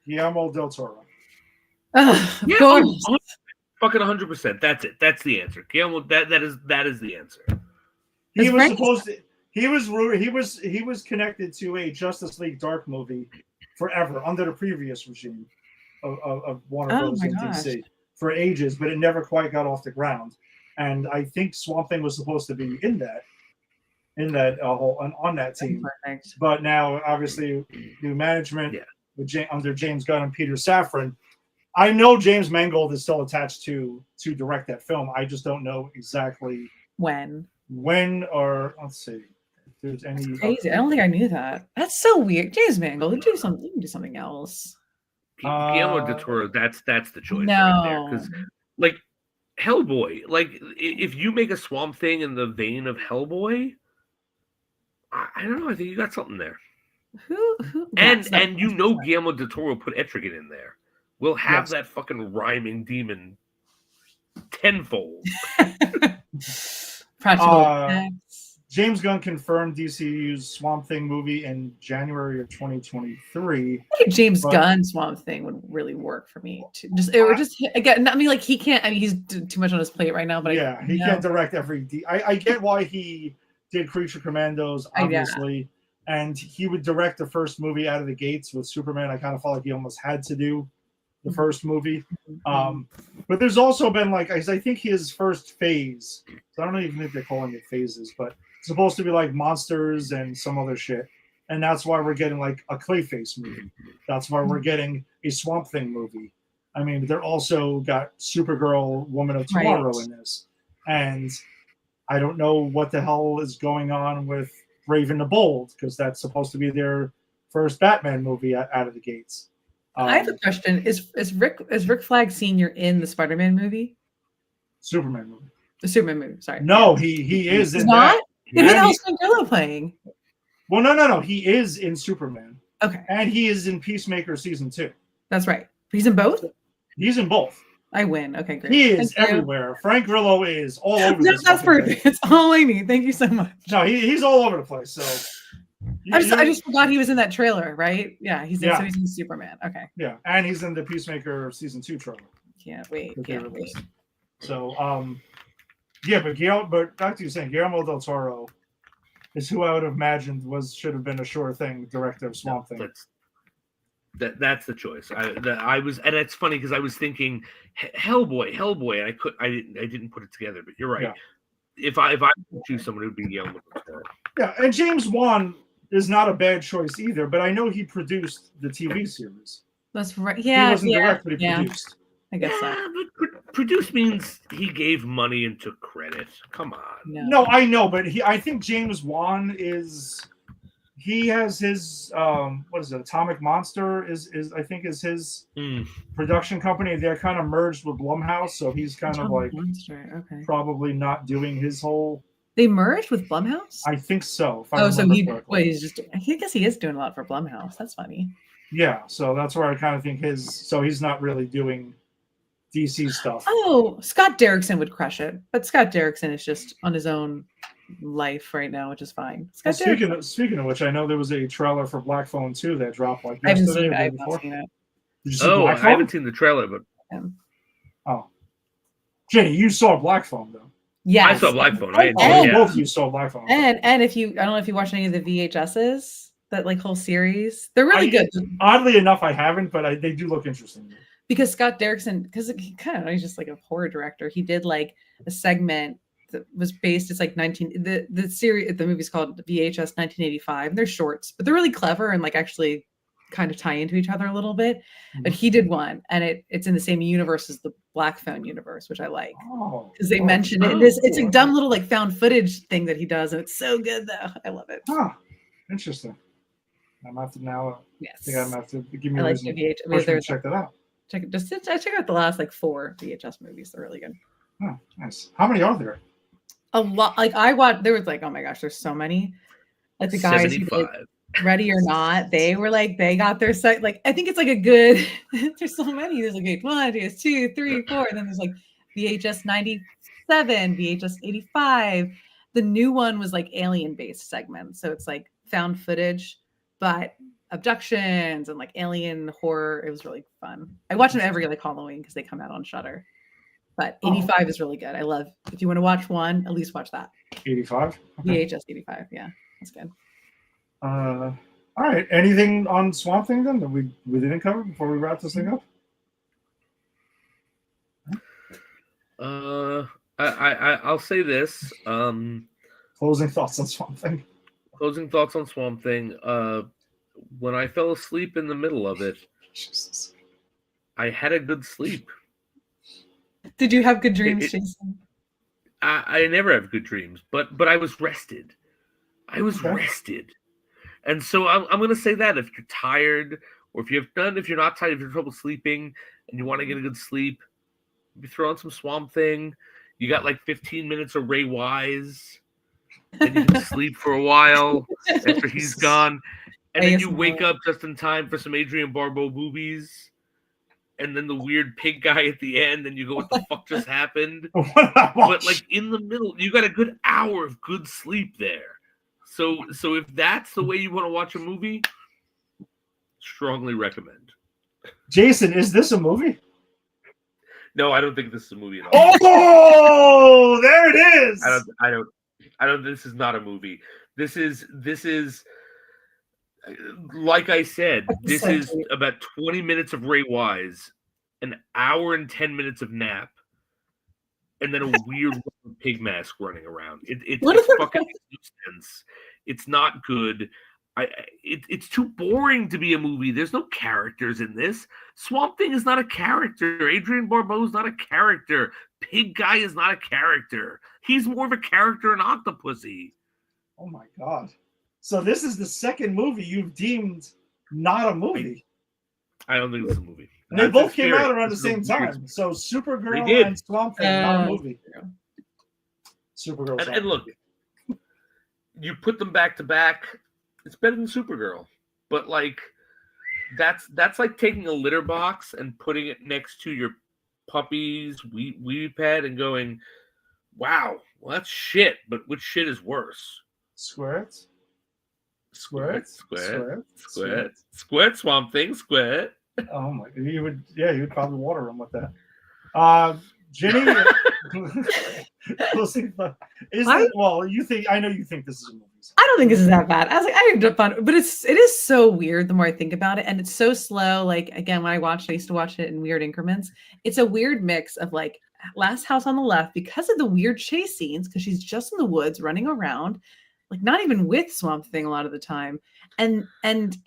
Guillermo del Toro. of Yeah, course. Fucking 100%. That's it. That's the answer. Guillermo, that is the answer. He It's was right. supposed to. He was connected to a Justice League Dark movie forever under the previous regime of Warner Oh Bros. my and gosh. DC for ages, but it never quite got off the ground. And I think Swamp Thing was supposed to be on that team. Perfect. But now, obviously, new management under James Gunn and Peter Safran. I know James Mangold is still attached to direct that film. I just don't know exactly When? or let's see if there's any. Crazy. I don't think I knew that. That's so weird. James Mangold, do something else. Guillermo del Toro, that's the choice right there. No. Because like Hellboy, like if you make a Swamp Thing in the vein of Hellboy, I don't know. I think you got something there. Who And that's not- Guillermo del Toro put Etrigan in there. We'll have Yes. that fucking rhyming demon tenfold. practical Uh, effects. James Gunn confirmed DCU's Swamp Thing movie in January of 2023. I think James but- Gunn Swamp Thing would really work for me too. Just again. I mean, like he can't. I mean, he's too much on his plate right now. But He can't direct every. I get why he did Creature Commandos, Yeah. obviously, and he would direct the first movie out of the gates with Superman. I kind of felt like he almost had to do the first movie. But there's also been like I think his first phase. So I don't even think they're calling it phases, but it's supposed to be like monsters and some other shit. and that's why we're getting like a Clayface movie. That's why we're getting a Swamp Thing movie. I mean, they're also got Supergirl, Woman of Tomorrow in this, and I don't know what the hell is going on with Raven the Bold, because that's supposed to be their first Batman movie out of the gates. I have a question: Is Rick Flag Sr. in the Spider-Man movie? Superman movie. The Superman movie. Sorry. No, he is He's in not. that. Then who the And hell's Shangri-La playing? Well, no. He is in Superman, Okay, and he is in Peacemaker season 2. that's right. He's in both. He's in both. I win. Okay, great. He is Thank you. everywhere. Frank Grillo is all over. No, this that's fucking perfect. thing. It's all I need. Thank you so much. No, he's all over the place. So I just forgot he was in that trailer, right? Yeah, he's in, Yeah. so he's in Superman. Okay, yeah, and he's in the Peacemaker season 2 trailer. can't wait. that they Can't wait. released. So yeah, but back to you saying Guillermo del Toro is who I would have imagined should have been a sure thing director of Swamp Thing. That's the choice. I was, and it's funny because I was thinking Hellboy, and I didn't put it together. But you're right. Yeah. If I could choose someone, it would be Guillermo del Toro. Yeah, and James Wan is not a bad choice either, but I know he produced the TV series. That's right. Yeah, He wasn't yeah, direct, but he yeah. produced. I guess so. Yeah, but produce means he gave money and took credit. Come on. No, I know, but I think James Wan he has his what is it? Atomic Monster is I think is his production company. They're kind of merged with Blumhouse, so he's kind of like Okay. probably not doing his whole. They merged with Blumhouse. I think so. If I Oh, so remember correctly. he's just. I guess he is doing a lot for Blumhouse. That's funny. Yeah, so that's where I kind of think so he's not really doing DC stuff. Oh, Scott Derrickson would crush it, but Scott Derrickson is just on his own life right now, which is fine. Well, Scott speaking of which, I know there was a trailer for Black Phone 2 that dropped like I haven't yesterday. seen it. or I the have day not before. seen it. Did you see Oh, Black I Phone? haven't seen the trailer, but Oh, Jenny, you saw Black Phone though. Yeah, I saw Black Phone. I Oh, enjoyed it. both of you saw Black Phone. and if you, I don't know if you watched any of the VHSs, that like whole series, they're really good. Oddly enough, I haven't, but they do look interesting. Because Scott Derrickson, because he kind of, he's just like a horror director. He did like a segment that was based. It's like the series. The movie's called VHS 1985. And they're shorts, but they're really clever and like actually kind of tie into each other a little bit. But he did one, and it's in the same universe as the Black Phone universe, which I like because they mentioned it. It's a dumb little like found footage thing that he does, and it's so good though. I love it. Huh. Interesting. I'm have to now. Yes, I think I'm have to give me I a like reason the to push me to there's check that out. check out the last like 4 VHS movies. They're really good. Oh, nice. How many are there? A lot. Like I watched. There was like, oh my gosh, there's so many. Like the guys who did 75. Ready or Not, they were like they got their site. Like I think it's like a good. There's so many. There's like VH1, VH2, 3, 4, and then there's like VHS 97, VHS 85. The new one was like alien based segments, so it's like found footage, but abductions and like alien horror. It was really fun. I watch them every like Halloween because they come out on Shudder. But 85 is really good. I love. If you want to watch one, at least watch that. 85. Okay. VHS 85. Yeah, that's good. All right. Anything on Swamp Thing then that we didn't cover before we wrap this thing up? I'll say this. Closing thoughts on Swamp Thing. Closing thoughts on Swamp Thing. When I fell asleep in the middle of it, Jesus. I had a good sleep. Did you have good dreams, Jason? I never have good dreams, but I was rested. I was rested. And so I'm going to say that if you're tired, or if you're not tired, if you're trouble sleeping and you want to get a good sleep, you throw on some Swamp Thing. You got like 15 minutes of Ray Wise, and you can sleep for a while after he's gone. And then you wake up just in time for some Adrian Barbeau movies. And then the weird pig guy at the end, and you go, what the fuck just happened? But like in the middle, you got a good hour of good sleep there. So if that's the way you want to watch a movie, strongly recommend. Jason, is this a movie? No, I don't think this is a movie at all. Oh, there it is. I don't. This is not a movie. This is like I said. This is about 20 minutes of Ray Wise, an hour and 10 minutes of nap, and then a weird pig mask running around. It's fucking makes no sense. It's not good. it's too boring to be a movie. There's no characters in this. Swamp Thing is not a character. Adrian Barbeau is not a character. Pig Guy is not a character. He's more of a character in Octopussy. Oh my god! So this is the second movie you've deemed not a movie. I don't think it's a movie. And they That's both a came spirit. out around the This is a same weird- time. So Supergirl They did. and Swamp Thing, not a movie. Supergirl. And look, you put them back to back, it's better than Supergirl. But like, that's like taking a litter box and putting it next to your puppy's wee pad and going, wow, well that's shit. But which shit is worse? Squirt. Squirt, Swamp Thing, squirt. Oh my! You would probably water him with that. Jenny, we'll see. You think? I know you think this is a movie. I don't think this is that bad. I was like, I had a fun, but it is so weird the more I think about it, and it's so slow. Like again, when I used to watch it in weird increments. It's a weird mix of like Last House on the Left because of the weird chase scenes, because she's just in the woods running around, like not even with Swamp Thing a lot of the time, and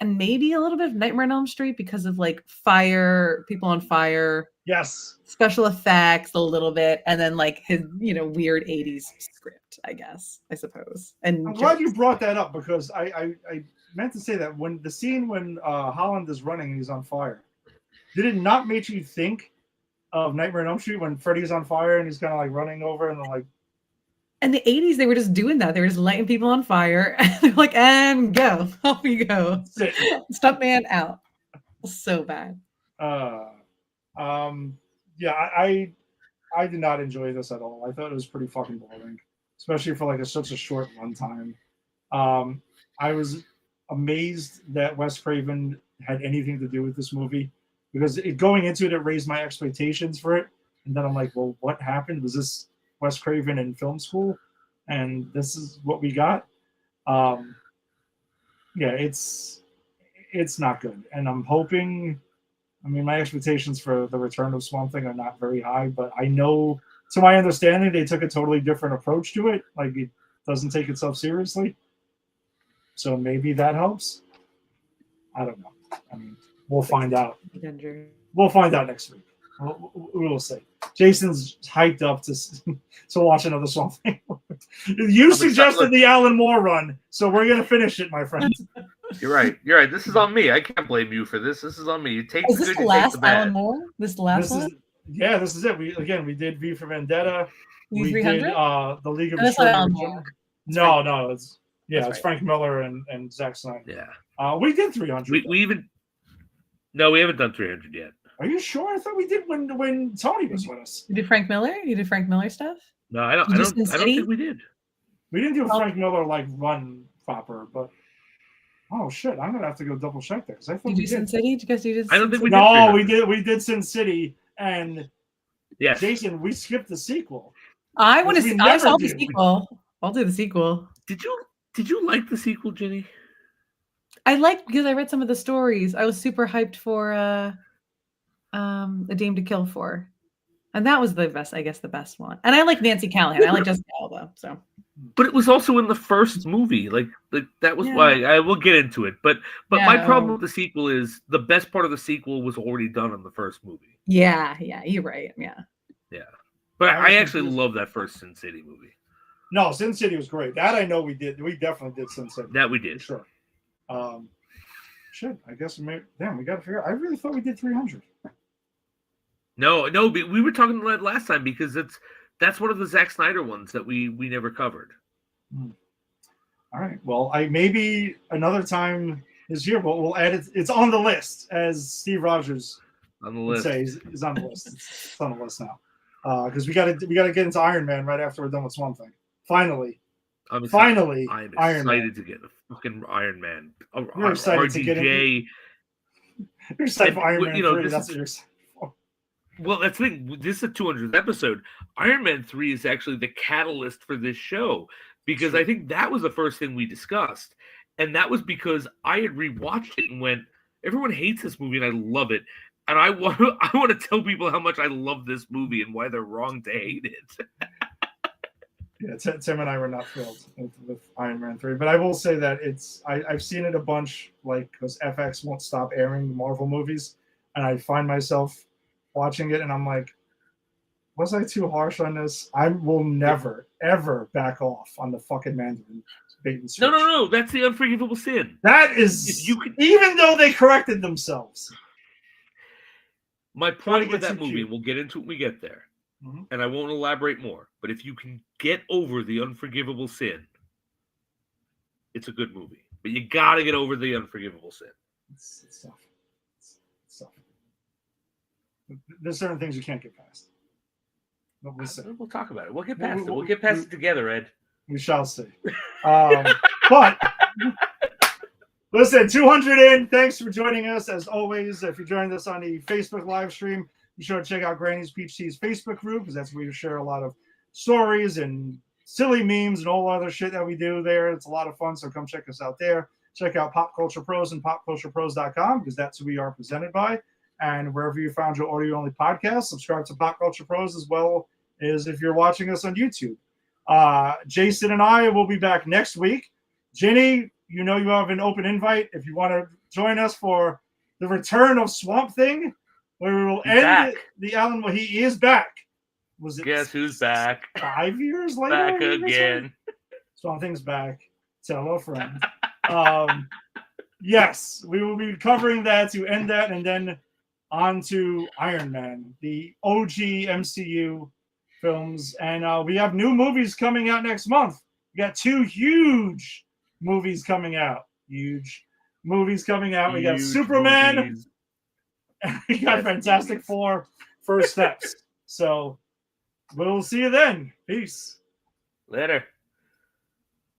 maybe a little bit of Nightmare on Elm Street because of like fire, people on fire. Yes. Special effects a little bit, and then like his weird 80s script, I suppose. And I'm glad you brought that up because I meant to say that when the scene when Holland is running and he's on fire, did it not make you think of Nightmare on Elm Street when Freddy's on fire and he's kind of like running over and like. In the 80s, they were just doing that. They were just lighting people on fire. And they're like, and go. Off you go. Stuntman out. So bad. Yeah, I did not enjoy this at all. I thought it was pretty fucking boring, especially for like such a short runtime. I was amazed that Wes Craven had anything to do with this movie because going into it raised my expectations for it. And then I'm like, well, what happened? Was this Wes Craven in film school? And this is what we got. Yeah, it's not good. And I'm hoping, my expectations for the return of Swamp Thing are not very high, but I know, to my understanding, they took a totally different approach to it. Like, it doesn't take itself seriously. So maybe that helps. I don't know. We'll find out. We'll find out next week. We'll see. Jason's hyped up to watch another Swamp Thing. You suggested the Alan Moore run, so we're gonna finish it, my friend. You're right. This is on me. I can't blame you for this. This is on me. You take is the this good, the you take last the bad. Alan Moore? This the last one? This is it. We did V for Vendetta. We 300? did the League of That's not Alan Extraordinary Moore. No, it's That's right. Frank Miller and Zack Snyder. Yeah. We did 300. We haven't done 300 yet. Are you sure? I thought we did when Tony was with us. You did Frank Miller? You did Frank Miller stuff? No, I don't think we did. We didn't do a Frank Miller run proper, but oh shit, I'm gonna have to go double check that because I thought we did. Sin City? Did you guys do this? I don't think we did. No, we did Sin City, and yes. Jason, we skipped the sequel. I want to see. I saw the do. sequel. I'll do the sequel. Did you like the sequel, Jenny? I liked because I read some of the stories. I was super hyped for A Dame to Kill For. And that was the best, I guess, the best one. And I like Nancy Callahan. I like Jessica Alba. So, but it was also in the first movie. Like that was why I will get into it. But my problem with the sequel is the best part of the sequel was already done in the first movie. Yeah, you're right. Yeah. But I actually love that first Sin City movie. No, Sin City was great. That I know we did. We definitely did Sin City. That we did. For sure. Shit, I guess we got to figure out. I really thought we did 300. No, we were talking about it last time because that's one of the Zack Snyder ones that we never covered. All right. Well, maybe another time this year, but we'll add it. It's on the list, as Steve Rogers on the list. Is on the list. It's on the list now. Because we got to get into Iron Man right after we're done with Swamp Thing. Finally. I'm excited to get a fucking Iron Man. You're excited to get in. You're excited for Iron Man 3. That's what you're excited for. Well, that's the thing. This is a 200th episode. Iron Man 3 is actually the catalyst for this show because I think that was the first thing we discussed. And that was because I had rewatched it and went, everyone hates this movie and I love it. And I want to tell people how much I love this movie and why they're wrong to hate it. Yeah, Tim and I were not thrilled with Iron Man 3, but I will say that I've seen it a bunch, like, because FX won't stop airing Marvel movies, and I find myself watching it, and I'm like, was I too harsh on this? I will never, ever back off on the fucking Mandarin bait and switch. No. That's the unforgivable sin. That is, even though they corrected themselves. My Trying to point with get that too movie, cute. we'll get into it when we get there, Mhm. and I won't elaborate more, but if you can get over the unforgivable sin, it's a good movie. But you got to get over the unforgivable sin. It's tough. It's tough. There's certain things you can't get past. But we'll see. We'll talk about it. We'll get past it. We'll get past it together, Ed. We shall see. But listen, 200 in. Thanks for joining us as always. If you're joining us on the Facebook live stream, be sure to check out Granny's Peach Tea's Facebook group because that's where we share a lot of stories and silly memes and all other shit that we do there. It's a lot of fun, so come check us out there. Check out Pop Culture Pros and popculturepros.com because that's who we are presented by. And wherever you found your audio-only podcast, subscribe to Pop Culture Pros as well as if you're watching us on YouTube. Jason and I will be back next week. Ginny, you know you have an open invite if you want to join us for the return of Swamp Thing, where we will end the Alan. Well, he is back. Was it? Guess who's back? 5 years later? Back again. Swamp Thing's back. Tell a friend. Yes, we will be covering that to end that, and then on to Iron Man, the OG MCU films. And we have new movies coming out next month. We got 2 huge movies coming out. Huge movies coming out. We got Superman. Movies. And we got Fantastic Four First Steps. So we'll see you then. Peace. Later.